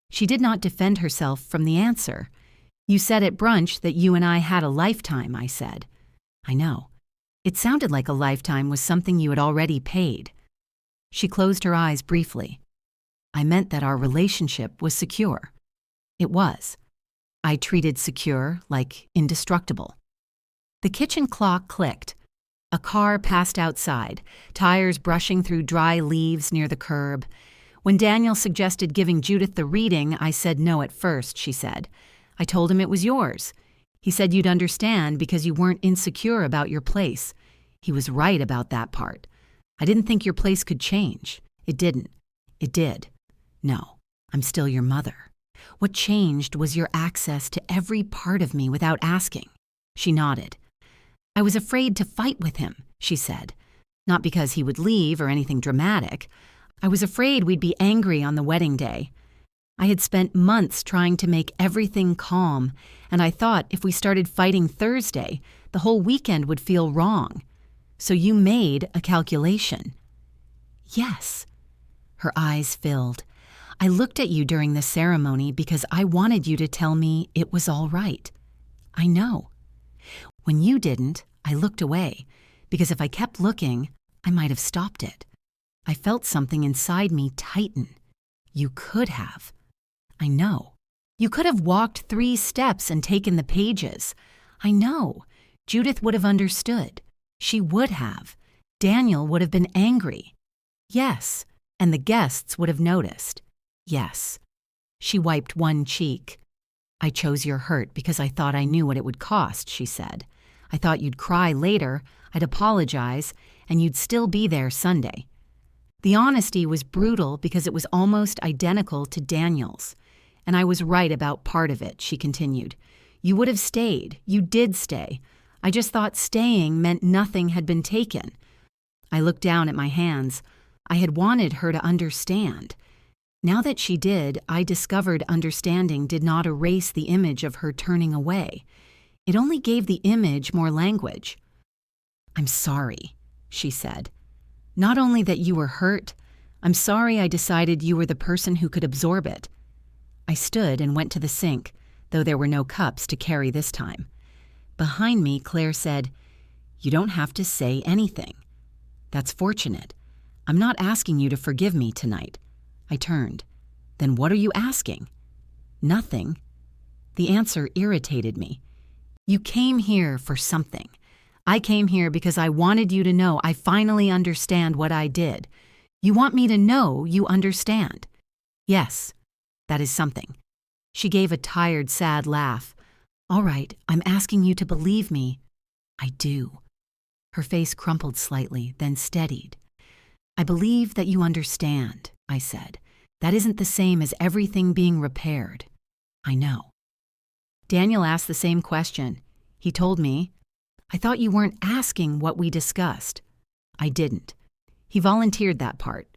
Speaker 1: She did not defend herself from the answer. "You said at brunch that you and I had a lifetime," I said. "I know. It sounded like a lifetime was something you had already paid." She closed her eyes briefly. "I meant that our relationship was secure." It was. I treated secure like indestructible. The kitchen clock clicked. A car passed outside, tires brushing through dry leaves near the curb. When Daniel suggested giving Judith the reading, I said no at first, she said. "I told him it was yours. He said you'd understand because you weren't insecure about your place. He was right about that part. I didn't think your place could change. It didn't. It did. No, I'm still your mother. What changed was your access to every part of me without asking." She nodded. "I was afraid to fight with him," she said. "Not because he would leave or anything dramatic. I was afraid we'd be angry on the wedding day. I had spent months trying to make everything calm, and I thought if we started fighting Thursday, the whole weekend would feel wrong. So you made a calculation." "Yes." Her eyes filled. "I looked at you during the ceremony because I wanted you to tell me it was all right. I know. When you didn't, I looked away, because if I kept looking, I might have stopped it. I felt something inside me tighten. You could have. I know. You could have walked 3 steps and taken the pages. I know. Judith would have understood. She would have. Daniel would have been angry. Yes. And the guests would have noticed. Yes." She wiped one cheek. "I chose your hurt because I thought I knew what it would cost," she said. "I thought you'd cry later, I'd apologize, and you'd still be there Sunday." The honesty was brutal because it was almost identical to Daniel's. "And I was right about part of it," she continued. "You would have stayed. You did stay. I just thought staying meant nothing had been taken." I looked down at my hands. I had wanted her to understand. Now that she did, I discovered understanding did not erase the image of her turning away. It only gave the image more language. "I'm sorry," she said. "Not only that you were hurt, I'm sorry I decided you were the person who could absorb it." I stood and went to the sink, though there were no cups to carry this time. Behind me, Claire said, "You don't have to say anything." "That's fortunate. I'm not asking you to forgive me tonight." I turned. "Then what are you asking?" "Nothing." The answer irritated me. "You came here for something. I came here because I wanted you to know I finally understand what I did. You want me to know you understand." "Yes, that is something." She gave a tired, sad laugh. "All right, I'm asking you to believe me." "I do." Her face crumpled slightly, then steadied. "I believe that you understand," I said. "That isn't the same as everything being repaired." "I know." Daniel asked the same question. He told me, "I thought you weren't asking what we discussed." I didn't. He volunteered that part.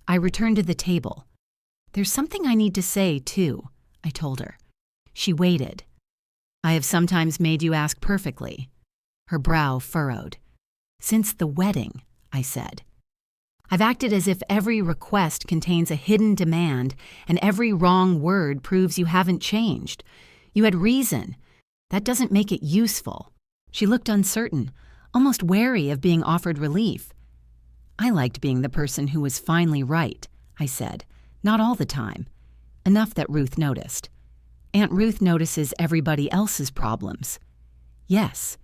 Speaker 1: I returned to the table. "There's something I need to say, too," I told her. She waited. "I have sometimes made you ask perfectly." Her brow furrowed. "Since the wedding," I said. "I've acted as if every request contains a hidden demand and every wrong word proves you haven't changed. You had reason. That doesn't make it useful." She looked uncertain, almost wary of being offered relief. "I liked being the person who was finally right," I said. "Not all the time. Enough that Ruth noticed. Aunt Ruth notices everybody else's problems." "Yes.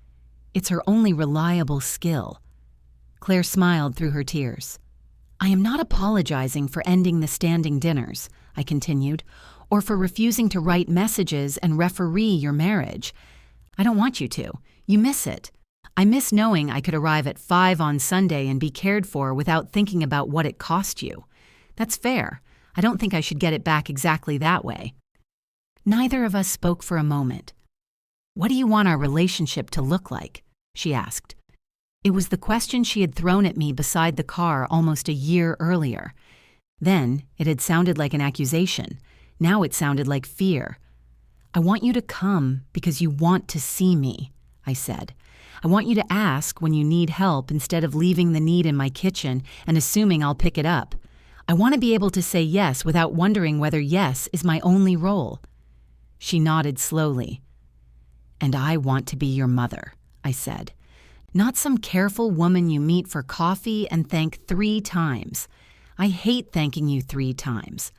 Speaker 1: It's her only reliable skill." Claire smiled through her tears. "I am not apologizing for ending the standing dinners," I continued, "or for refusing to write messages and referee your marriage. I don't want you to. You miss it. I miss knowing I could arrive at 5 on Sunday and be cared for without thinking about what it cost you. That's fair. I don't think I should get it back exactly that way." Neither of us spoke for a moment. "What do you want our relationship to look like?" she asked. It was the question she had thrown at me beside the car almost a year earlier. Then it had sounded like an accusation. Now it sounded like fear. "I want you to come because you want to see me," I said. "I want you to ask when you need help instead of leaving the need in my kitchen and assuming I'll pick it up. I want to be able to say yes without wondering whether yes is my only role." She nodded slowly. "And I want to be your mother," I said. "Not some careful woman you meet for coffee and thank 3 times. I hate thanking you 3 times.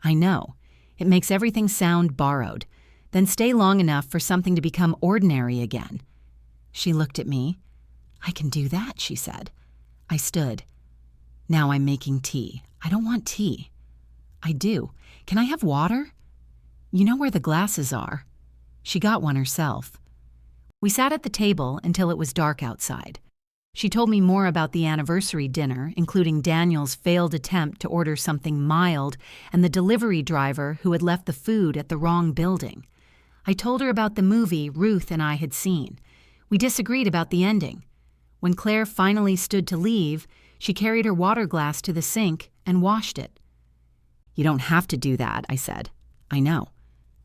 Speaker 1: I know. It makes everything sound borrowed. Then stay long enough for something to become ordinary again." She looked at me. "I can do that," she said. I stood. "Now I'm making tea. I don't want tea." "I do. Can I have water?" "You know where the glasses are." She got one herself. We sat at the table until it was dark outside. She told me more about the anniversary dinner, including Daniel's failed attempt to order something mild and the delivery driver who had left the food at the wrong building. I told her about the movie Ruth and I had seen. We disagreed about the ending. When Claire finally stood to leave, she carried her water glass to the sink and washed it. "You don't have to do that," I said. "I know."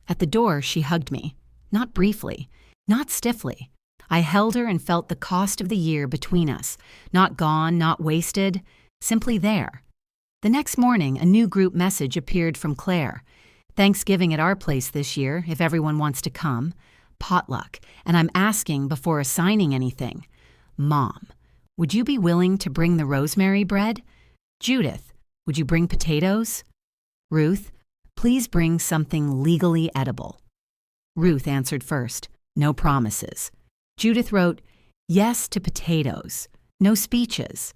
Speaker 1: At the door, she hugged me. Not briefly, not stiffly. I held her and felt the cost of the year between us. Not gone, not wasted, simply there. The next morning, a new group message appeared from Claire. "Thanksgiving at our place this year, if everyone wants to come. Potluck, and I'm asking before assigning anything. Mom, would you be willing to bring the rosemary bread? Judith, would you bring potatoes? Ruth, please bring something legally edible." Ruth answered first. No promises. Judith wrote, "Yes to potatoes. No speeches."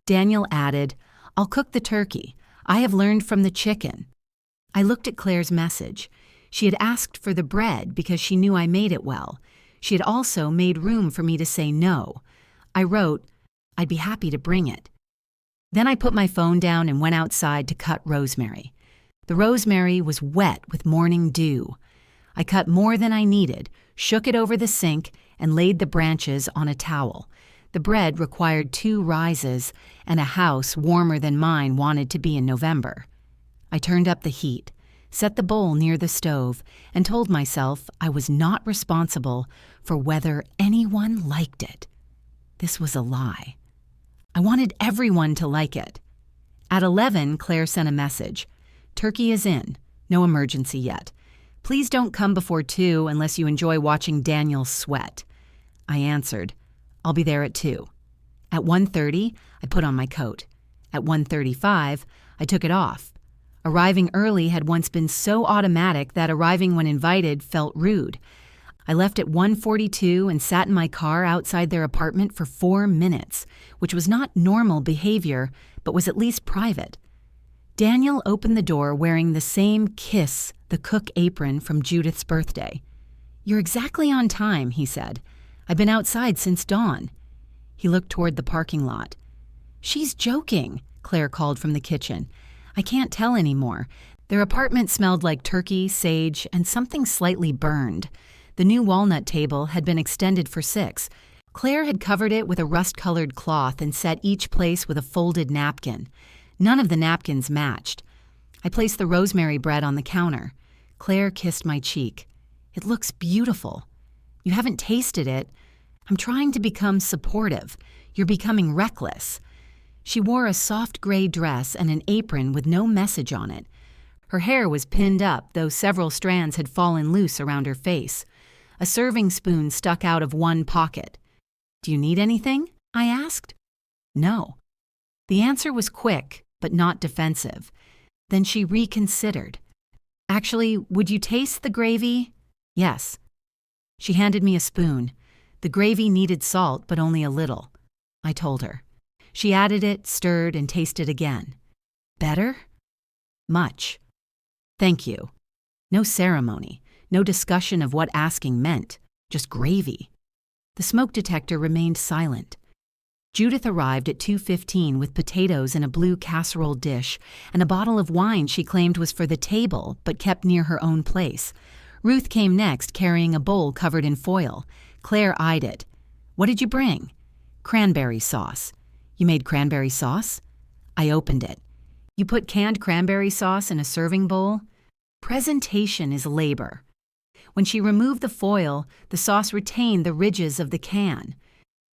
Speaker 1: Daniel added, "I'll cook the turkey. I have learned from the chicken." I looked at Claire's message. She had asked for the bread because she knew I made it well. She had also made room for me to say no. I wrote, "I'd be happy to bring it." Then I put my phone down and went outside to cut rosemary. The rosemary was wet with morning dew. I cut more than I needed, shook it over the sink, and laid the branches on a towel. The bread required 2 rises, and a house warmer than mine wanted to be in November. I turned up the heat, set the bowl near the stove, and told myself I was not responsible for whether anyone liked it. This was a lie. I wanted everyone to like it. At 11, Claire sent a message. "Turkey is in. No emergency yet. Please don't come before 2 unless you enjoy watching Daniel sweat." I answered, "I'll be there at 2. At 1:30, I put on my coat. At 1:35, I took it off. Arriving early had once been so automatic that arriving when invited felt rude. I left at 1:42 and sat in my car outside their apartment for 4 minutes, which was not normal behavior, but was at least private. Daniel opened the door wearing the same kiss the cook apron from Judith's birthday. "You're exactly on time," he said. "I've been outside since dawn." He looked toward the parking lot. "She's joking," Claire called from the kitchen. "I can't tell anymore. Their apartment smelled like turkey, sage, and something slightly burned. The new walnut table had been extended for 6. Claire had covered it with a rust-colored cloth and set each place with a folded napkin. None of the napkins matched. I placed the rosemary bread on the counter. Claire kissed my cheek. "It looks beautiful." "You haven't tasted it." "I'm trying to become supportive. You're becoming reckless." She wore a soft gray dress and an apron with no message on it. Her hair was pinned up, though several strands had fallen loose around her face. A serving spoon stuck out of one pocket. "Do you need anything?" I asked. "No." The answer was quick, but not defensive. Then she reconsidered. "Actually, would you taste the gravy?" "Yes." She handed me a spoon. The gravy needed salt, but only a little. I told her. She added it, stirred, and tasted again. "Better?" "Much." "Thank you." No ceremony, no discussion of what asking meant, just gravy. The smoke detector remained silent. Judith arrived at 2:15 with potatoes in a blue casserole dish and a bottle of wine she claimed was for the table but kept near her own place. Ruth came next carrying a bowl covered in foil. Claire eyed it. "What did you bring?" "Cranberry sauce." "You made cranberry sauce?" I opened it. "You put canned cranberry sauce in a serving bowl?" Presentation is labor. When she removed the foil, the sauce retained the ridges of the can.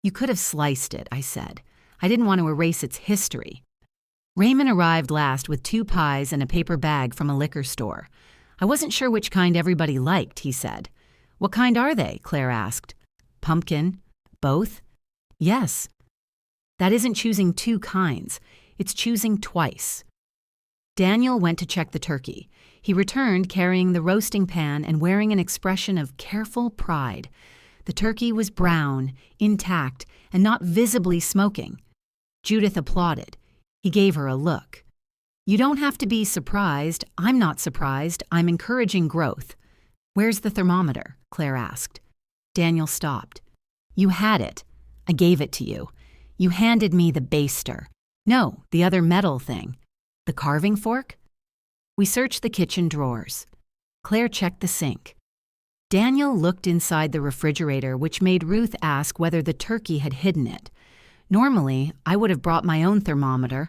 Speaker 1: "You could have sliced it," I said. "I didn't want to erase its history." Raymond arrived last with 2 pies and a paper bag from a liquor store. "I wasn't sure which kind everybody liked," he said. "What kind are they?" Claire asked. "Pumpkin." "Both?" "Yes." That isn't choosing 2 kinds. It's choosing twice. Daniel went to check the turkey. He returned carrying the roasting pan and wearing an expression of careful pride. The turkey was brown, intact, and not visibly smoking. Judith applauded. He gave her a look. "You don't have to be surprised. I'm not surprised. I'm encouraging growth." "Where's the thermometer?" Claire asked. Daniel stopped. "You had it. I gave it to you. You handed me the baster." "No, the other metal thing." "The carving fork?" We searched the kitchen drawers. Claire checked the sink. Daniel looked inside the refrigerator, which made Ruth ask whether the turkey had hidden it. Normally, I would have brought my own thermometer.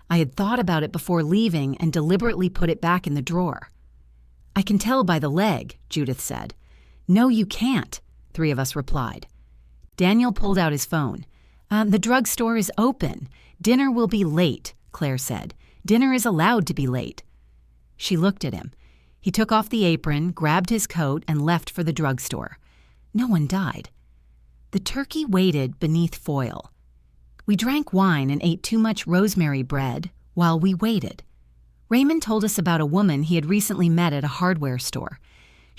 Speaker 1: I had thought about it before leaving and deliberately put it back in the drawer. "I can tell by the leg," Judith said. "No, you can't," 3 of us replied. Daniel pulled out his phone. The drugstore is open. Dinner will be late," Claire said. "Dinner is allowed to be late." She looked at him. He took off the apron, grabbed his coat, and left for the drugstore. No one died. The turkey waited beneath foil. We drank wine and ate too much rosemary bread while we waited. Raymond told us about a woman he had recently met at a hardware store.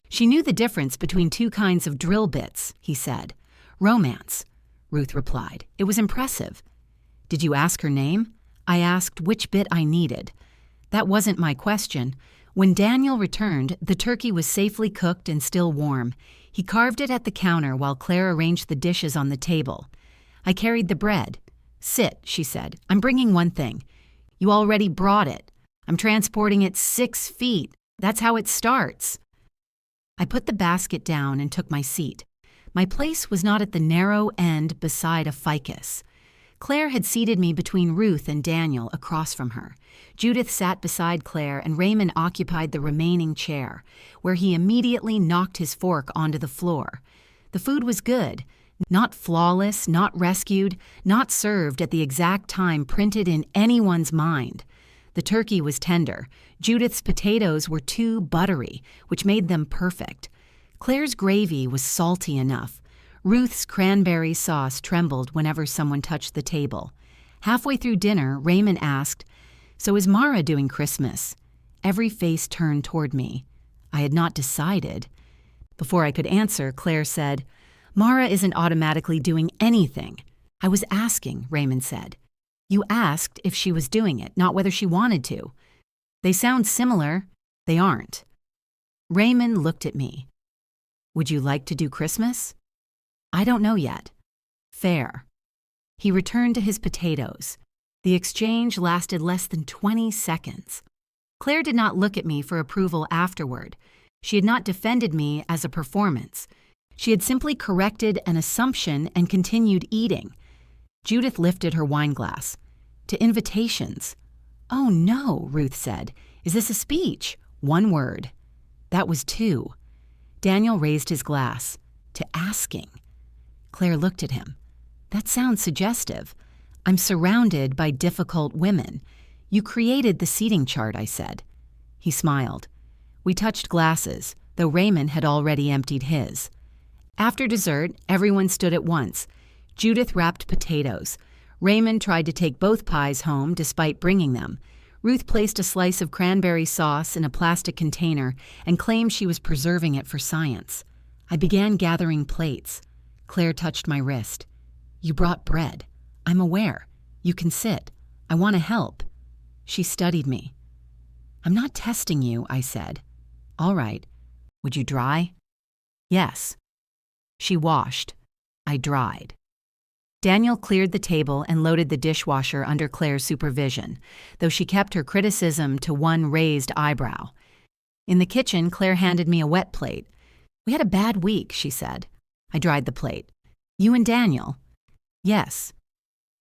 Speaker 1: She knew the difference between 2 kinds of drill bits, he said. "Romance," Ruth replied. "It was impressive." "Did you ask her name?" I asked which bit I needed. That wasn't my question. When Daniel returned, the turkey was safely cooked and still warm. He carved it at the counter while Claire arranged the dishes on the table. I carried the bread. "Sit," she said. "I'm bringing one thing." "You already brought it." "I'm transporting it 6 feet. That's how it starts." I put the basket down and took my seat. My place was not at the narrow end beside a ficus. Claire had seated me between Ruth and Daniel across from her. Judith sat beside Claire and Raymond occupied the remaining chair, where he immediately knocked his fork onto the floor. The food was good, not flawless, not rescued, not served at the exact time printed in anyone's mind. The turkey was tender. Judith's potatoes were too buttery, which made them perfect. Claire's gravy was salty enough. Ruth's cranberry sauce trembled whenever someone touched the table. Halfway through dinner, Raymond asked, "So is Mara doing Christmas?" Every face turned toward me. I had not decided. Before I could answer, Claire said, "Mara isn't automatically doing anything." "I was asking," Raymond said. "You asked if she was doing it, not whether she wanted to." "They sound similar." "They aren't." Raymond looked at me. "Would you like to do Christmas?" "I don't know yet." "Fair." He returned to his potatoes. The exchange lasted less than 20 seconds. Claire did not look at me for approval afterward. She had not defended me as a performance. She had simply corrected an assumption and continued eating. Judith lifted her wine glass. To invitations. "Oh no," Ruth said. "Is this a speech?" "One word." That was 2. Daniel raised his glass. To asking. Claire looked at him. "That sounds suggestive. I'm surrounded by difficult women. You created the seating chart," I said. He smiled. We touched glasses, though Raymond had already emptied his. After dessert, everyone stood at once. Judith wrapped potatoes. Raymond tried to take both pies home despite bringing them. Ruth placed a slice of cranberry sauce in a plastic container and claimed she was preserving it for science. I began gathering plates. Claire touched my wrist. "You brought bread. I'm aware. You can sit. I want to help." She studied me. "I'm not testing you," I said. "All right. Would you dry?" "Yes." She washed. I dried. Daniel cleared the table and loaded the dishwasher under Claire's supervision, though she kept her criticism to one raised eyebrow. In the kitchen, Claire handed me a wet plate. "We had a bad week," she said. I dried the plate. "You and Daniel?" "Yes."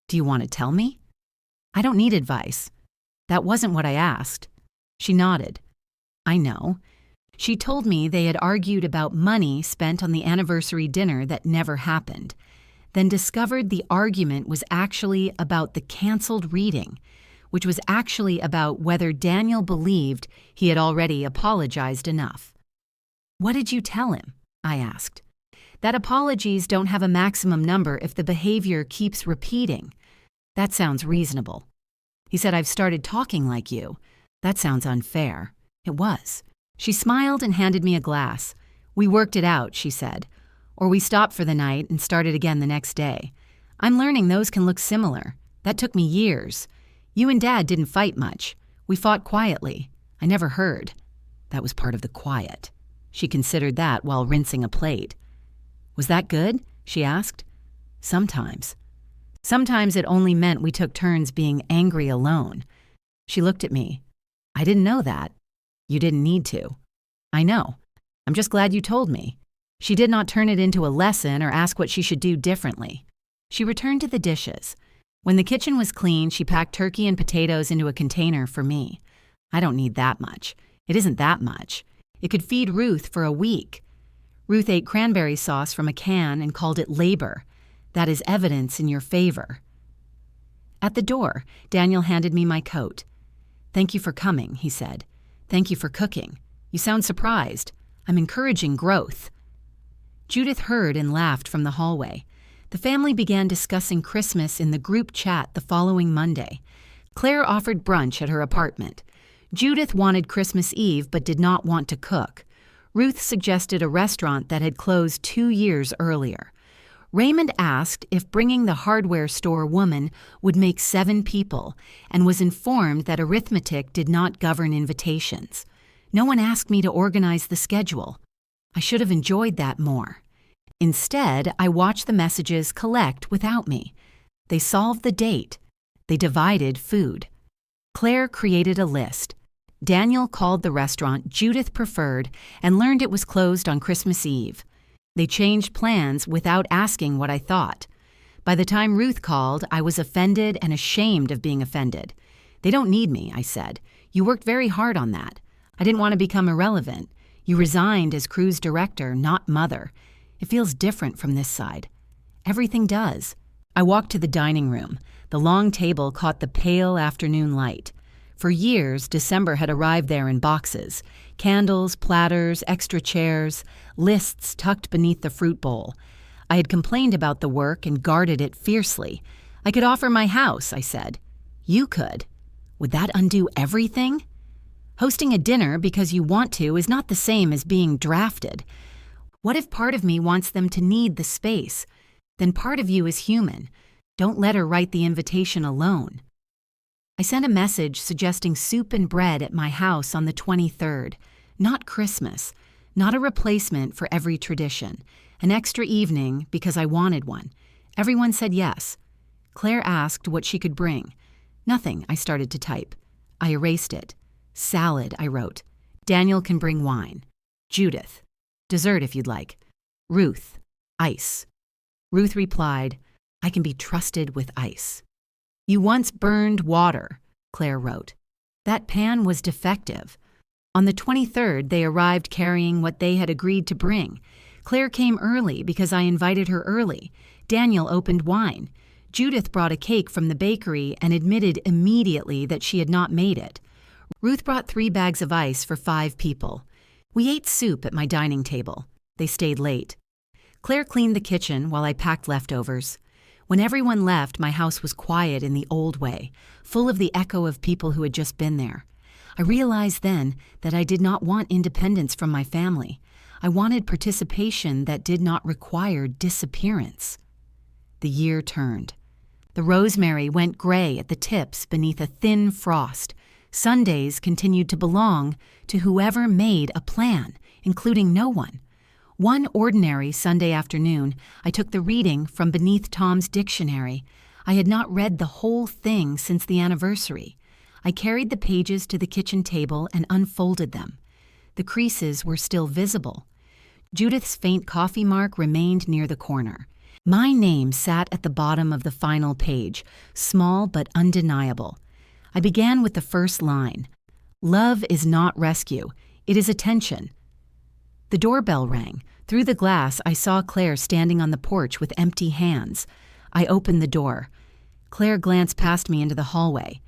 Speaker 1: "Do you want to tell me?" "I don't need advice." "That wasn't what I asked." She nodded. "I know." She told me they had argued about money spent on the anniversary dinner that never happened, then discovered the argument was actually about the canceled reading, which was actually about whether Daniel believed he had already apologized enough. "What did you tell him?" I asked. "That apologies don't have a maximum number if the behavior keeps repeating." "That sounds reasonable." He said, "I've started talking like you." "That sounds unfair." It was. She smiled and handed me a glass. "We worked it out," she said. "Or we stopped for the night and started again the next day. I'm learning those can look similar. That took me years. You and Dad didn't fight much. We fought quietly. I never heard." That was part of the quiet. She considered that while rinsing a plate. "Was that good?" she asked. "Sometimes. Sometimes it only meant we took turns being angry alone." She looked at me. "I didn't know that." "You didn't need to." "I know. I'm just glad you told me." She did not turn it into a lesson or ask what she should do differently. She returned to the dishes. When the kitchen was clean, she packed turkey and potatoes into a container for me. "I don't need that much. It isn't that much. It could feed Ruth for a week." Ruth ate cranberry sauce from a can and called it labor. "That is evidence in your favor." At the door, Daniel handed me my coat. "Thank you for coming," he said. "Thank you for cooking. You sound surprised. I'm encouraging growth." Judith heard and laughed from the hallway. The family began discussing Christmas in the group chat the following Monday. Claire offered brunch at her apartment. Judith wanted Christmas Eve but did not want to cook. Ruth suggested a restaurant that had closed 2 years earlier. Raymond asked if bringing the hardware store woman would make 7 people and was informed that arithmetic did not govern invitations. No one asked me to organize the schedule. I should have enjoyed that more. Instead, I watched the messages collect without me. They solved the date. They divided food. Claire created a list. Daniel called the restaurant Judith preferred and learned it was closed on Christmas Eve. They changed plans without asking what I thought. By the time Ruth called, I was offended and ashamed of being offended. "They don't need me," I said. "You worked very hard on that. I didn't want to become irrelevant. You resigned as cruise director, not mother. It feels different from this side." "Everything does." I walked to the dining room. The long table caught the pale afternoon light. For years, December had arrived there in boxes. Candles, platters, extra chairs, lists tucked beneath the fruit bowl. I had complained about the work and guarded it fiercely. "I could offer my house," I said. "You could." Would that undo everything? Hosting a dinner because you want to is not the same as being drafted. What if part of me wants them to need the space? Then part of you is human. Don't let her write the invitation alone. I sent a message suggesting soup and bread at my house on the 23rd. Not Christmas. Not a replacement for every tradition. An extra evening because I wanted one. Everyone said yes. Claire asked what she could bring. "Nothing," I started to type. I erased it. Salad, I wrote. Daniel can bring wine. Judith. Dessert if you'd like. Ruth. Ice. Ruth replied, I can be trusted with ice. You once burned water, Claire wrote. That pan was defective. On the 23rd, they arrived carrying what they had agreed to bring. Claire came early because I invited her early. Daniel opened wine. Judith brought a cake from the bakery and admitted immediately that she had not made it. Ruth brought 3 bags of ice for 5 people. We ate soup at my dining table. They stayed late. Claire cleaned the kitchen while I packed leftovers. When everyone left, my house was quiet in the old way, full of the echo of people who had just been there. I realized then that I did not want independence from my family. I wanted participation that did not require disappearance. The year turned. The rosemary went gray at the tips beneath a thin frost. Sundays continued to belong to whoever made a plan, including no one. One ordinary Sunday afternoon, I took the reading from beneath Tom's dictionary. I had not read the whole thing since the anniversary. I carried the pages to the kitchen table and unfolded them. The creases were still visible. Judith's faint coffee mark remained near the corner. My name sat at the bottom of the final page, small but undeniable. I began with the first line. Love is not rescue. It is attention. The doorbell rang. Through the glass, I saw Claire standing on the porch with empty hands. I opened the door. Claire glanced past me into the hallway.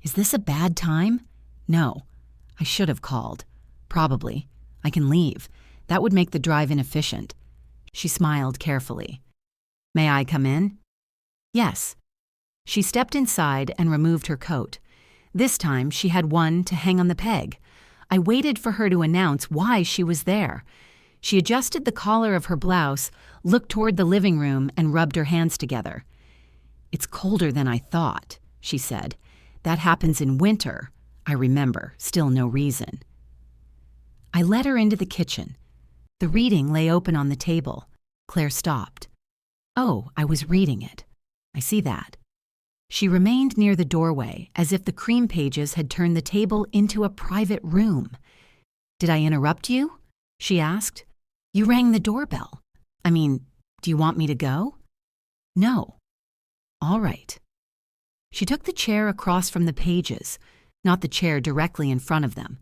Speaker 1: Is this a bad time? No. I should have called. Probably. I can leave. That would make the drive inefficient. She smiled carefully. May I come in? Yes. She stepped inside and removed her coat. This time she had one to hang on the peg. I waited for her to announce why she was there. She adjusted the collar of her blouse, looked toward the living room, and rubbed her hands together. It's colder than I thought, she said. That happens in winter. I remember, still no reason. I led her into the kitchen. The reading lay open on the table. Claire stopped. Oh, I was reading it. I see that. She remained near the doorway, as if the cream pages had turned the table into a private room. Did I interrupt you? She asked. You rang the doorbell. I mean, do you want me to go? No. All right. She took the chair across from the pages, not the chair directly in front of them.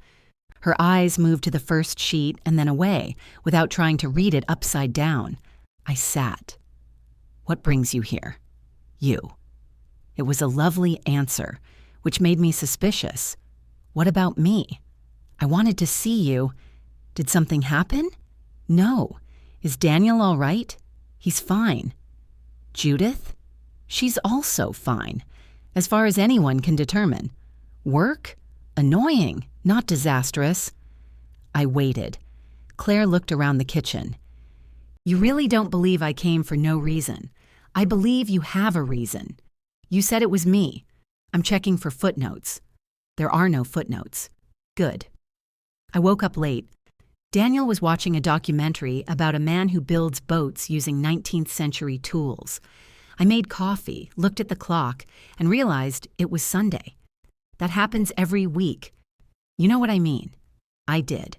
Speaker 1: Her eyes moved to the first sheet and then away, without trying to read it upside down. I sat. What brings you here? You. It was a lovely answer, which made me suspicious. What about me? I wanted to see you. Did something happen? No. Is Daniel all right? He's fine. Judith? She's also fine, as far as anyone can determine. Work? Annoying, not disastrous. I waited. Claire looked around the kitchen. You really don't believe I came for no reason. I believe you have a reason. You said it was me. I'm checking for footnotes. There are no footnotes. Good. I woke up late. Daniel was watching a documentary about a man who builds boats using 19th century tools. I made coffee, looked at the clock, and realized it was Sunday. That happens every week. You know what I mean. I did.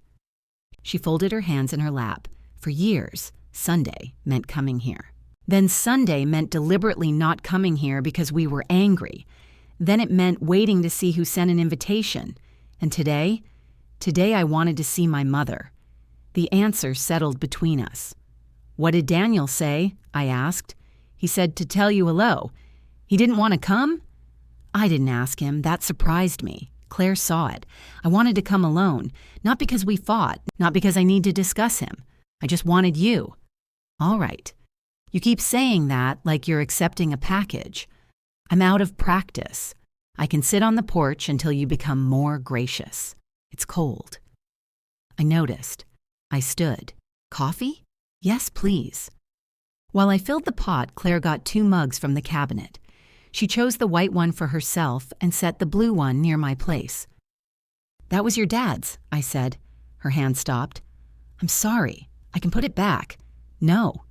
Speaker 1: She folded her hands in her lap. For years, Sunday meant coming here. Then Sunday meant deliberately not coming here because we were angry. Then it meant waiting to see who sent an invitation. And today I wanted to see my mother. The answer settled between us. What did Daniel say? I asked. He said to tell you hello. He didn't want to come? I didn't ask him. That surprised me. Claire saw it. I wanted to come alone, not because we fought, not because I need to discuss him. I just wanted you. All right. You keep saying that like you're accepting a package. I'm out of practice. I can sit on the porch until you become more gracious. It's cold. I noticed. I stood. Coffee? Yes, please. While I filled the pot, Claire got 2 mugs from the cabinet. She chose the white one for herself and set the blue one near my place. That was your dad's, I said. Her hand stopped. I'm sorry. I can put it back. No.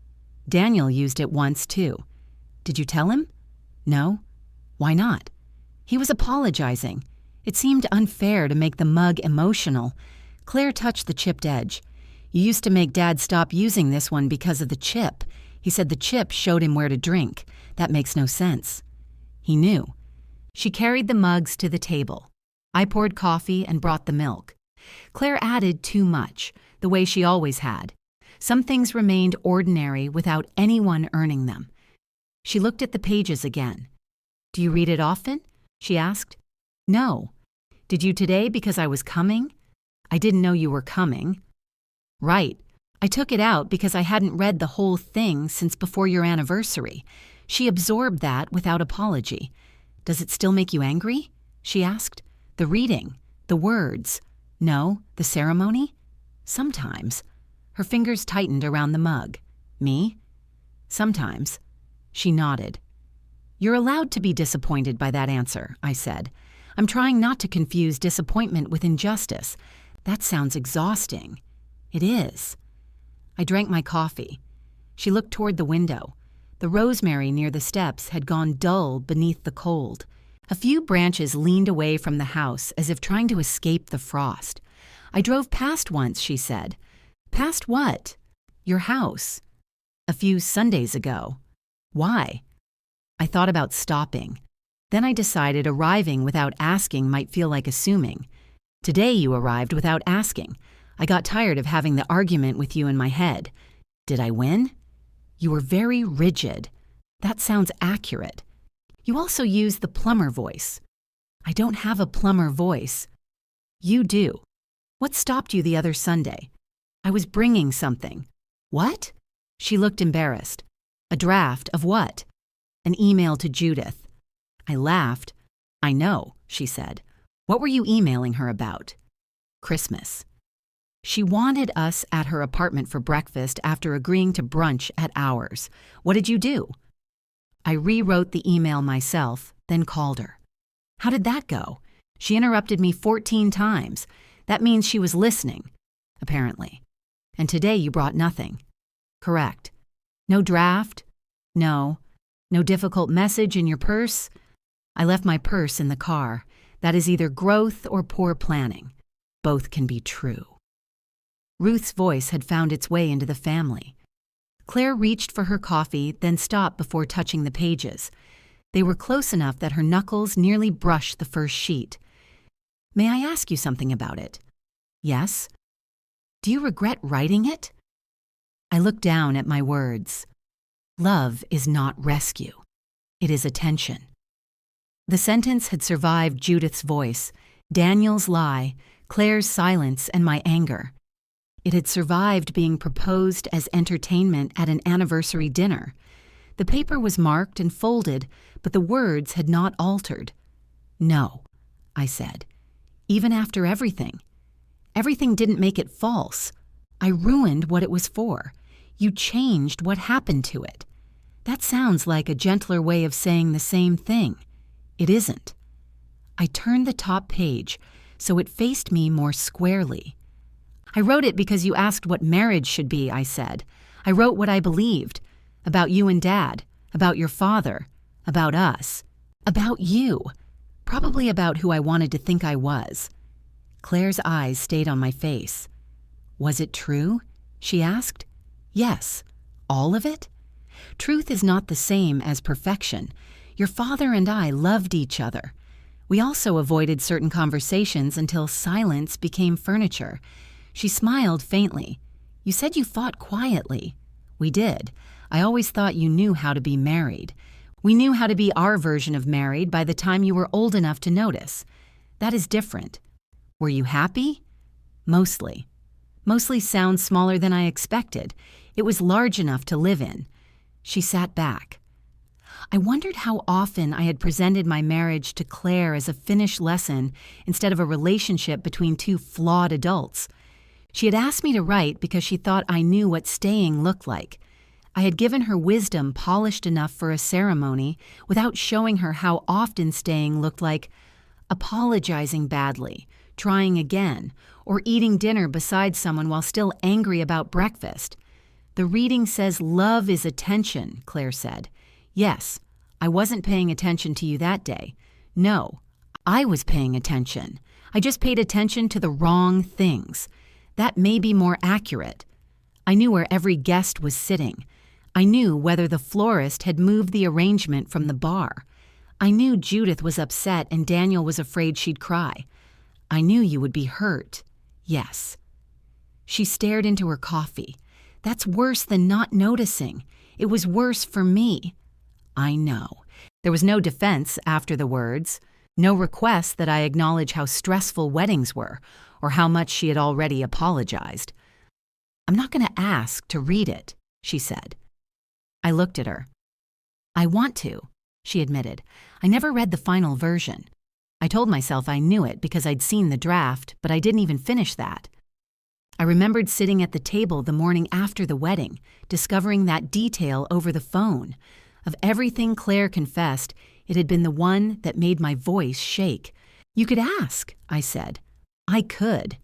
Speaker 1: Daniel used it once, too. Did you tell him? No. Why not? He was apologizing. It seemed unfair to make the mug emotional. Claire touched the chipped edge. You used to make Dad stop using this one because of the chip. He said the chip showed him where to drink. That makes no sense. He knew. She carried the mugs to the table. I poured coffee and brought the milk. Claire added too much, the way she always had. Some things remained ordinary without anyone earning them. She looked at the pages again. Do you read it often? She asked. No. Did you today because I was coming? I didn't know you were coming. Right. I took it out because I hadn't read the whole thing since before your anniversary. She absorbed that without apology. Does it still make you angry? She asked. The reading, the words. No, the ceremony? Sometimes. Her fingers tightened around the mug. Me? Sometimes. She nodded. You're allowed to be disappointed by that answer, I said. I'm trying not to confuse disappointment with injustice. That sounds exhausting. It is. I drank my coffee. She looked toward the window. The rosemary near the steps had gone dull beneath the cold. A few branches leaned away from the house as if trying to escape the frost. I drove past once, she said. Past what? Your house. A few Sundays ago. Why? I thought about stopping. Then I decided arriving without asking might feel like assuming. Today you arrived without asking. I got tired of having the argument with you in my head. Did I win? You were very rigid. That sounds accurate. You also used the plumber voice. I don't have a plumber voice. You do. What stopped you the other Sunday? I was bringing something. What? She looked embarrassed. A draft of what? An email to Judith. I laughed. I know, she said. What were you emailing her about? Christmas. She wanted us at her apartment for breakfast after agreeing to brunch at ours. What did you do? I rewrote the email myself, then called her. How did that go? She interrupted me 14 times. That means she was listening, apparently. And today you brought nothing. Correct. No draft? No. No difficult message in your purse? I left my purse in the car. That is either growth or poor planning. Both can be true. Ruth's voice had found its way into the family. Claire reached for her coffee, then stopped before touching the pages. They were close enough that her knuckles nearly brushed the first sheet. May I ask you something about it? Yes. Do you regret writing it? I looked down at my words. Love is not rescue. It is attention. The sentence had survived Judith's voice, Daniel's lie, Claire's silence, and my anger. It had survived being proposed as entertainment at an anniversary dinner. The paper was marked and folded, but the words had not altered. No, I said. Even after everything. Everything didn't make it false. I ruined what it was for. You changed what happened to it. That sounds like a gentler way of saying the same thing. It isn't. I turned the top page so it faced me more squarely. I wrote it because you asked what marriage should be, I said. I wrote what I believed. About you and Dad. About your father. About us. About you. Probably about who I wanted to think I was. Claire's eyes stayed on my face. Was it true? She asked. Yes. All of it? Truth is not the same as perfection. Your father and I loved each other. We also avoided certain conversations until silence became furniture. She smiled faintly. You said you fought quietly. We did. I always thought you knew how to be married. We knew how to be our version of married by the time you were old enough to notice. That is different. Were you happy? Mostly. Mostly sounds smaller than I expected. It was large enough to live in. She sat back. I wondered how often I had presented my marriage to Claire as a finished lesson instead of a relationship between two flawed adults. She had asked me to write because she thought I knew what staying looked like. I had given her wisdom polished enough for a ceremony without showing her how often staying looked like apologizing badly, trying again, or eating dinner beside someone while still angry about breakfast. The reading says love is attention, Claire said. Yes, I wasn't paying attention to you that day. No, I was paying attention. I just paid attention to the wrong things. That may be more accurate. I knew where every guest was sitting. I knew whether the florist had moved the arrangement from the bar. I knew Judith was upset and Daniel was afraid she'd cry. I knew you would be hurt. Yes. She stared into her coffee. That's worse than not noticing. It was worse for me. I know. There was no defense after the words. No request that I acknowledge how stressful weddings were or how much she had already apologized. I'm not going to ask to read it, she said. I looked at her. I want to, she admitted. I never read the final version. I told myself I knew it because I'd seen the draft, but I didn't even finish that. I remembered sitting at the table the morning after the wedding, discovering that detail over the phone. Of everything Claire confessed, it had been the one that made my voice shake. You could ask, I said. I could,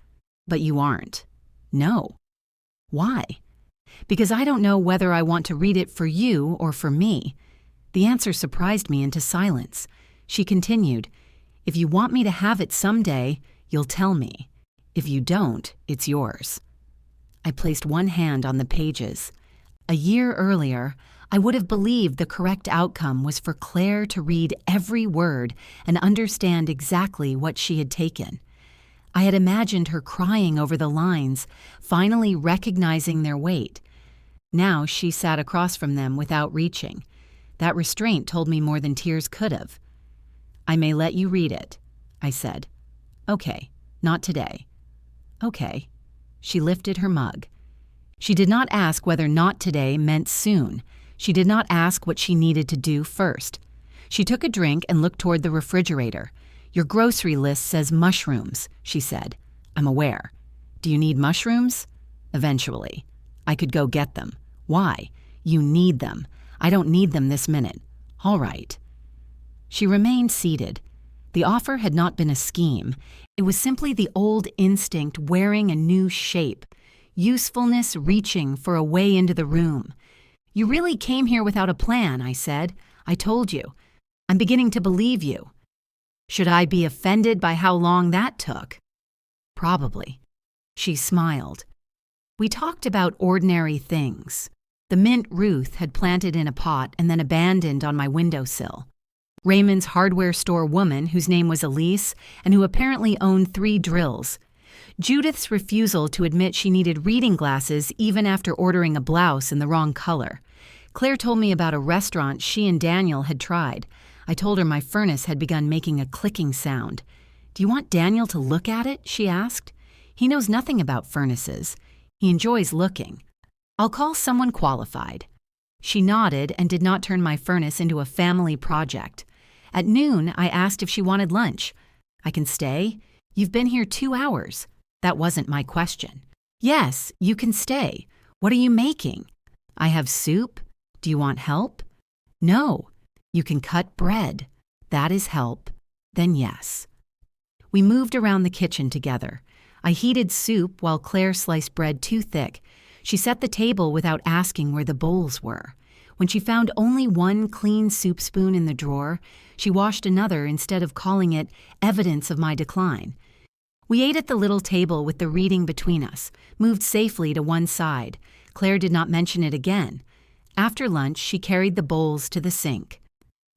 Speaker 1: but you aren't. No. Why? Because I don't know whether I want to read it for you or for me. The answer surprised me into silence. She continued, if you want me to have it someday, you'll tell me. If you don't, it's yours. I placed one hand on the pages. A year earlier, I would have believed the correct outcome was for Claire to read every word and understand exactly what she had taken. I had imagined her crying over the lines, finally recognizing their weight. Now she sat across from them without reaching. That restraint told me more than tears could have. I may let you read it, I said. Okay, not today. Okay. She lifted her mug. She did not ask whether not today meant soon. She did not ask what she needed to do first. She took a drink and looked toward the refrigerator. Your grocery list says mushrooms, she said. I'm aware. Do you need mushrooms? Eventually. I could go get them. Why? You need them. I don't need them this minute. All right. She remained seated. The offer had not been a scheme. It was simply the old instinct wearing a new shape. Usefulness reaching for a way into the room. You really came here without a plan, I said. I told you. I'm beginning to believe you. Should I be offended by how long that took? Probably. She smiled. We talked about ordinary things. The mint Ruth had planted in a pot and then abandoned on my windowsill. Raymond's hardware store woman, whose name was Elise, and who apparently owned 3 drills. Judith's refusal to admit she needed reading glasses even after ordering a blouse in the wrong color. Claire told me about a restaurant she and Daniel had tried. I told her my furnace had begun making a clicking sound. Do you want Daniel to look at it? She asked. He knows nothing about furnaces. He enjoys looking. I'll call someone qualified. She nodded and did not turn my furnace into a family project. At noon, I asked if she wanted lunch. I can stay. You've been here 2 hours. That wasn't my question. Yes, you can stay. What are you making? I have soup. Do you want help? No. You can cut bread. That is help. Then yes. We moved around the kitchen together. I heated soup while Claire sliced bread too thick. She set the table without asking where the bowls were. When she found only one clean soup spoon in the drawer, she washed another instead of calling it evidence of my decline. We ate at the little table with the reading between us, moved safely to one side. Claire did not mention it again. After lunch, she carried the bowls to the sink.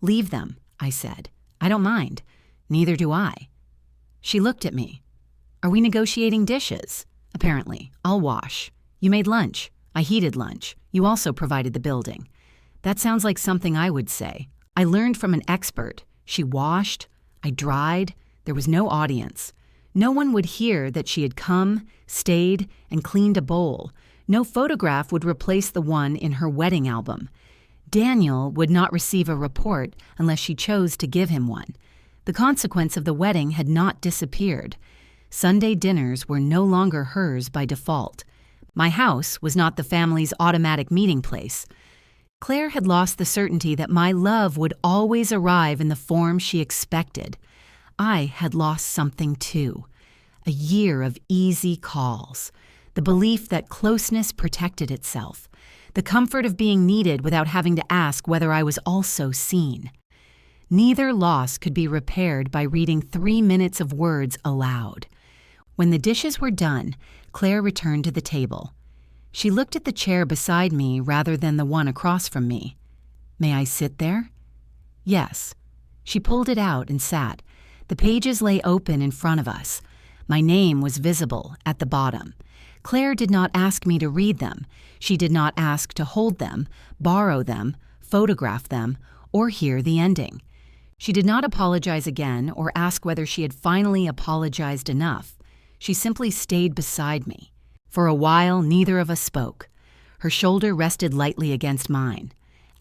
Speaker 1: Leave them, I said. I don't mind. Neither do I. She looked at me. Are we negotiating dishes? Apparently. I'll wash. You made lunch. I heated lunch. You also provided the building. That sounds like something I would say. I learned from an expert. She washed. I dried. There was no audience. No one would hear that she had come, stayed, and cleaned a bowl. No photograph would replace the one in her wedding album. Daniel would not receive a report unless she chose to give him one. The consequence of the wedding had not disappeared. Sunday dinners were no longer hers by default. My house was not the family's automatic meeting place. Claire had lost the certainty that my love would always arrive in the form she expected. I had lost something too. A year of easy calls. The belief that closeness protected itself. The comfort of being needed without having to ask whether I was also seen. Neither loss could be repaired by reading 3 minutes of words aloud. When the dishes were done, Claire returned to the table. She looked at the chair beside me rather than the one across from me. "May I sit there?" "Yes." She pulled it out and sat. The pages lay open in front of us. My name was visible at the bottom. Claire did not ask me to read them. She did not ask to hold them, borrow them, photograph them, or hear the ending. She did not apologize again or ask whether she had finally apologized enough. She simply stayed beside me. For a while, neither of us spoke. Her shoulder rested lightly against mine.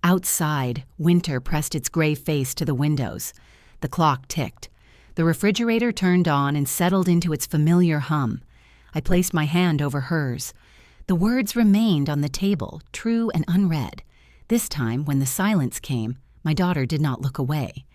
Speaker 1: Outside, winter pressed its gray face to the windows. The clock ticked. The refrigerator turned on and settled into its familiar hum. I placed my hand over hers. The words remained on the table, true and unread. This time, when the silence came, my daughter did not look away.